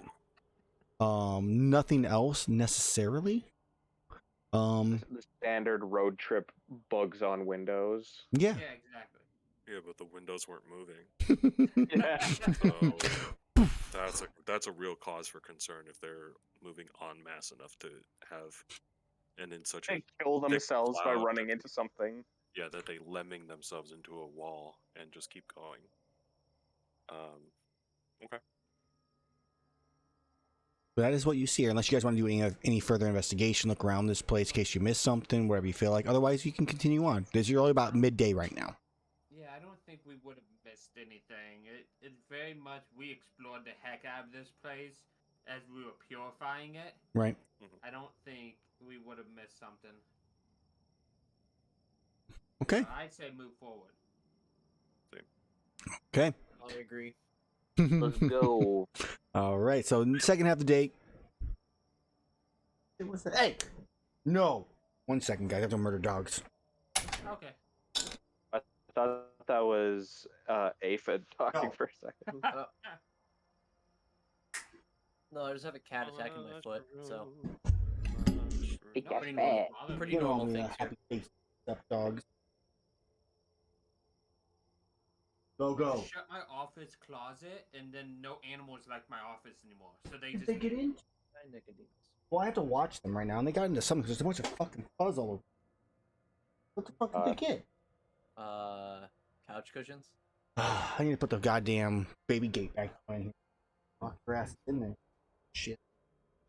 nothing else necessarily. The standard road trip bugs on windows. Yeah. Yeah, exactly. Yeah, but the windows weren't moving. Yeah. So that's a real cause for concern if they're moving en masse enough to have, and in such a They kill themselves by cloud running into something. yeah that they lemming themselves into a wall and just keep going. Okay. That is what you see here, unless you guys want to do any further investigation, look around this place in case you missed something, whatever you feel like. Otherwise, you can continue on. You're only about midday right now. Yeah, I don't think we would have missed anything. It's very much we explored the heck out of this place as we were purifying it. Right. I don't think we would have missed something. Okay. So I'd say move forward. Okay. I agree. Let's go. All right. So second half of the day. Hey, no. 1 second, guys. I have to murder dogs. Okay. I thought that was Aphid talking No. for a second. No, I just have a cat attacking my foot, so It No, got pretty fat. pretty normal things here. Happy face stuff dogs. Go. Shut my office closet, and then no animals like my office anymore. So they Did just they get in? Hi, Nicodemus. Well, I have to watch them right now, and they got into something. There's a bunch of fucking fuzz all over. What the fuck did they get? Couch cushions. I need to put the goddamn baby gate back in here. Fuck, grass in there. Shit.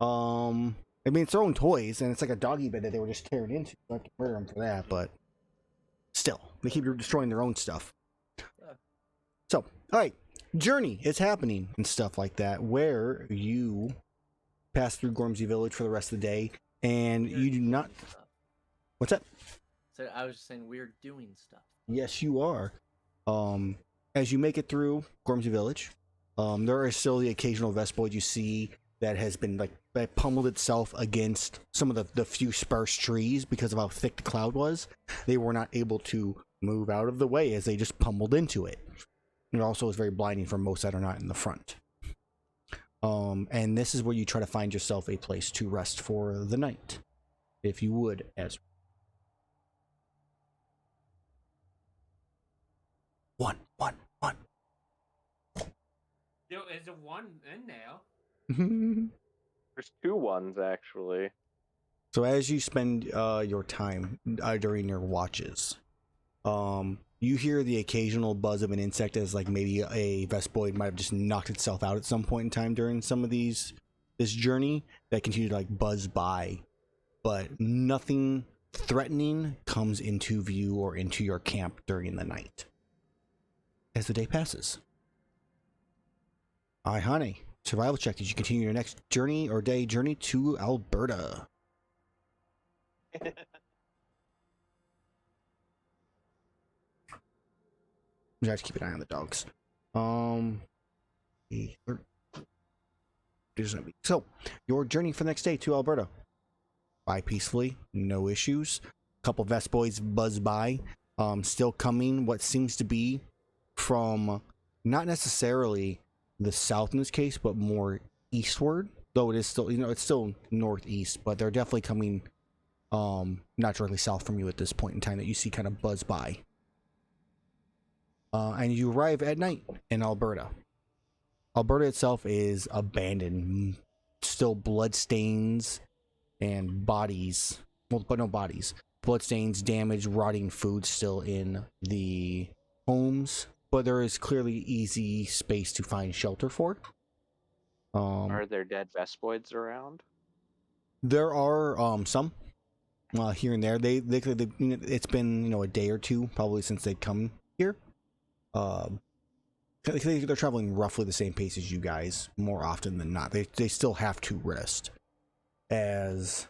I mean, it's their own toys, and it's like a doggy bed that they were just tearing into. So I have to murder them for that, but still, they keep destroying their own stuff. So, all right, journey is happening and stuff like that, where you pass through Gormsy Village for the rest of the day, and you do not. Stuff. What's that? So I was just saying we're doing stuff. Yes, you are. As you make it through Gormsy Village, there are still the occasional vespoid you see that has been that pummeled itself against some of the few sparse trees because of how thick the cloud was. They were not able to move out of the way as they just pummeled into it. It also is very blinding for most that are not in the front. And this is where you try to find yourself a place to rest for the night, if you would, Ezra. One. there is a one in there. There's 2 ones actually. So as you spend your time during your watches, you hear the occasional buzz of an insect as like maybe a vespoid might have just knocked itself out at some point in time during some of this journey that continue to like buzz by, but nothing threatening comes into view or into your camp during the night as the day passes. Iihane, survival check. Did you continue your next journey or day journey to Alberta? You have to keep an eye on the dogs. So, your journey for the next day to Alberta. Bye peacefully, no issues. Couple vespoids buzz by. Still coming, what seems to be from not necessarily the south in this case, but more eastward. Though it is still, it's still northeast, but they're definitely coming not directly south from you at this point in time that you see kind of buzz by. And you arrive at night in Alberta. Alberta itself is abandoned. Still blood stains and bodies. Well, but no bodies. bloodstains, damage, rotting food still in the homes, but there is clearly easy space to find shelter for. Are there dead Vespoids around? There are some here and there. They it's been a day or two probably since they've come here. They're traveling roughly the same pace as you guys more often than not. They still have to rest, as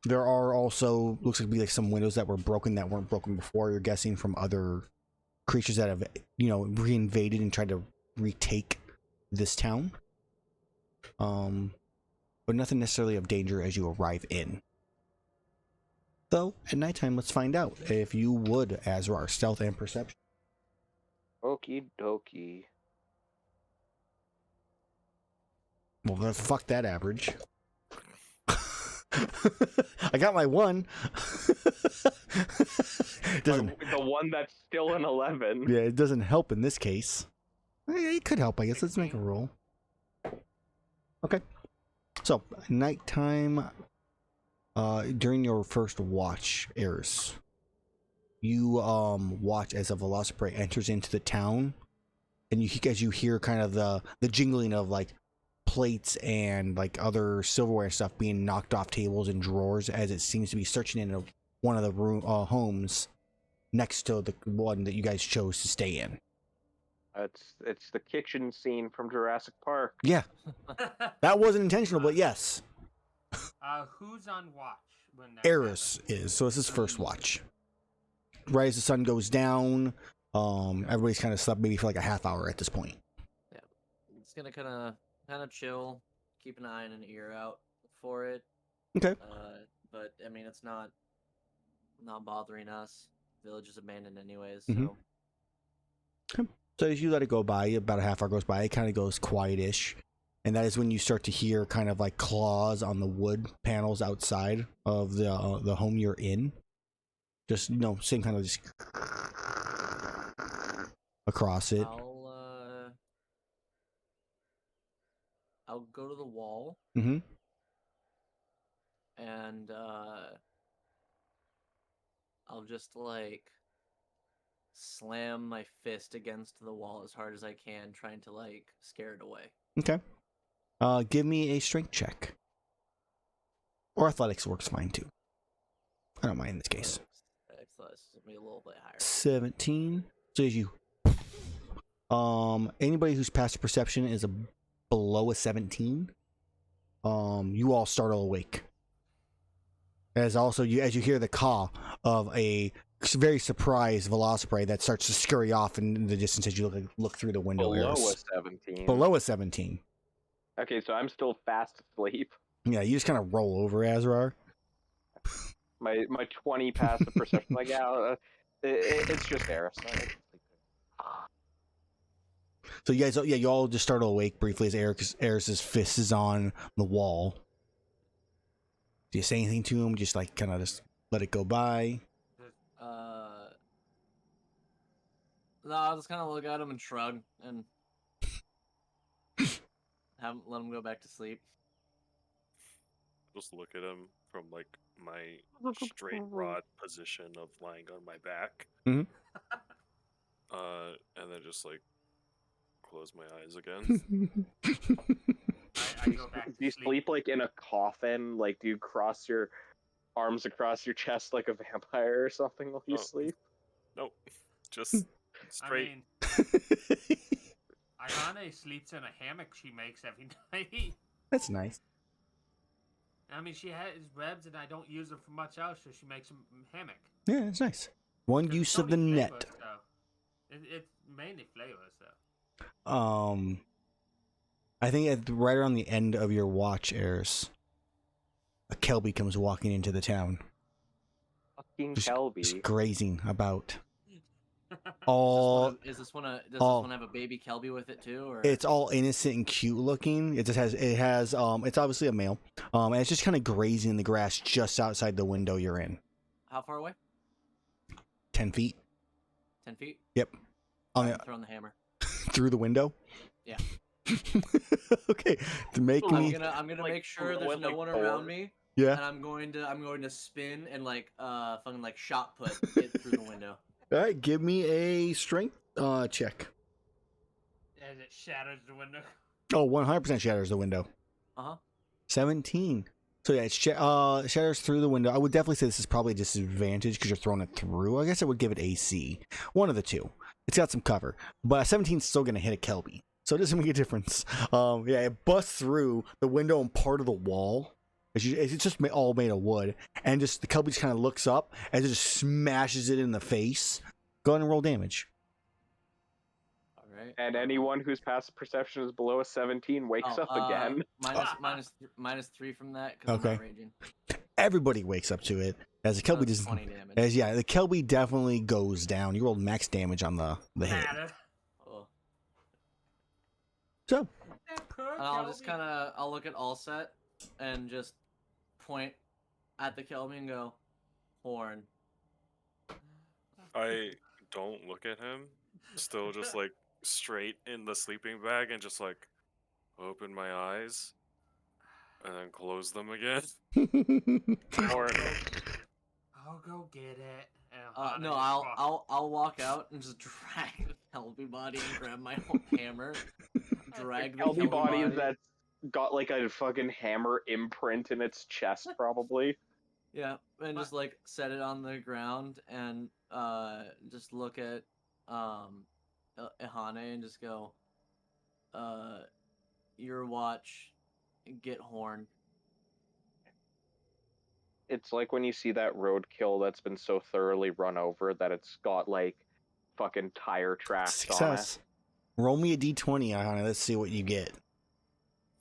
there are also looks like some windows that were broken that weren't broken before. You're guessing from other creatures that have reinvaded and tried to retake this town. But nothing necessarily of danger as you arrive in. So at nighttime, let's find out if you would, Azrar, stealth and perception. Okie dokie. Well, then fuck that average. I got my 1. The one that's still an 11. Yeah, it doesn't help in this case. It could help, I guess. Let's make a roll. Okay. So, nighttime, during your first watch, Erus, you watch as a Velociprey enters into the town, and as you hear kind of the jingling of plates and other silverware stuff being knocked off tables and drawers, as it seems to be searching in one of the homes next to the one that you guys chose to stay in. It's the kitchen scene from Jurassic Park. Yeah, that wasn't intentional, but yes. Who's on watch when that Erus is, so it's his first watch. Right as the sun goes down, everybody's kind of slept maybe for a half hour at this point. Yeah, it's gonna kind of chill, keep an eye and an ear out for it. Okay. But I mean, it's not bothering us. Village is abandoned anyways, Mhm. so. Okay. So as you let it go by, about a half hour goes by, it kind of goes quietish. And that is when you start to hear kind of claws on the wood panels outside of the home you're in. Just, same kind of just across it. I'll go to the wall. Mm-hmm. And I'll just slam my fist against the wall as hard as I can, trying to scare it away. Okay. Give me a strength check. Or athletics works fine too. I don't mind in this case. Athletics will be a little bit higher. 17. So as you anybody whose passive perception is below a 17, you all startle awake. As you hear the caw of a very surprised Velociprey that starts to scurry off in the distance as you look through the window. Below Erus. a 17. Below a 17. Okay, so I'm still fast asleep. Yeah, you just kind of roll over, Azrar. My 20 passive perception, it's just Erus. So you guys, you all just startle awake briefly as Erus's fist is on the wall. Do you say anything to him? Just kind of just let it go by? No, I'll just kind of look at him and shrug and let him go back to sleep. Just look at him from my straight rod position of lying on my back. Mhm. And then just close my eyes again. I go back to Do you sleep in a coffin? Do you cross your arms across your chest like a vampire or something while you Oh. sleep? Nope. Just straight. I mean, Iihane sleeps in a hammock she makes every night. That's nice. I mean, she has webs, and I don't use them for much else, so she makes a hammock. Yeah, it's nice. One 'Cause use it's of the only net. flavors, though. It's mainly flavors, though. I think right around the end of your watch, Erus, a Kelby comes walking into the town. Fucking Just Kelby. grazing about. Does this one have a baby Kelby with it too, or? It's all innocent and cute looking. It has it's obviously a male. And it's just kind of grazing in the grass just outside the window you're in. How far away? 10 feet. 10 feet? Yep. I'm throwing the hammer. Through the window? Yeah. Okay. To make I'm me gonna make sure went there's no one around me. Yeah. and I'm going to spin and like fucking like shot put it through the window. All right, give me a strength check. As it shatters the window. Oh, 100% shatters the window. 17. So yeah, it shatters through the window. I would definitely say this is probably a disadvantage because you're throwing it through. I guess I would give it AC. One of the two. It's got some cover, but a 17 is still going to hit a Kelby. So it doesn't make a difference. Yeah, it busts through the window and part of the wall. It's just all made of wood. And just the Kelby just kind of looks up as it just smashes it in the face. Go ahead and roll damage. All right. And anyone whose passive perception is below a 17 wakes up again. Minus 3 from that because Okay. I'm not raging. Everybody wakes up to it. As the Kelby That's does. 20 damage. The Kelby definitely goes down. You rolled max damage on the hit. Matter. Oh. So, That poor And I'll just Kelby. I'll look at all set and just point at the Kelby and go, horn. I don't look at him. Still just like straight in the sleeping bag and just like open my eyes and then close them again. Or I'll go get it. And No, Hana just I'll walk out and just drag the Kelby body and grab my hammer. Drag the Kelby body that's got like a fucking hammer imprint in its chest, probably. Yeah, and just like set it on the ground and just look at Iihane and just go, your watch, get horn. It's like when you see that roadkill that's been so thoroughly run over that it's got like fucking tire tracks on it. success. Roll me a d20, Iihane. Let's see what you get.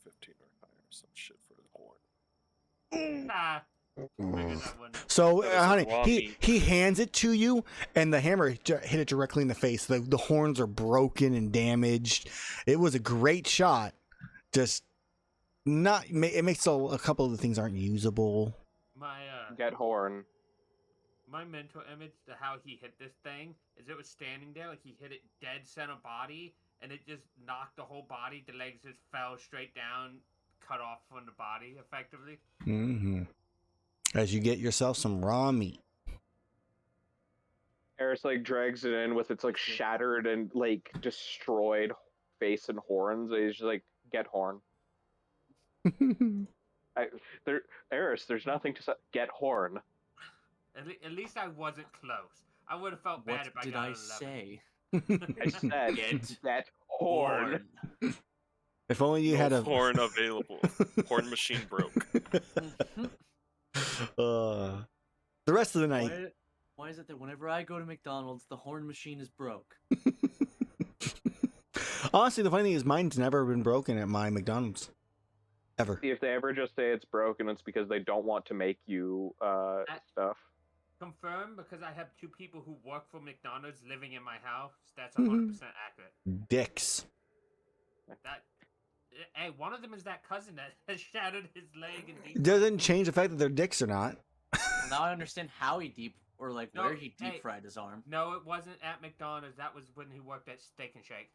15 or higher, some shit for the horn. Nah. Figured that wouldn't. So, That is a honey, raw he meat. hands it to you, and the hammer hit it directly in the face. The horns are broken and damaged. It was a great shot. Just not. It makes a couple of the things aren't usable. Get horn. My mental image to how he hit this thing is it was standing there like he hit it dead center body, and it just knocked the whole body. The legs just fell straight down, cut off from the body effectively. Mm-hmm. As you get yourself some raw meat. Erus like drags it in with its like shattered and like destroyed face and horns. And he's just like, get horn. Erus, there's nothing to say. Get horn. At least I wasn't close. I would have felt bad What if I did got I an 11. say? I said, get horn. If only you No had a horn available. Horn machine broke. the rest of the night. Why is it that whenever I go to McDonald's, the horn machine is broke? Honestly, the funny thing is, mine's never been broken at my McDonald's, ever. See, if they ever just say it's broken, it's because they don't want to make you stuff. Confirm, because I have two people who work for McDonald's living in my house. That's 100% accurate. Dicks. Hey, one of them is that cousin that has shattered his leg and deep. Doesn't change the fact that they're dicks or not. Now I understand how he where he deep hey. fried his arm. No, it wasn't at McDonald's. That was when he worked at Steak and Shake.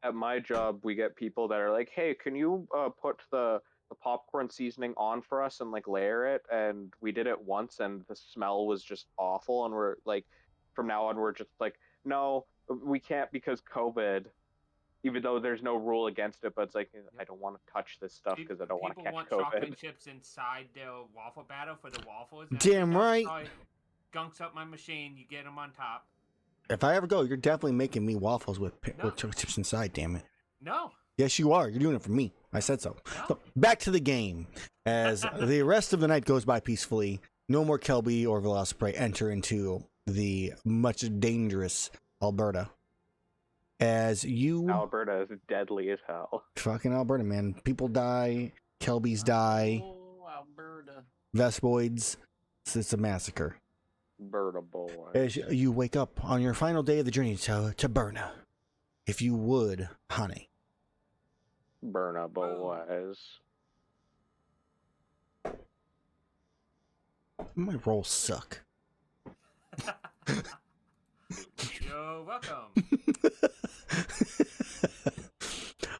At my job, we get people that are like, "Hey, can you put the popcorn seasoning on for us and like layer it?" And we did it once, and the smell was just awful. And we're like, from now on, we're just like, "No, we can't because COVID." Even though there's no rule against it, but it's like, I don't want to touch this stuff because I don't want to catch People want COVID. chocolate chips inside their waffle batter for the waffles. Damn right. Gunks up my machine. You get them on top. If I ever go, you're definitely making me waffles with chocolate chips inside, damn it. No. Yes, you are. You're doing it for me. I said so. No. So, back to the game. As the rest of the night goes by peacefully, no more Kelby or Velociprey enter into the much dangerous Alberta. As you... Alberta is deadly as hell. Fucking Alberta, man. People die. Kelbys die. Oh, Alberta. Vespoids. It's a massacre. Berta boy. As you wake up on your final day of the journey to Berna. If you would, honey. Berna boys. My rolls suck. You're welcome.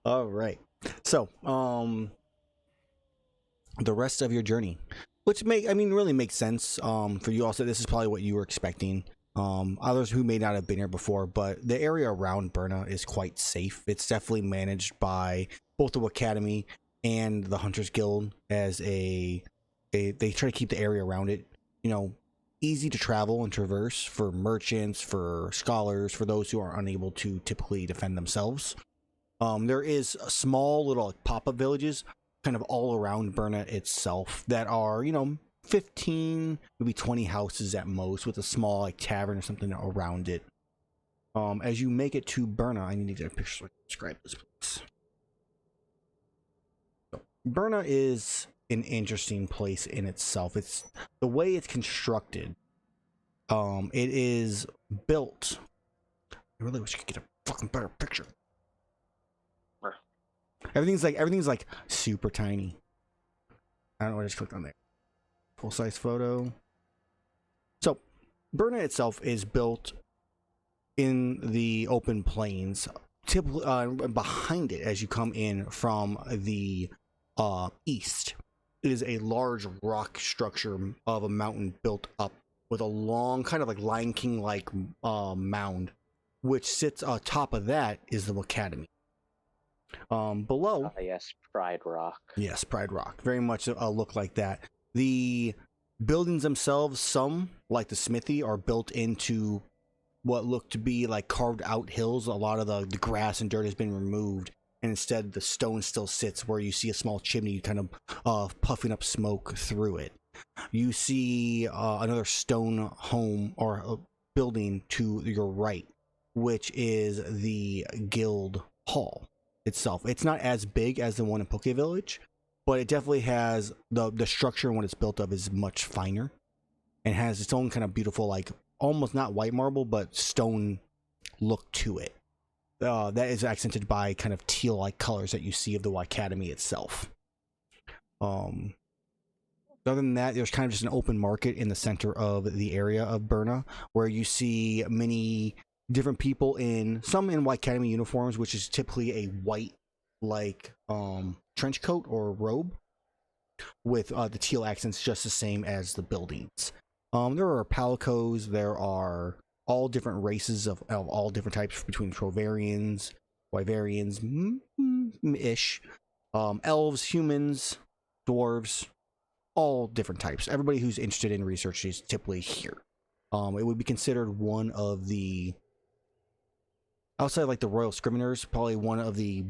All right. So, the rest of your journey, which really makes sense. For you also, this is probably what you were expecting. Others who may not have been here before, but the area around Burna is quite safe. It's definitely managed by both the Academy and the Hunters Guild as they try to keep the area around it, easy to travel and traverse for merchants, for scholars, for those who are unable to typically defend themselves. There is a small little pop-up villages kind of all around Burna itself that are, 15, maybe 20 houses at most, with a small tavern or something around it. As you make it to Burna, I need to get a picture so I can describe this place. So, Burna is an interesting place in itself. It's the way it's constructed. It is built. I really wish I could get a fucking better picture. Everything's like super tiny. I don't know. I just clicked on there. Full size photo. So, Burna itself is built in the open plains. Typically, behind it, as you come in from the east, is a large rock structure of a mountain built up with a long, kind of like Lion King like mound, which sits on top of that is the Academy. Below, Yes, Pride Rock. Yes, Pride Rock. Very much a look like that. The buildings themselves, some, like the smithy, are built into what look to be like carved out hills. A lot of the grass and dirt has been removed, and instead the stone still sits where you see a small chimney kind of puffing up smoke through it. You see another stone home or building to your right, which is the guild hall itself. It's not as big as the one in Poke Village, but it definitely has the structure and what it's built of is much finer and has its own kind of beautiful, like almost not white marble, but stone look to it. That is accented by kind of teal like colors that you see of the Academy itself. Other than that, there's kind of just an open market in the center of the area of Burna where you see many different people some in Academy uniforms, which is typically a white like trench coat or robe with the teal accents just the same as the buildings. There are palicos, there are all different races of all different types between Trovarians, Wyverians, ish, elves, humans, dwarves, all different types. Everybody who's interested in research is typically here. It would be considered one of the, outside like the Royal Scriveners, probably one of the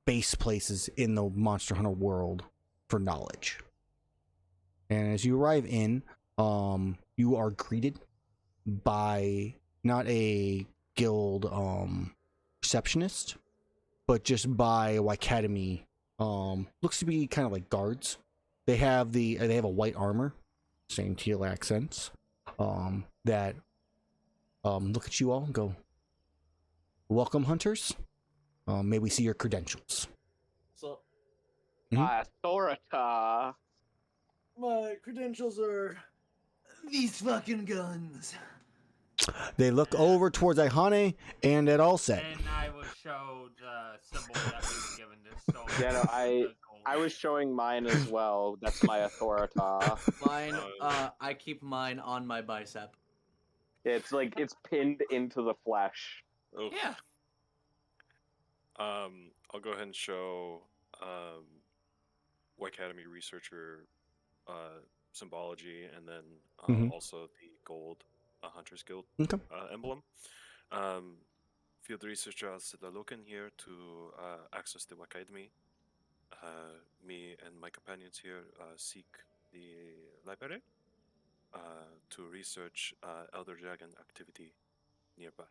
base places in the Monster Hunter world for knowledge. And as you arrive in, you are greeted by not a guild receptionist, but just by Academy. Looks to be kind of like guards. They have a white armor, same teal accents. That look at you all and go, "Welcome, hunters. May we see your credentials?" So, Authorita. my credentials are these fucking guns. They look over towards Iihane, and it all set. And I was showed the symbol that we were given this. So Yeah, no, I was showing mine as well. That's my Authorita. Mine, I keep mine on my bicep. It's like it's pinned into the flesh. Oh. Yeah. I'll go ahead and show Academy researcher symbology, and then also the gold Hunters Guild emblem. Field researchers that are looking here to access the Academy. Me and my companions here seek the library to research Elder Dragon activity nearby.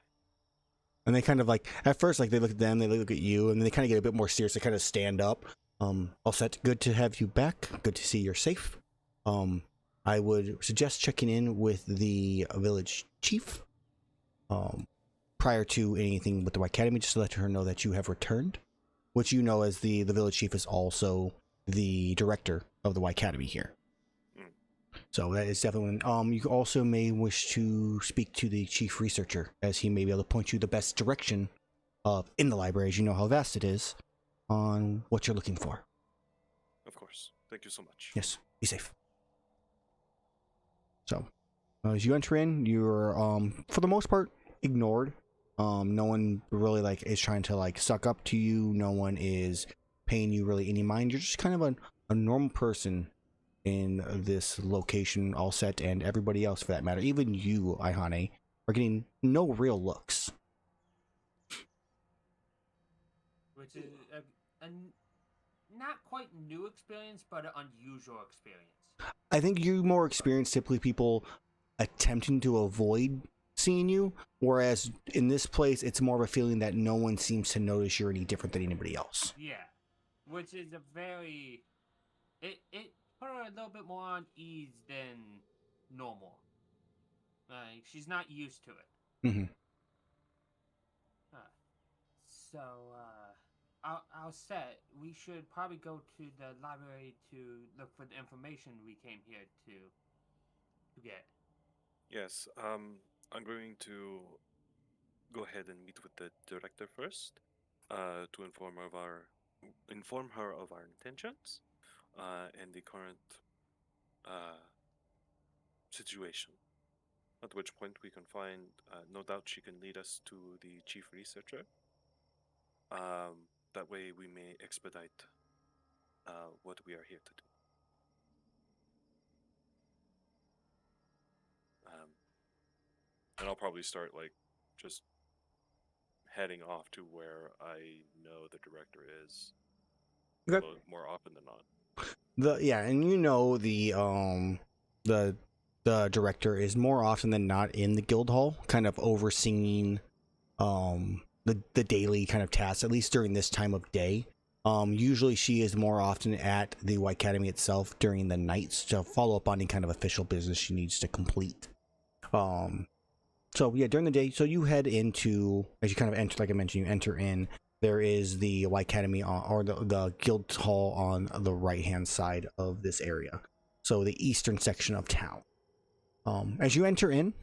And they kind of like, at first, like they look at them, they look at you, and then they kind of get a bit more serious. They kind of stand up. All set. Good to have you back. Good to see you're safe. I would suggest checking in with the village chief prior to anything with the Academy, just to let her know that you have returned, which you know as the village chief is also the director of the Academy here. So that is definitely you also may wish to speak to the chief researcher, as he may be able to point you the best direction in the library, as you know how vast it is, on what you're looking for. Of course. course. Thank you so much. Yes, be safe. So, as you enter in, you're for the most part ignored. No one really like is trying to like suck up to you. No one is paying you really any mind. You're just kind of a normal person in this location, all set, and everybody else for that matter. Even you, Iihane, are getting no real looks. Which is a not quite new experience, but an unusual experience. I think you're more experienced, typically people attempting to avoid seeing you, whereas in this place, it's more of a feeling that no one seems to notice you're any different than anybody else. Yeah, which is a very... It put her a little bit more on ease than normal. Like, she's not used to it. Mm-hmm. So, our set, we should probably go to the library to look for the information we came here to get. Yes, I'm going to go ahead and meet with the director first, to inform her of our intentions, and the current situation. At which point we can find, no doubt she can lead us to the chief researcher. That way we may expedite what we are here to do. And I'll probably start like just heading off to where I know the director is Okay. more often than not. And you know the director is more often than not in the guild hall, kind of overseeing the daily kind of tasks, at least during this time of day. Usually she is more often at the White Academy itself during the nights to follow up on any kind of official business she needs to complete. So yeah, during the day, so you head into, as you kind of enter, like I mentioned, you enter in. There is the White Academy or the guild hall on the right hand side of this area, so the eastern section of town. As you enter in,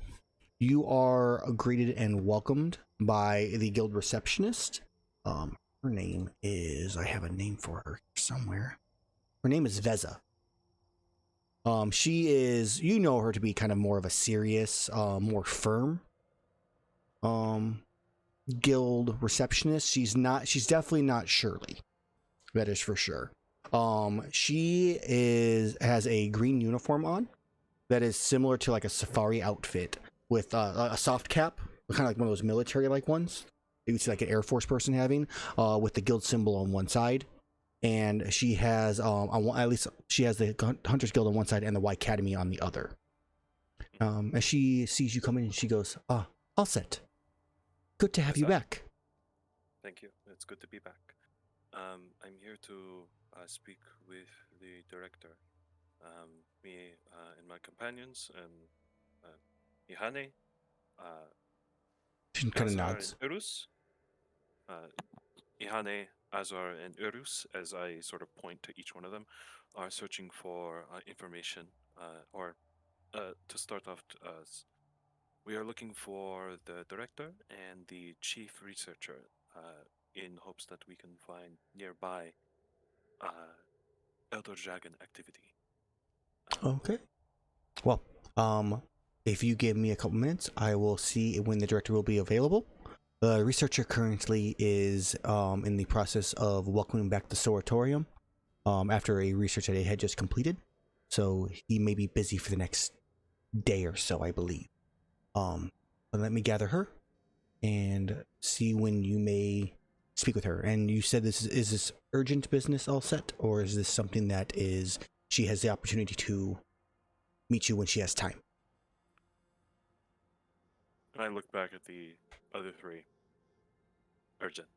you are greeted and welcomed by the guild receptionist. Her name is, I have a name for her somewhere. Her name is Veza. She is, you know her to be kind of more of a serious, more firm guild receptionist. She's definitely not Shirley. That is for sure. She has a green uniform on that is similar to like a safari outfit with a soft cap, kind of like one of those military like ones you would see like an Air Force person having, with the guild symbol on one side. And she has at least she has the Hunters Guild on one side and the White Academy on the other. As she sees you come in, she goes, all set. Good to have you back. Thank you. It's good to be back. I'm here to speak with the director. Me and my companions, and Iihane, She kind of Azrar, nods. and Erus. Iihane, Azrar, and Erus, as I sort of point to each one of them, are searching for information, or to start off, we are looking for the director and the chief researcher, in hopes that we can find nearby Elder Dragon activity. Okay. Well, if you give me a couple minutes, I will see when the director will be available. The researcher currently is in the process of welcoming back the Soratorium after a research that he had just completed. So he may be busy for the next day or so, I believe. But let me gather her and see when you may speak with her. And you said is this urgent business all set, or is this something that is she has the opportunity to meet you when she has time? And I look back at the other three. Urgent.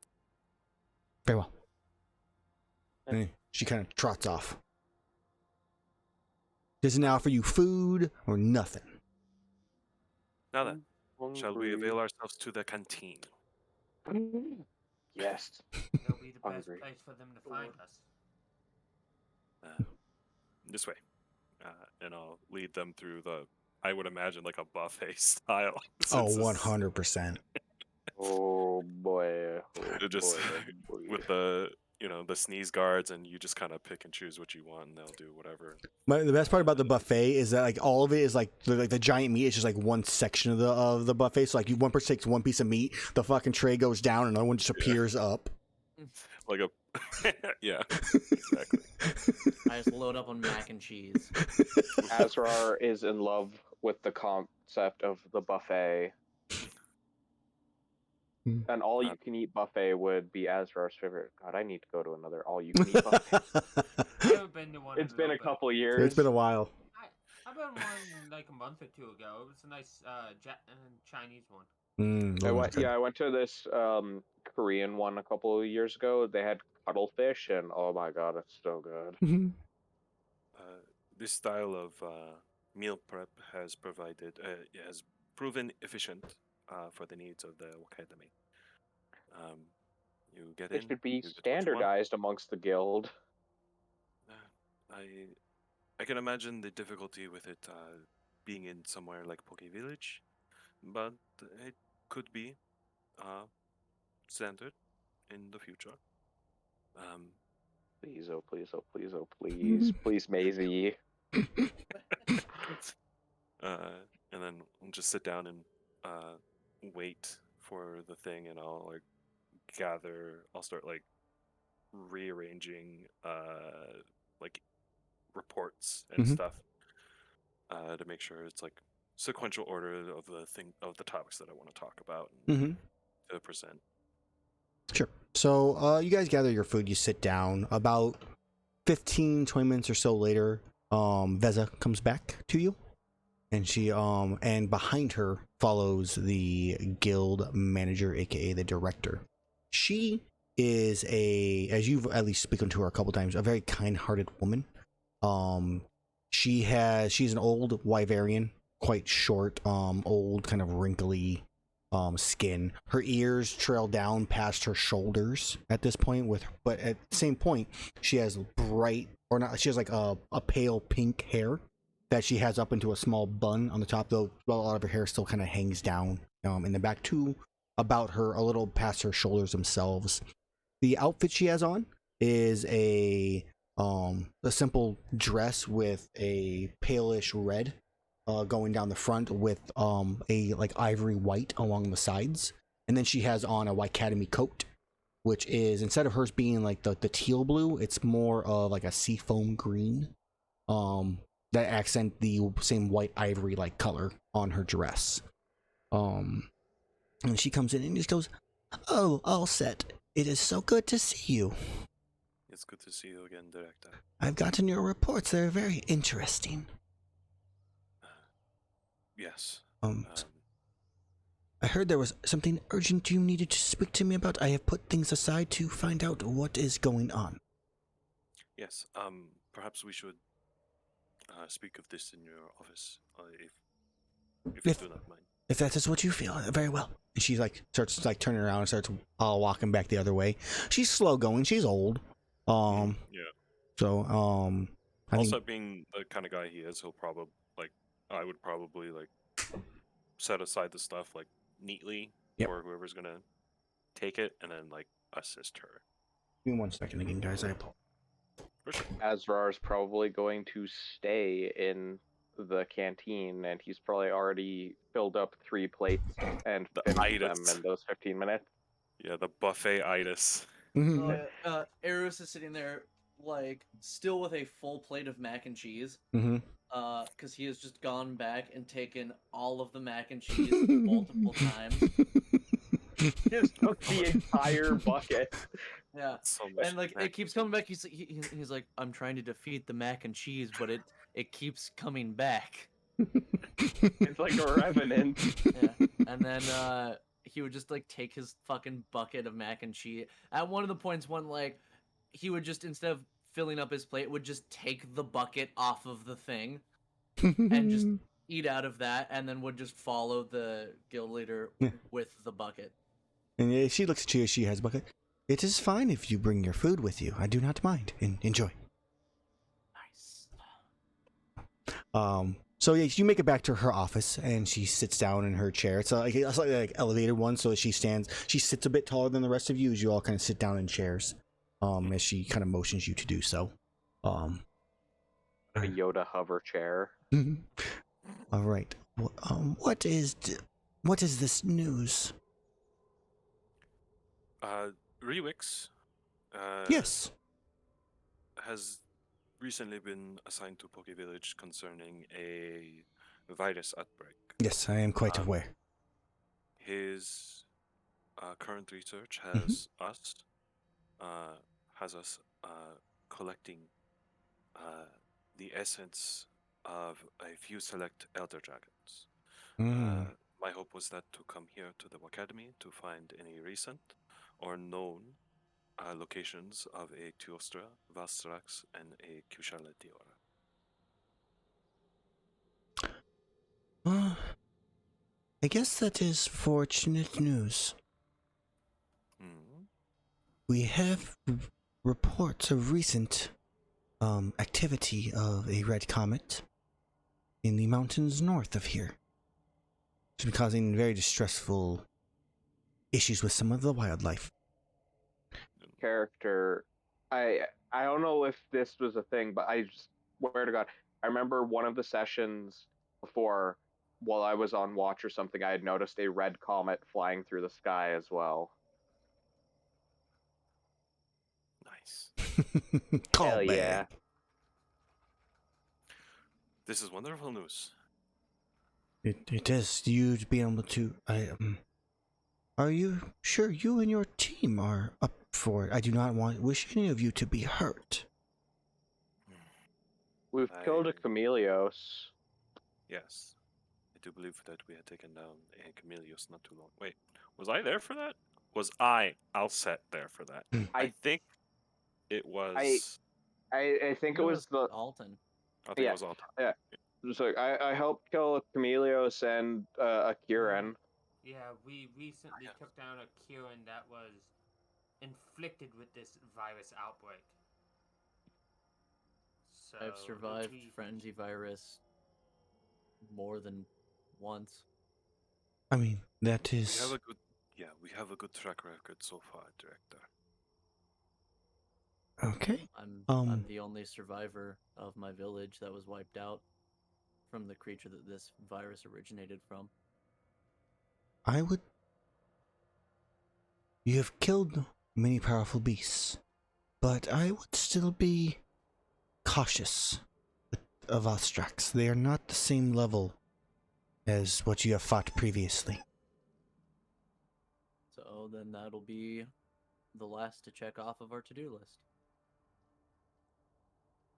Very well. And she kind of trots off. Doesn't offer you food or nothing. Now then, shall we avail ourselves to the canteen? Yes. It'll be the best Hungry. place for them to find us. This way. And I'll lead them through I would imagine like a buffet style. Oh, since this- 100%. Oh boy. Oh, Just boy. with the, the sneeze guards, and you just kind of pick and choose what you want, and they'll do whatever. But the best part about the buffet is that like all of it is like the giant meat is just like one section of the buffet. So like one person takes one piece of meat, the fucking tray goes down, and another one just appears up. Like a yeah, exactly. I just load up on mac and cheese. Azrar is in love with the concept of the buffet. An all-you-can-eat buffet would be Azrar's favorite. God, I need to go to another all-you-can-eat buffet. I haven't been to one. It's in been a little bit. couple years. It's been a while. I've been one like a month or two ago. It was a nice Chinese one. I went to this Korean one a couple of years ago. They had cuttlefish, and oh my god, it's so good. This style of meal prep has proven efficient for the needs of the academy. You get in. It should be you get what you want. standardized amongst the guild. I can imagine the difficulty with it being in somewhere like Poke Village, but it could be standard in the future. Please, oh please, oh please, oh please, please, Maisie. And then I'll just sit down and wait for the thing, and I'll start like rearranging like reports and stuff to make sure it's like sequential order of the topics that I want to talk about and to present. Sure. So you guys gather your food, you sit down. About 15-20 minutes or so later, Veza comes back to you, and she and behind her follows the guild manager, aka the director. She is as you've at least spoken to her a couple times, a very kind-hearted woman. She's an old Wyverian, quite short, old, kind of wrinkly skin. Her ears trail down past her shoulders at this point, but at the same point, she has she has like a pale pink hair that she has up into a small bun on the top, though a lot of her hair still kind of hangs down in the back too, about her, a little past her shoulders themselves. The outfit she has on is a simple dress with a palish red going down the front with a like ivory white along the sides, and then she has on a Academy coat, which is, instead of hers being like the teal blue, it's more of like a seafoam green that accent the same white ivory like color on her dress. And she comes in and just goes, "Oh, all set. It is so good to see you. It's good to see you again, Director. I've gotten your reports. They're very interesting." Yes. I heard there was something urgent you needed to speak to me about. I have put things aside to find out what is going on. Yes. Perhaps we should speak of this in your office, if you do not mind. If that is what you feel, very well. And she starts turning around and starts walking back the other way. She's slow going. She's old. Yeah. So I also, think, being the kind of guy he is, I would probably set aside the stuff neatly for whoever's gonna take it, and then assist her. give me 1 second again, guys. I apologize. For sure. Azrar's probably going to stay in the canteen, and he's probably already filled up 3 plates and finished them in those 15 minutes. Yeah, the buffet-itis. Erus is sitting there, still with a full plate of mac and cheese. Because he has just gone back and taken all of the mac and cheese multiple times. Just took the entire bucket. Yeah, So much and it keeps coming back. He's like, I'm trying to defeat the mac and cheese, but it keeps coming back. It's like a revenant. Yeah, and then he would just take his fucking bucket of mac and cheese. At one of the points, he would just, instead of filling up his plate, would just take the bucket off of the thing and just eat out of that, and then would just follow the guild leader with the bucket. And she looks at you as she has a bucket. It is fine if you bring your food with you. I do not mind. Enjoy. Nice. So yeah, you make it back to her office, and she sits down in her chair. It's a slightly elevated one, so she sits a bit taller than the rest of you as you all kind of sit down in chairs. as she kind of motions you to do so. A Yoda hover chair. All right. What is this news? Rewix Yes. has recently been assigned to Poke Village concerning a virus outbreak. Yes, I am quite aware. His current research has us collecting the essence of a few select elder dragons. My hope was that to come here to the academy to find any recent or known locations of a Tuostra, Valstrax, and a Kushala Diora. I guess that is fortunate news. We have reports of recent activity of a red comet in the mountains north of here. It's been causing very distressful issues with some of the wildlife. Character, I don't know if this was a thing, but I just swear to God, I remember one of the sessions before, while I was on watch or something, I had noticed a red comet flying through the sky as well. Nice. Call Hell back. yeah. This is wonderful news. It is. You'd be able to. Are you sure you and your team are up for it? I do not wish any of you to be hurt. We've killed a Chameleos. Yes. I do believe that we had taken down a Chameleos not too long. Wait, was I there for that? I'll set there for that. I think it was... I think it was the... Alton. I think it was Alton. Yeah. So I helped kill a Chameleos and a Kieran. Yeah, we recently took down a Kieran that was inflicted with this virus outbreak. So I've survived frenzy virus more than once. I mean, that is. We have a good track record so far, Director. Okay. I'm the only survivor of my village that was wiped out from the creature that this virus originated from. You have killed many powerful beasts, but I would still be cautious of Valstrax. They are not the same level as what you have fought previously. So then that'll be the last to check off of our to-do list.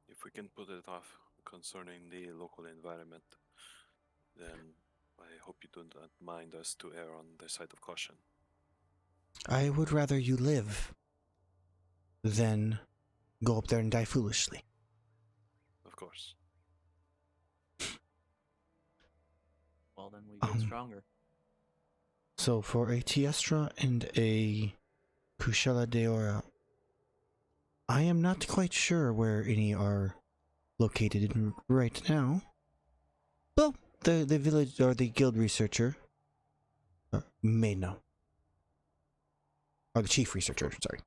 If we can put it off concerning the local environment, then I hope you do not mind us to err on the side of caution. I would rather you live than go up there and die foolishly. Of course. Well, then we get stronger. So for a Tiestra and a Kushala Deora, I am not quite sure where any are located right now. Well, the village or the guild researcher may know. Or the chief researcher, sorry.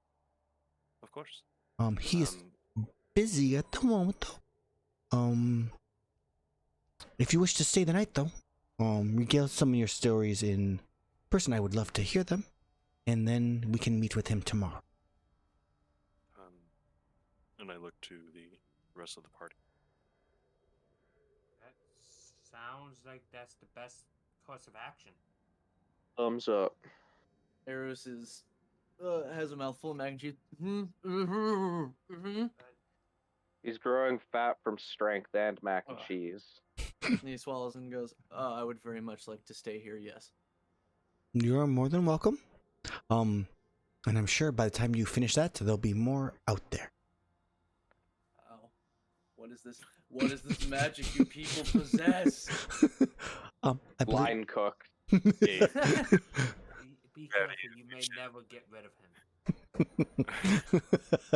Of course. He is busy at the moment, though. If you wish to stay the night, though, regale some of your stories in person. I would love to hear them, and then we can meet with him tomorrow. And I look to the rest of the party. That sounds like that's the best course of action. Thumbs up. Erus has a mouthful of mac and cheese. He's growing fat from strength and mac and cheese. And he swallows and goes, I would very much like to stay here, yes. You're more than welcome. And I'm sure by the time you finish that, there'll be more out there. What is this? What is this magic you people possess? Line cook. Be careful, you may never get rid of him.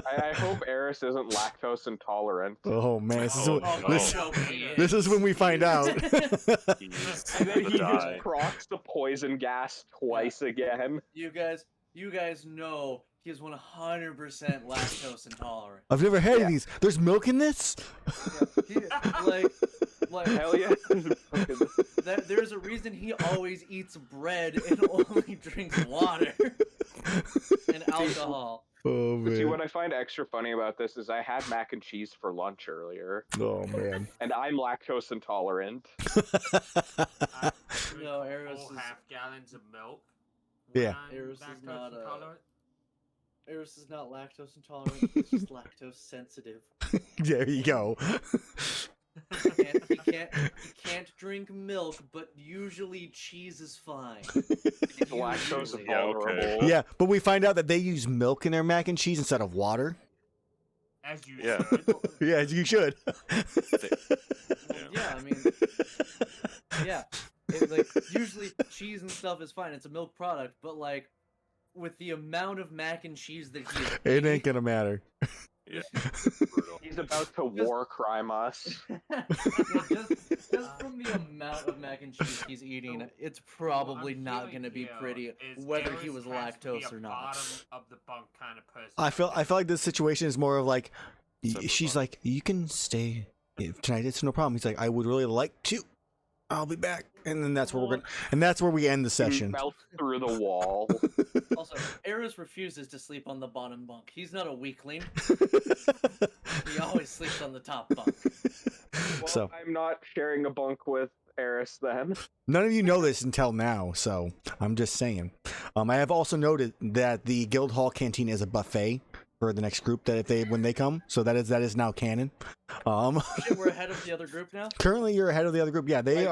I hope Erus isn't lactose intolerant. Oh man, No. this is when we find out. And then he just procs the poison gas twice again. You guys know He is 100% lactose intolerant. I've never had Yeah. these. There's milk in this? Like Hell yeah. there's a reason he always eats bread and only drinks water and alcohol. Oh, man. See, what I find extra funny about this is I had mac and cheese for lunch earlier, Oh, man. and I'm lactose intolerant. I drink No, Erus whole is- half gallons of milk. Yeah. I'm Erus is lactose not, intolerant. Erus is not lactose intolerant. He's just lactose sensitive. There you go. He can't drink milk, but usually cheese is fine. He's lactose Usually. Yeah, okay. intolerable. Yeah, but we find out that they use milk in their mac and cheese instead of water. As you Yeah. should. Yeah, you should. Yeah, I mean, yeah. Like usually cheese and stuff is fine. It's a milk product, but like with the amount of mac and cheese that he is It ain't gonna matter. Yeah. Brutal. He's about to war crime us. just from the amount of mac and cheese he's eating, it's probably What I'm not feeling going to be here pretty, is whether he Erus was has to be lactose a or not. Bottom of the bunk kind of person. I feel like this situation is more of like Separate she's bar. like, you can stay tonight. It's no problem. He's like, I would really like to. I'll be back, and then that's where we end the session. Melt through the wall. Also, Erus refuses to sleep on the bottom bunk. He's not a weakling. He always sleeps on the top bunk. Well, So I'm not sharing a bunk with Erus then. none of you know this until now, so I'm just saying. I have also noted that the guild hall canteen is a buffet for the next group when they come, so that is now canon. Shit, we're ahead of the other group now. Currently, you're ahead of the other group. Yeah, they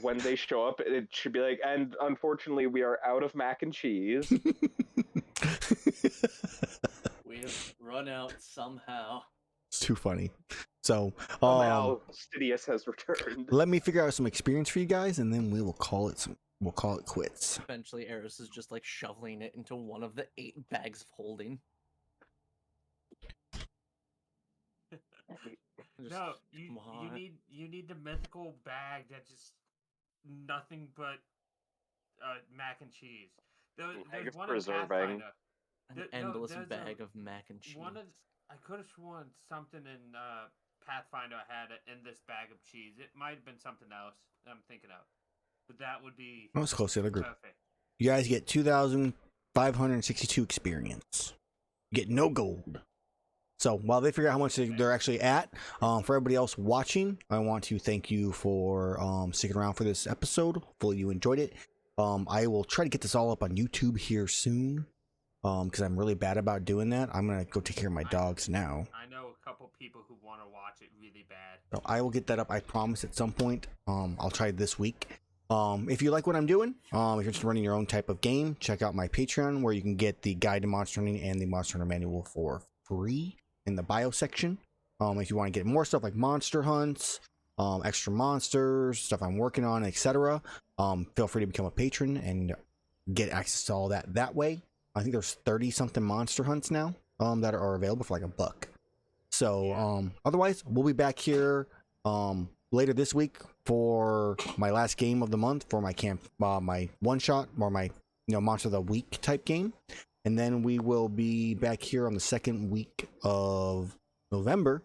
When they show up, it should be like, and unfortunately, we are out of mac and cheese. We have run out somehow. It's too funny. So Somehow, Sidious has returned. let me figure out some experience for you guys, and then we'll call it quits. Eventually, Erus is just like shoveling it into one of the 8 bags of holding. Just, No, you come on. you need the mythical bag that's just nothing but mac and cheese. Bag There's of one in preserving. Pathfinder. An no, endless there's bag of mac and cheese. I could have sworn something in Pathfinder had it in this bag of cheese. It might have been something else that I'm thinking of, but that would be I was close to the other group. perfect. You guys get 2,562 experience. You get no gold. So while they figure out how much they're actually at, for everybody else watching, I want to thank you for sticking around for this episode. Hopefully you enjoyed it. I will try to get this all up on YouTube here soon, because I'm really bad about doing that. I'm gonna go take care of my dogs now. I know a couple people who want to watch it really bad. So I will get that up, I promise, at some point. I'll try this week. If you like what I'm doing, if you're just running your own type of game, check out my Patreon, where you can get the guide to monster hunting and the monster hunter manual for free in the bio section. If you want to get more stuff like monster hunts, extra monsters, stuff I'm working on, etc., feel free to become a patron and get access to all that way. I think there's 30 something monster hunts now that are available for like $1. So otherwise, we'll be back here later this week for my last game of the month for my my one shot or my monster of the week type game, and then we will be back here on the second week of November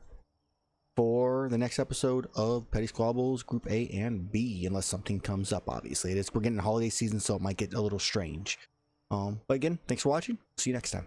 for the next episode of Petty Squabbles Group A and B, unless something comes up. Obviously, we're getting holiday season, so it might get a little strange. But again, thanks for watching. See you next time.